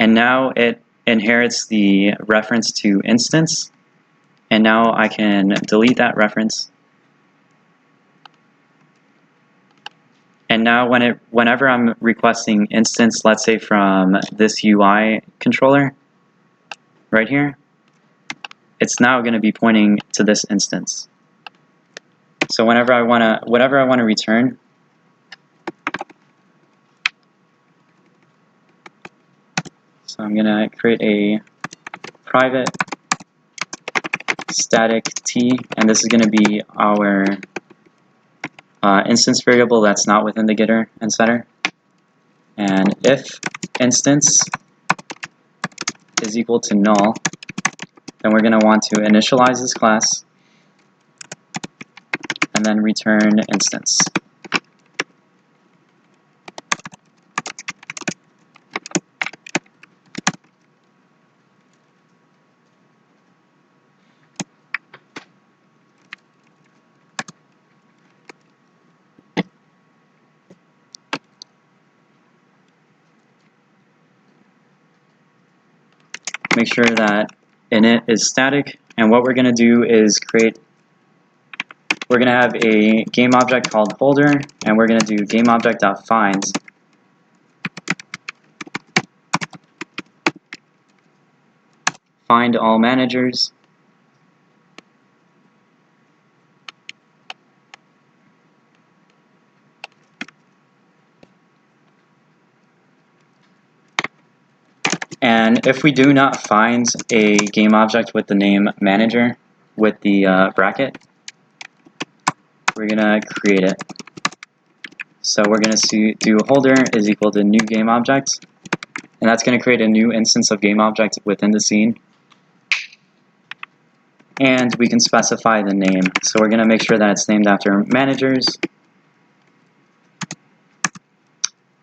and now it inherits the reference to instance, and now I can delete that reference. And now whenever I'm requesting instance, let's say from this UI controller right here, it's now going to be pointing to this instance. So whatever I want to return, so I'm going to create a private static t, and this is going to be our instance variable that's not within the getter and setter. And if instance is equal to null, then we're going to want to initialize this class and then return instance. Make sure that init is static, and what we're going to do is we're going to have a game object called holder, and we're going to do gameObject.find. Find all managers. And if we do not find a game object with the name manager with the bracket, we're going to create it. So we're going to do holder is equal to new game object, and that's going to create a new instance of game object within the scene. And we can specify the name. So we're going to make sure that it's named after managers.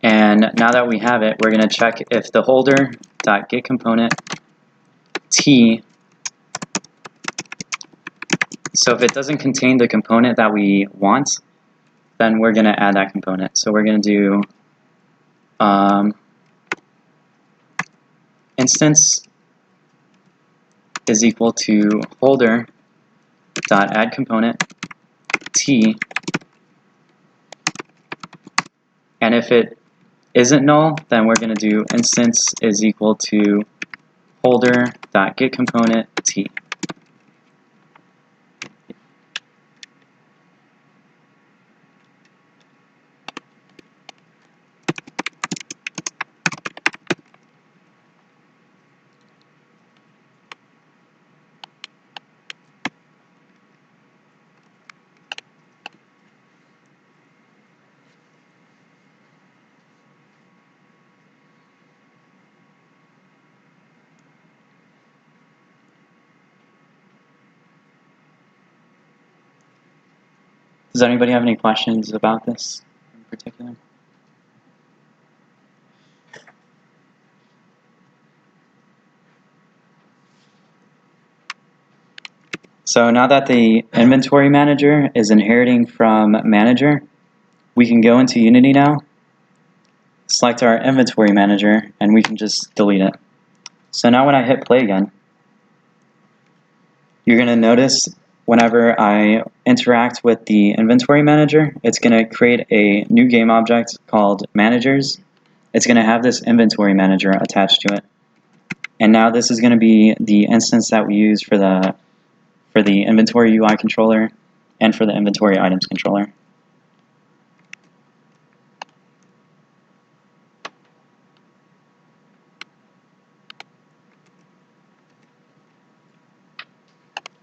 And now that we have it, we're going to check if the holder.getComponent t. So if it doesn't contain the component that we want, then we're going to add that component. So we're going to do instance is equal to holder.addComponent t. And if it isn't null, then we're going to do instance is equal to holder.getComponent t. Does anybody have any questions about this in particular? So now that the inventory manager is inheriting from manager, we can go into Unity now, select our inventory manager, and we can just delete it. So now when I hit play again, you're going to notice whenever I interact with the inventory manager, it's going to create a new game object called managers. It's going to have this inventory manager attached to it. And now this is going to be the instance that we use for the inventory UI controller and for the inventory items controller.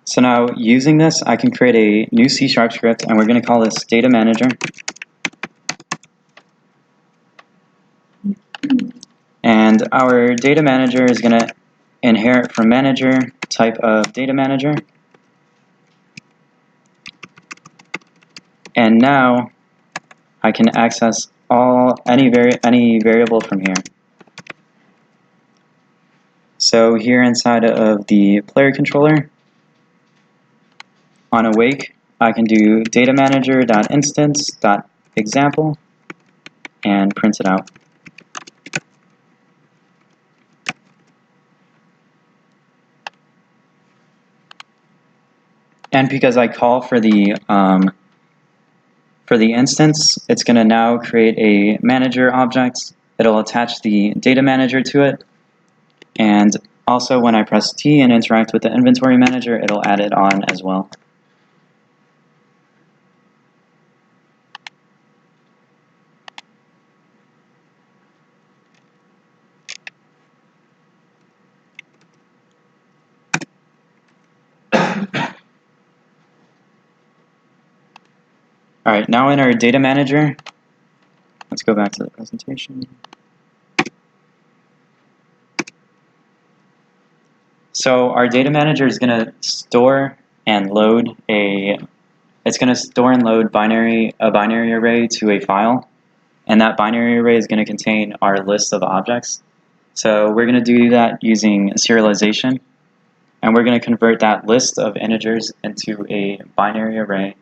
So now using this, I can create a new C# script, and we're going to call this data manager. And our data manager is going to inherit from manager type of data manager. And now I can access any variable from here. So here inside of the player controller, on awake, I can do data manager.instance.example and print it out. And because I call for the instance, it's going to now create a manager object. It'll attach the data manager to it. And also when I press T and interact with the inventory manager, it'll add it on as well. All right, now in our data manager, let's go back to the presentation. So our data manager is going to store and load a binary array to a file, and that binary array is going to contain our list of objects. So we're going to do that using serialization, and we're going to convert that list of integers into a binary array.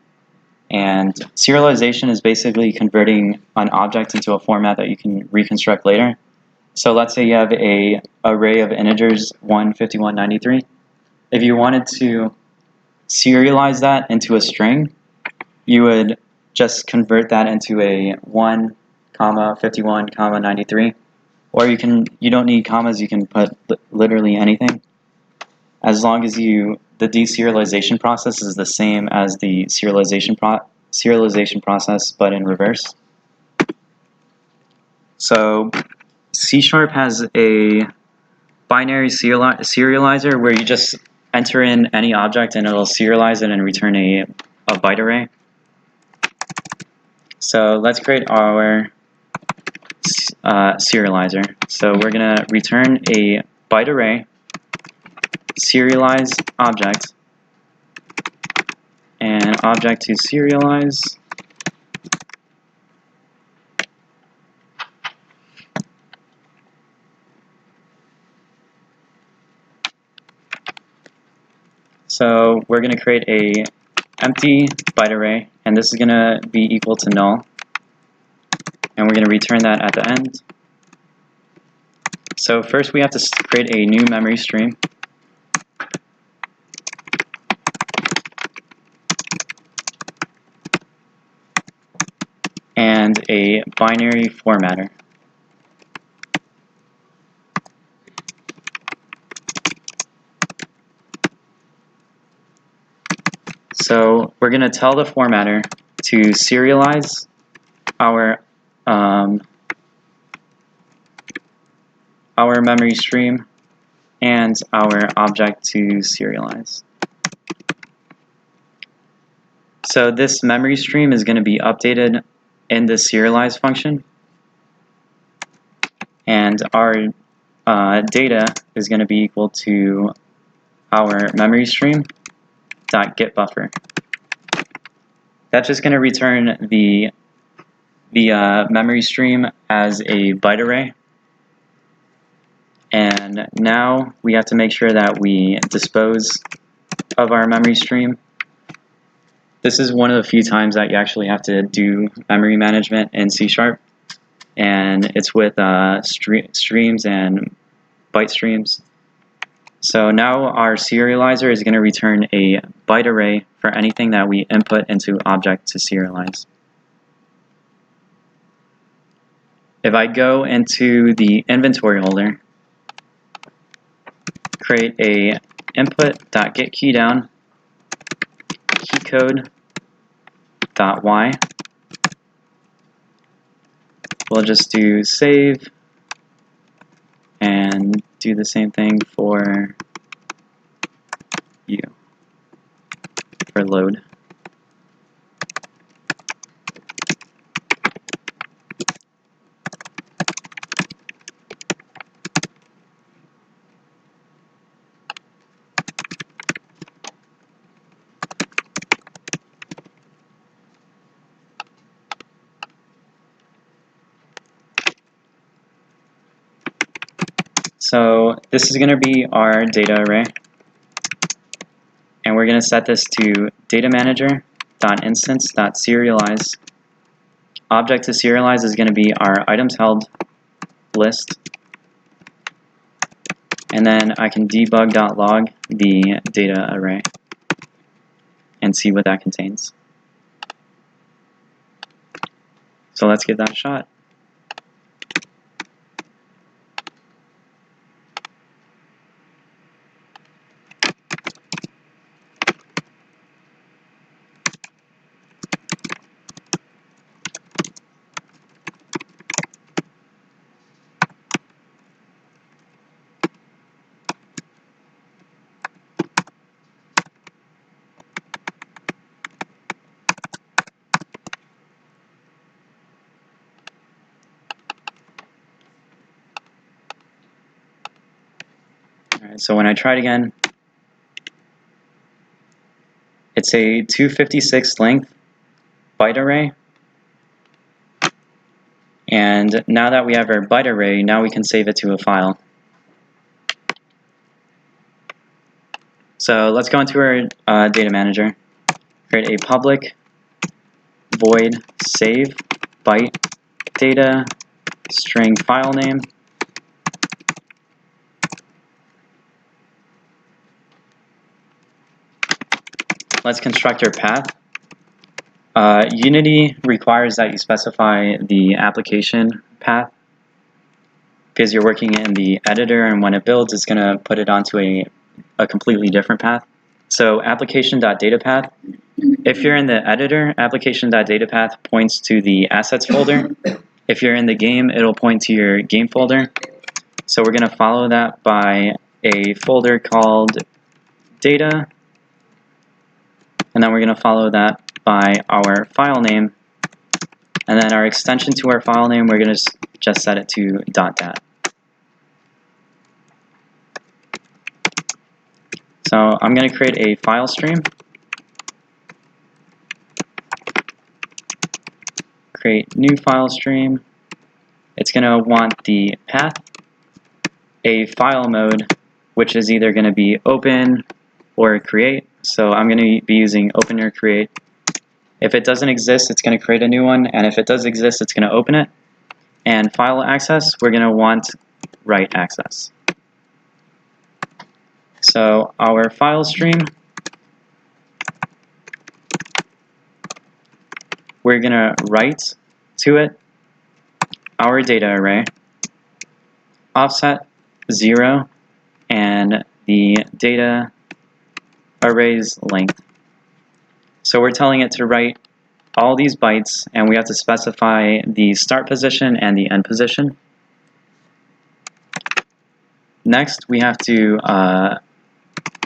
And serialization is basically converting an object into a format that you can reconstruct later. So let's say you have an array of integers 1, 51, 93. If you wanted to serialize that into a string, you would just convert that into a 1, 51, 93. Or you don't need commas, you can put literally anything. As long as the deserialization process is the same as the serialization process, but in reverse. So C# has a binary serializer where you just enter in any object and it'll serialize it and return a byte array. So let's create our serializer. So we're going to return a byte array, serialize object, and object to serialize. So we're going to create a empty byte array, and this is going to be equal to null. And we're going to return that at the end. So first we have to create a new memory stream. And a binary formatter. So we're going to tell the formatter to serialize our memory stream and our object to serialize. So this memory stream is going to be updated in the serialize function, and our data is going to be equal to our memory stream dot get buffer. That's just going to return the memory stream as a byte array. And now we have to make sure that we dispose of our memory stream. This is one of the few times that you actually have to do memory management in C#, and it's with streams and byte streams. So now our serializer is going to return a byte array for anything that we input into object to serialize. If I go into the inventory holder, create a input.getKeyDown keycode.y. We'll just do save and do the same thing for you, for load. So this is going to be our data array, and we're going to set this to data manager.instance.serialize. Object to serialize is going to be our items held list, and then I can debug.log the data array and see what that contains. So let's give that a shot. Alright, so when I try it again, it's a 256 length byte array. And now that we have our byte array, now we can save it to a file. So let's go into our data manager, create a public void save byte data string file name. Let's construct our path. Unity requires that you specify the application path because you're working in the editor, and when it builds, it's going to put it onto a completely different path. So application.datapath, if you're in the editor, application.datapath points to the assets folder. If you're in the game, it'll point to your game folder. So we're going to follow that by a folder called data, and then we're going to follow that by our file name, and then our extension to our file name, we're going to just set it to .dat. So I'm going to create a file stream, create new file stream. It's going to want the path, a file mode, which is either going to be open or create. So I'm going to be using open or create. If it doesn't exist, it's going to create a new one, and if it does exist, it's going to open it. And file access, we're going to want write access. So our file stream, we're going to write to it our data array, offset 0, and the data array's length. So we're telling it to write all these bytes, and we have to specify the start position and the end position. Next, we have to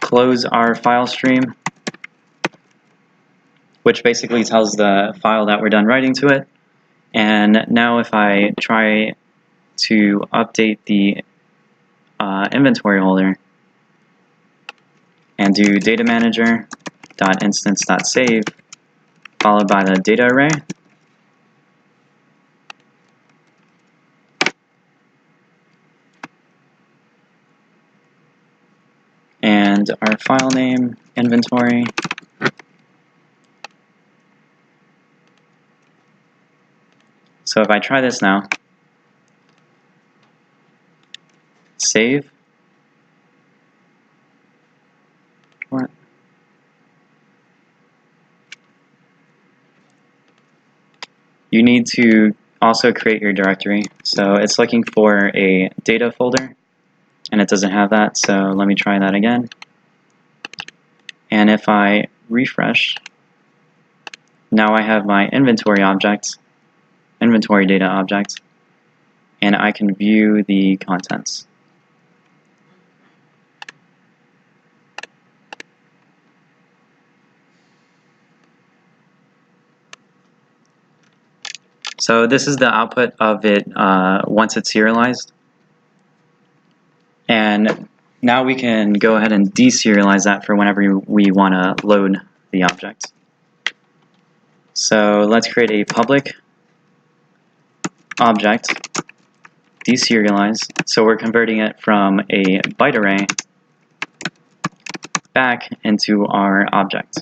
close our file stream, which basically tells the file that we're done writing to it. And now if I try to update the inventory holder and do data manager.instance.save followed by the data array, and our file name, inventory, so if I try this now, save, what? You need to also create your directory. So it's looking for a data folder, and it doesn't have that, so let me try that again. And if I refresh, now I have my inventory object, inventory data object, and I can view the contents. So this is the output of it once it's serialized. And now we can go ahead and deserialize that for whenever we want to load the object. So let's create a public object deserialize. So we're converting it from a byte array back into our object.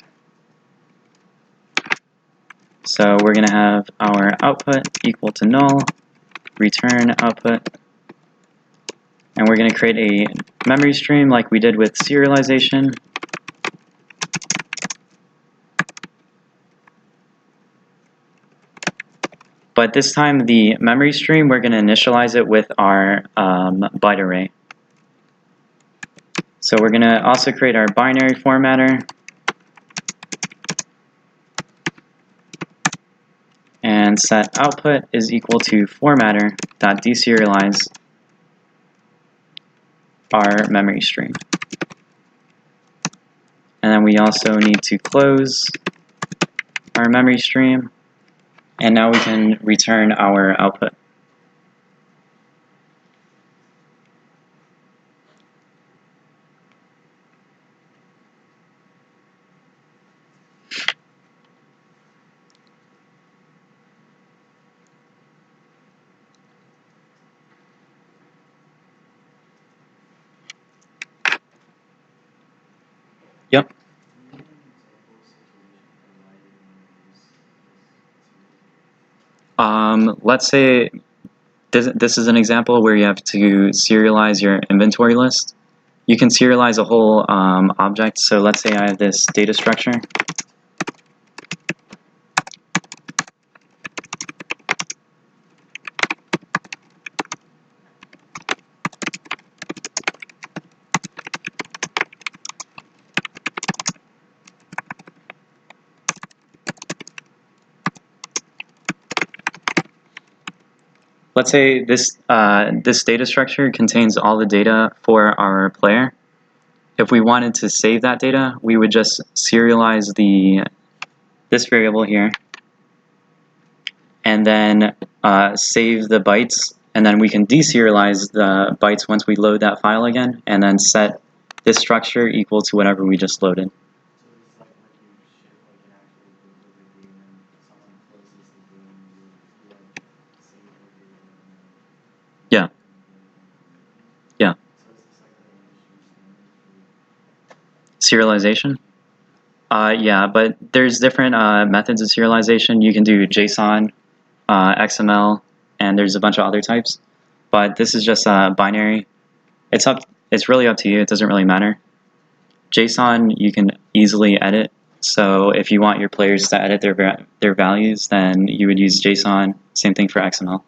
So we're going to have our output equal to null, return output, and we're going to create a memory stream like we did with serialization. But this time the memory stream, we're going to initialize it with our byte array. So we're going to also create our binary formatter. And set output is equal to formatter.deserialize our memory stream. And then we also need to close our memory stream. And now we can return our output. Yep. Let's say this is an example where you have to serialize your inventory list. You can serialize a whole object. So let's say I have this data structure. Let's say this data structure contains all the data for our player. If we wanted to save that data, we would just serialize this variable here, and then save the bytes, and then we can deserialize the bytes once we load that file again, and then set this structure equal to whatever we just loaded. Yeah. Yeah. Serialization? Yeah, but there's different methods of serialization. You can do JSON, XML, and there's a bunch of other types. But this is just binary. It's really up to you. It doesn't really matter. JSON you can easily edit. So if you want your players to edit their values, then you would use JSON. Same thing for XML.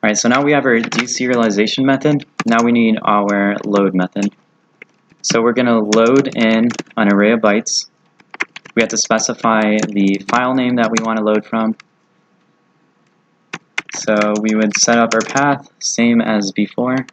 Alright, so now we have our deserialization method. Now we need our load method. So we're going to load in an array of bytes. We have to specify the file name that we want to load from. So we would set up our path, same as before.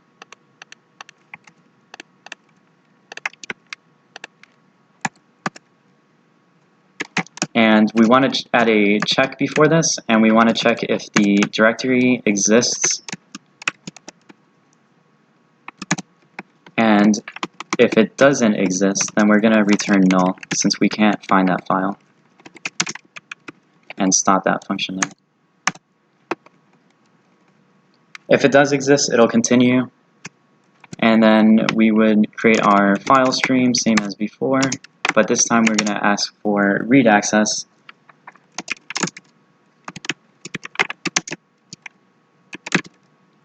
And we want to add a check before this, and we want to check if the directory exists. And if it doesn't exist, then we're going to return null, since we can't find that file. And stop that function there. If it does exist, it'll continue. And then we would create our file stream, same as before. But this time we're going to ask for read access.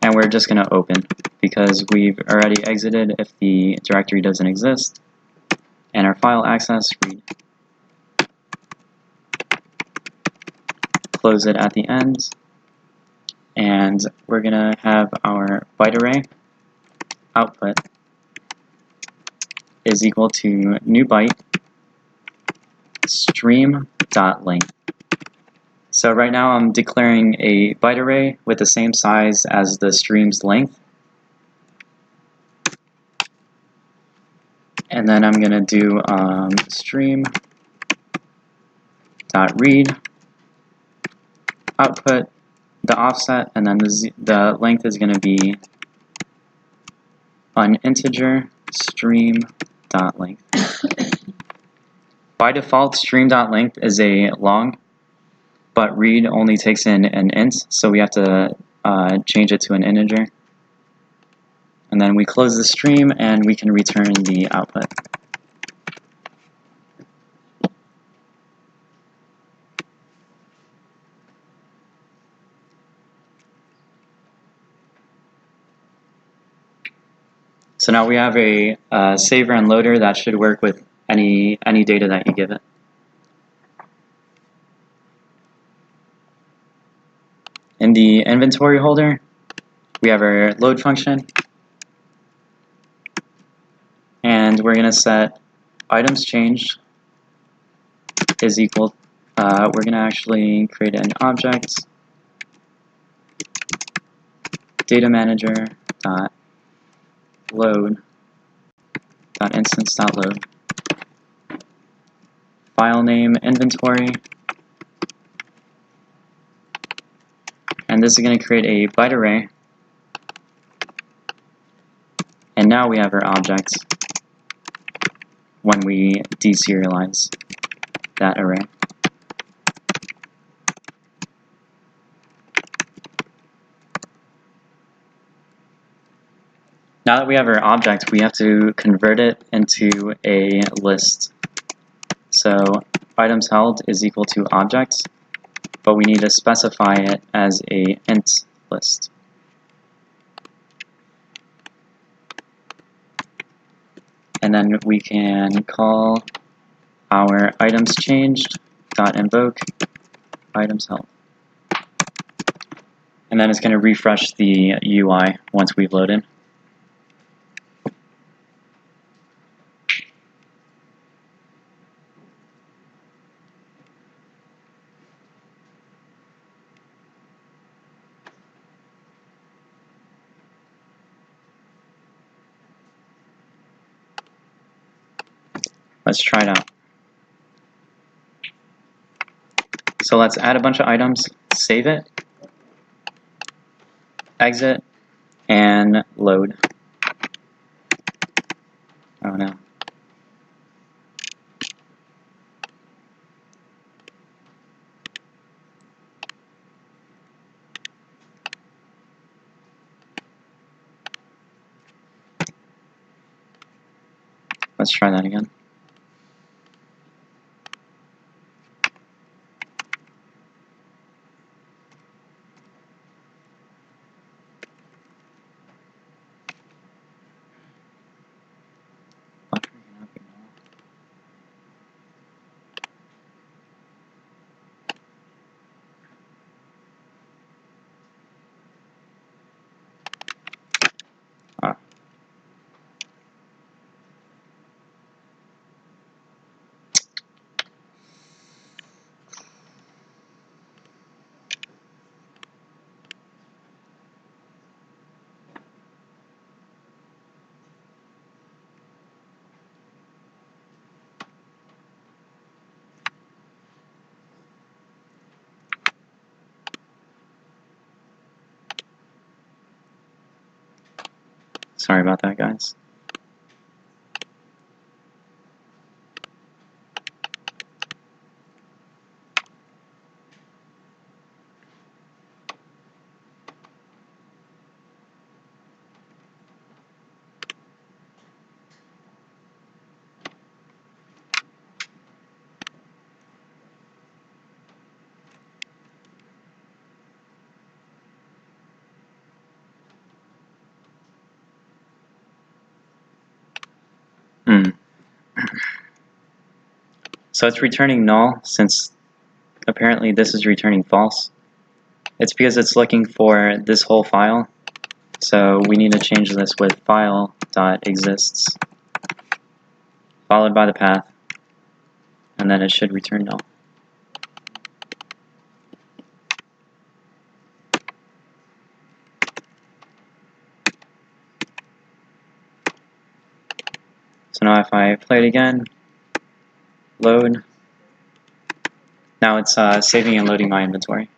And we're just going to open, because we've already exited if the directory doesn't exist. And our file access, read. Close it at the end. And we're going to have our byte array output is equal to new byte stream.length. So right now I'm declaring a byte array with the same size as the stream's length. And then I'm going to do stream.read output the offset, and then the length is going to be an integer stream.length. By default, stream.length is a long, but read only takes in an int, so we have to change it to an integer. And then we close the stream and we can return the output. So now we have a saver and loader that should work with any data that you give it. In the inventory holder, we have our load function, and we're going to set items changed is equal. We're going to actually create an object, data manager dot load dot instance dot load, file name inventory, and this is going to create a byte array. And now we have our object when we deserialize that array. Now that we have our object, we have to convert it into a list. So items held is equal to object, but we need to specify it as a int list. And then we can call our items changed dot invoke items held. And then it's going to refresh the UI once we've loaded. Let's try it out. So let's add a bunch of items, save it, exit, and load. Oh no. Let's try that again. Sorry about that, guys. So it's returning null since apparently this is returning false. It's because it's looking for this whole file. So we need to change this with file.exists followed by the path, and then it should return null. So now if I play it again, load, now it's saving and loading my inventory.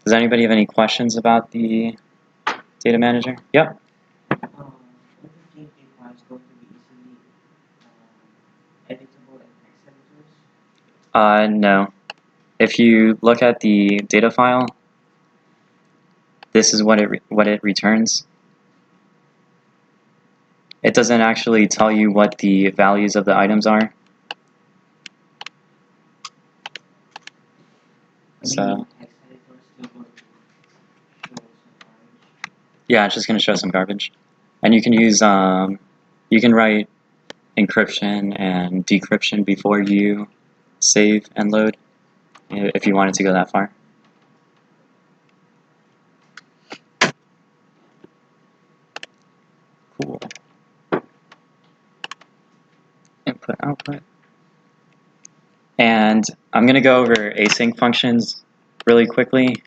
Does anybody have any questions about the data manager? Yep. Would the gameplay files going to be easily editable in text editors? No. If you look at the data file, this is what it returns. It doesn't actually tell you what the values of the items are. So Text editors still going to show some garbage? yeah, it's just going to show some garbage. And you can use you can write encryption and decryption before you save and load if you wanted to go that far. Cool. Input, output. And I'm going to go over async functions really quickly.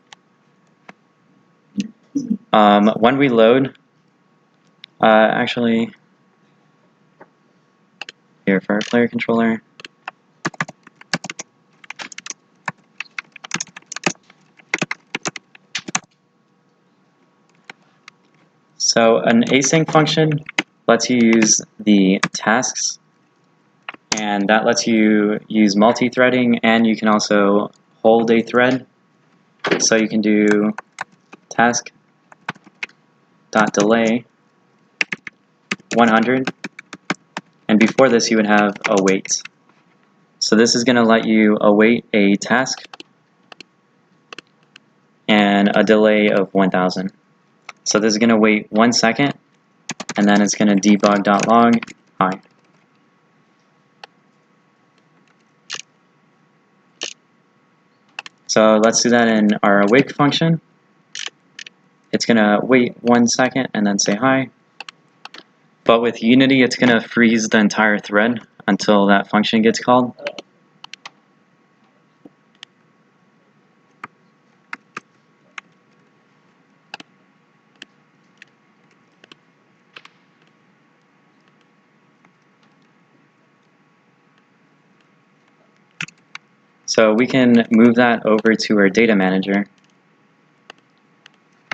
When we load, actually, here for our player controller, so an async function lets you use the tasks, and that lets you use multi-threading, and you can also hold a thread. So you can do task.delay 100, and before this you would have await. So this is going to let you await a task and a delay of 1000. So this is going to wait 1 second, and then it's going to debug.log hi. So let's do that in our awake function. It's going to wait 1 second and then say hi. But with Unity, it's going to freeze the entire thread until that function gets called. So we can move that over to our data manager,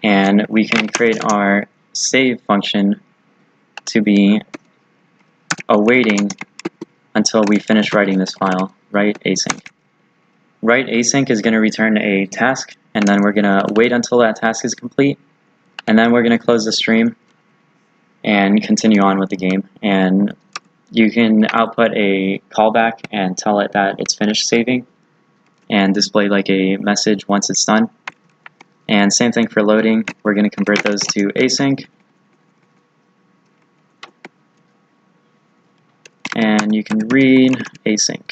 and we can create our save function to be awaiting until we finish writing this file, write async. Write async is going to return a task, and then we're going to wait until that task is complete, and then we're going to close the stream and continue on with the game. And you can output a callback and tell it that it's finished saving, and display like a message once it's done. And same thing for loading. We're going to convert those to async. And you can read async.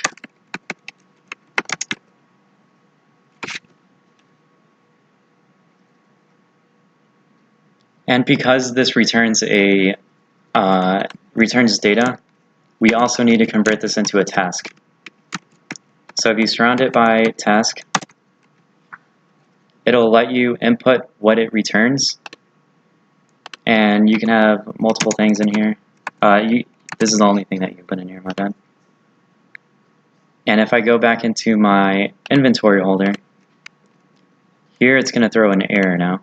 And because this returns returns data, we also need to convert this into a task. So if you surround it by task, it'll let you input what it returns, and you can have multiple things in here. This is the only thing that you can put in here, my bad. And if I go back into my inventory holder, here it's going to throw an error now,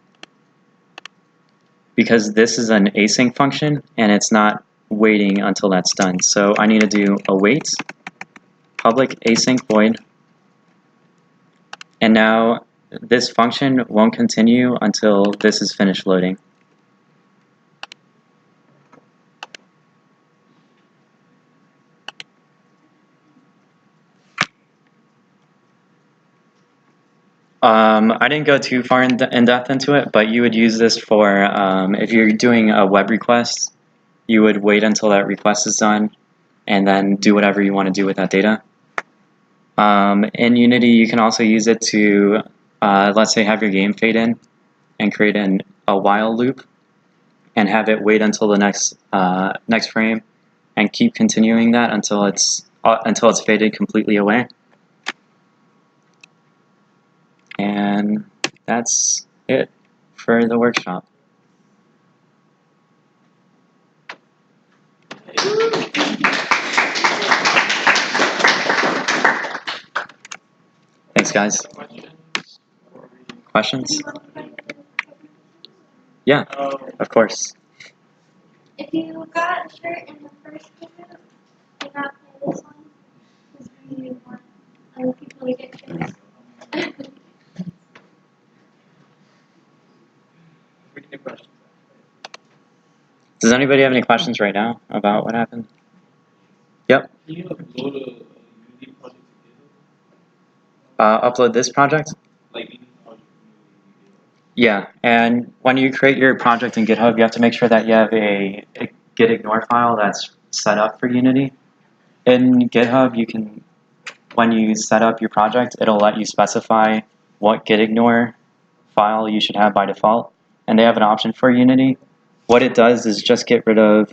because this is an async function and it's not waiting until that's done. So I need to do await public async void, and now this function won't continue until this is finished loading. I didn't go too far in depth into it, but you would use this for if you're doing a web request, you would wait until that request is done and then do whatever you want to do with that data. In Unity, you can also use it to, let's say, have your game fade in and create a while loop and have it wait until the next frame and keep continuing that until it's faded completely away. And that's it for the workshop. Thanks, guys. Questions before we Questions? Yeah, of course. If you got a shirt in the first video, you got this one. Is there you want other people to get shirts? Any questions? Does anybody have any questions right now about what happened? Yep. Can you upload a Unity project to Upload this project? GitHub? Like any project from Yeah, and when you create your project in GitHub, you have to make sure that you have a gitignore file that's set up for Unity. In GitHub, you can, when you set up your project, it'll let you specify what gitignore file you should have by default, and they have an option for Unity. What it does is just get rid of,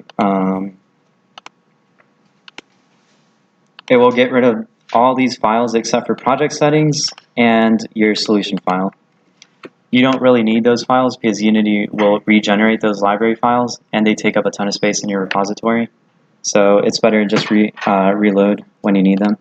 it will get rid of all these files except for project settings and your solution file. You don't really need those files because Unity will regenerate those library files and they take up a ton of space in your repository. So it's better to just reload when you need them.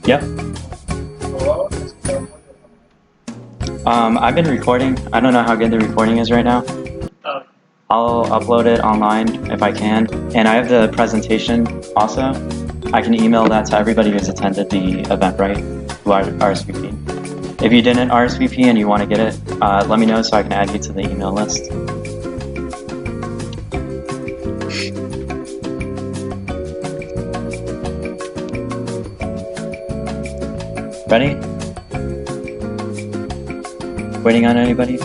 Yep. I've been recording. I don't know how good the recording is right now. I'll upload it online if I can. And I have the presentation also. I can email that to everybody who's attended the event, right? Who RSVP. If you didn't RSVP and you want to get it, let me know so I can add you to the email list. Ready? Waiting on anybody?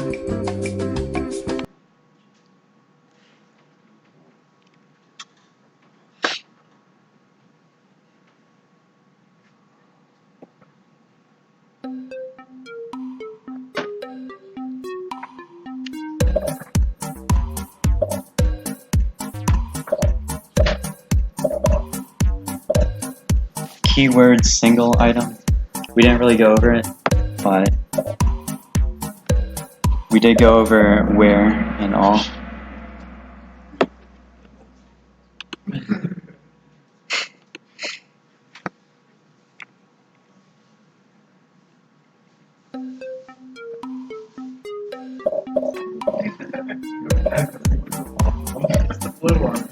Keyword single item. We didn't really go over it, but we did go over where and all. What's the blue one?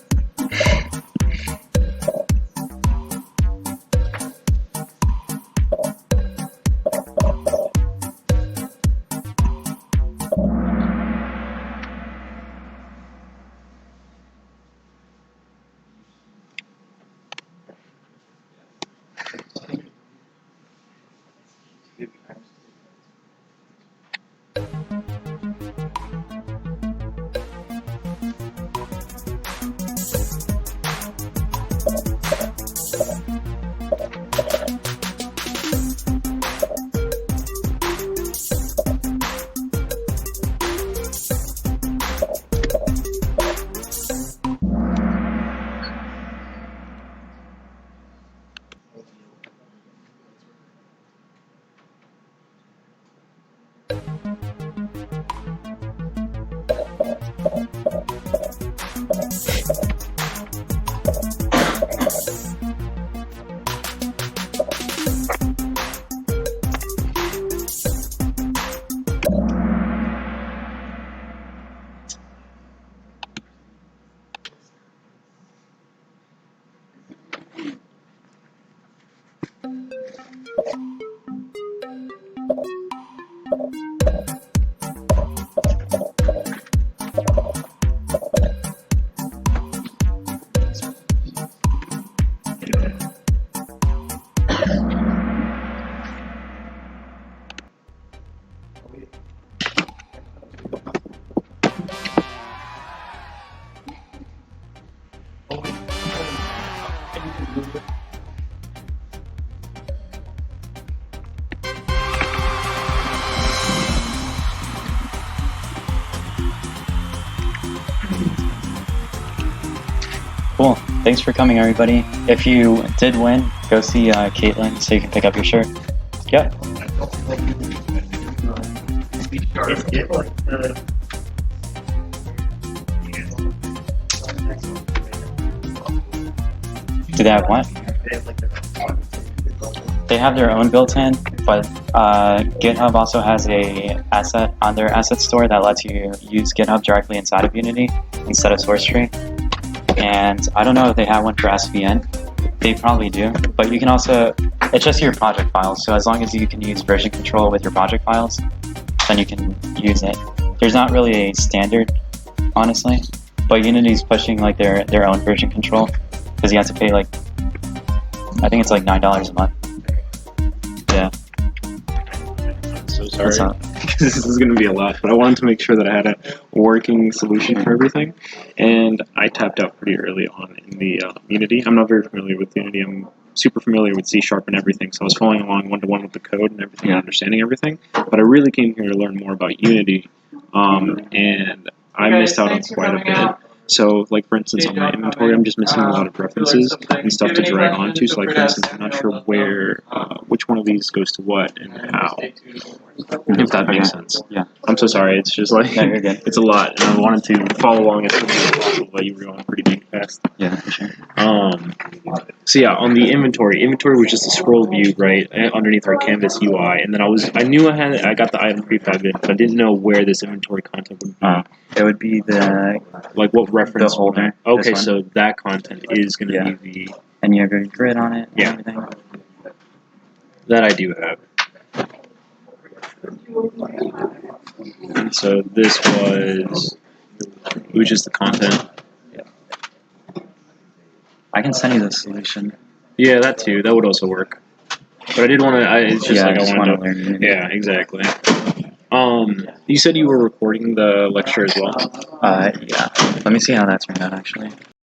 Cool. Thanks for coming, everybody. If you did win, go see Caitlin so you can pick up your shirt. Yep. Is it like the Do they have what? they have like the They have their own built-in, but GitHub also has a asset on their asset store that lets you use GitHub directly inside of Unity instead of source tree. And I don't know if they have one for SVN. They probably do, but you can also, it's just your project files. So as long as you can use version control with your project files, then you can use it. There's not really a standard, honestly, but Unity's pushing like their own version control because you have to pay like, I think it's like $9 a month. Yeah. I'm so What's sorry. up? This is going to be a lot, but I wanted to make sure that I had a working solution for everything, and I tapped out pretty early on in the Unity. I'm not very familiar with Unity. I'm super familiar with C# and everything, so I was following along one-to-one with the code and everything, and understanding everything, but I really came here to learn more about Unity, and I missed out on quite a bit. So, like for instance, on my inventory, I'm just missing a lot of references and stuff to drag onto. So, like for instance, I'm not sure where, which one of these goes to what and how. If that makes sense. Yeah. I'm so sorry. It's just like No, you're good. it's a lot, and I wanted to follow along as quickly as possible, but you were going pretty dang fast. Yeah, for sure. So yeah, on the inventory was just a scroll view right underneath our canvas UI, and then I knew I got the item prefab in, but I didn't know where this inventory content would be. It would be the Like what reference? The holder, Okay, this so that content is going to Yeah. be the and you have your grid on it and Yeah. everything. that I do have. And so this was just the content. I can send you the solution. Yeah, that too. That would also work. But I did want to. It's just Yeah, like I just wanted want to learn Unity. Yeah, exactly. You said you were recording the lecture as well. Yeah. Let me see how that turned out, actually.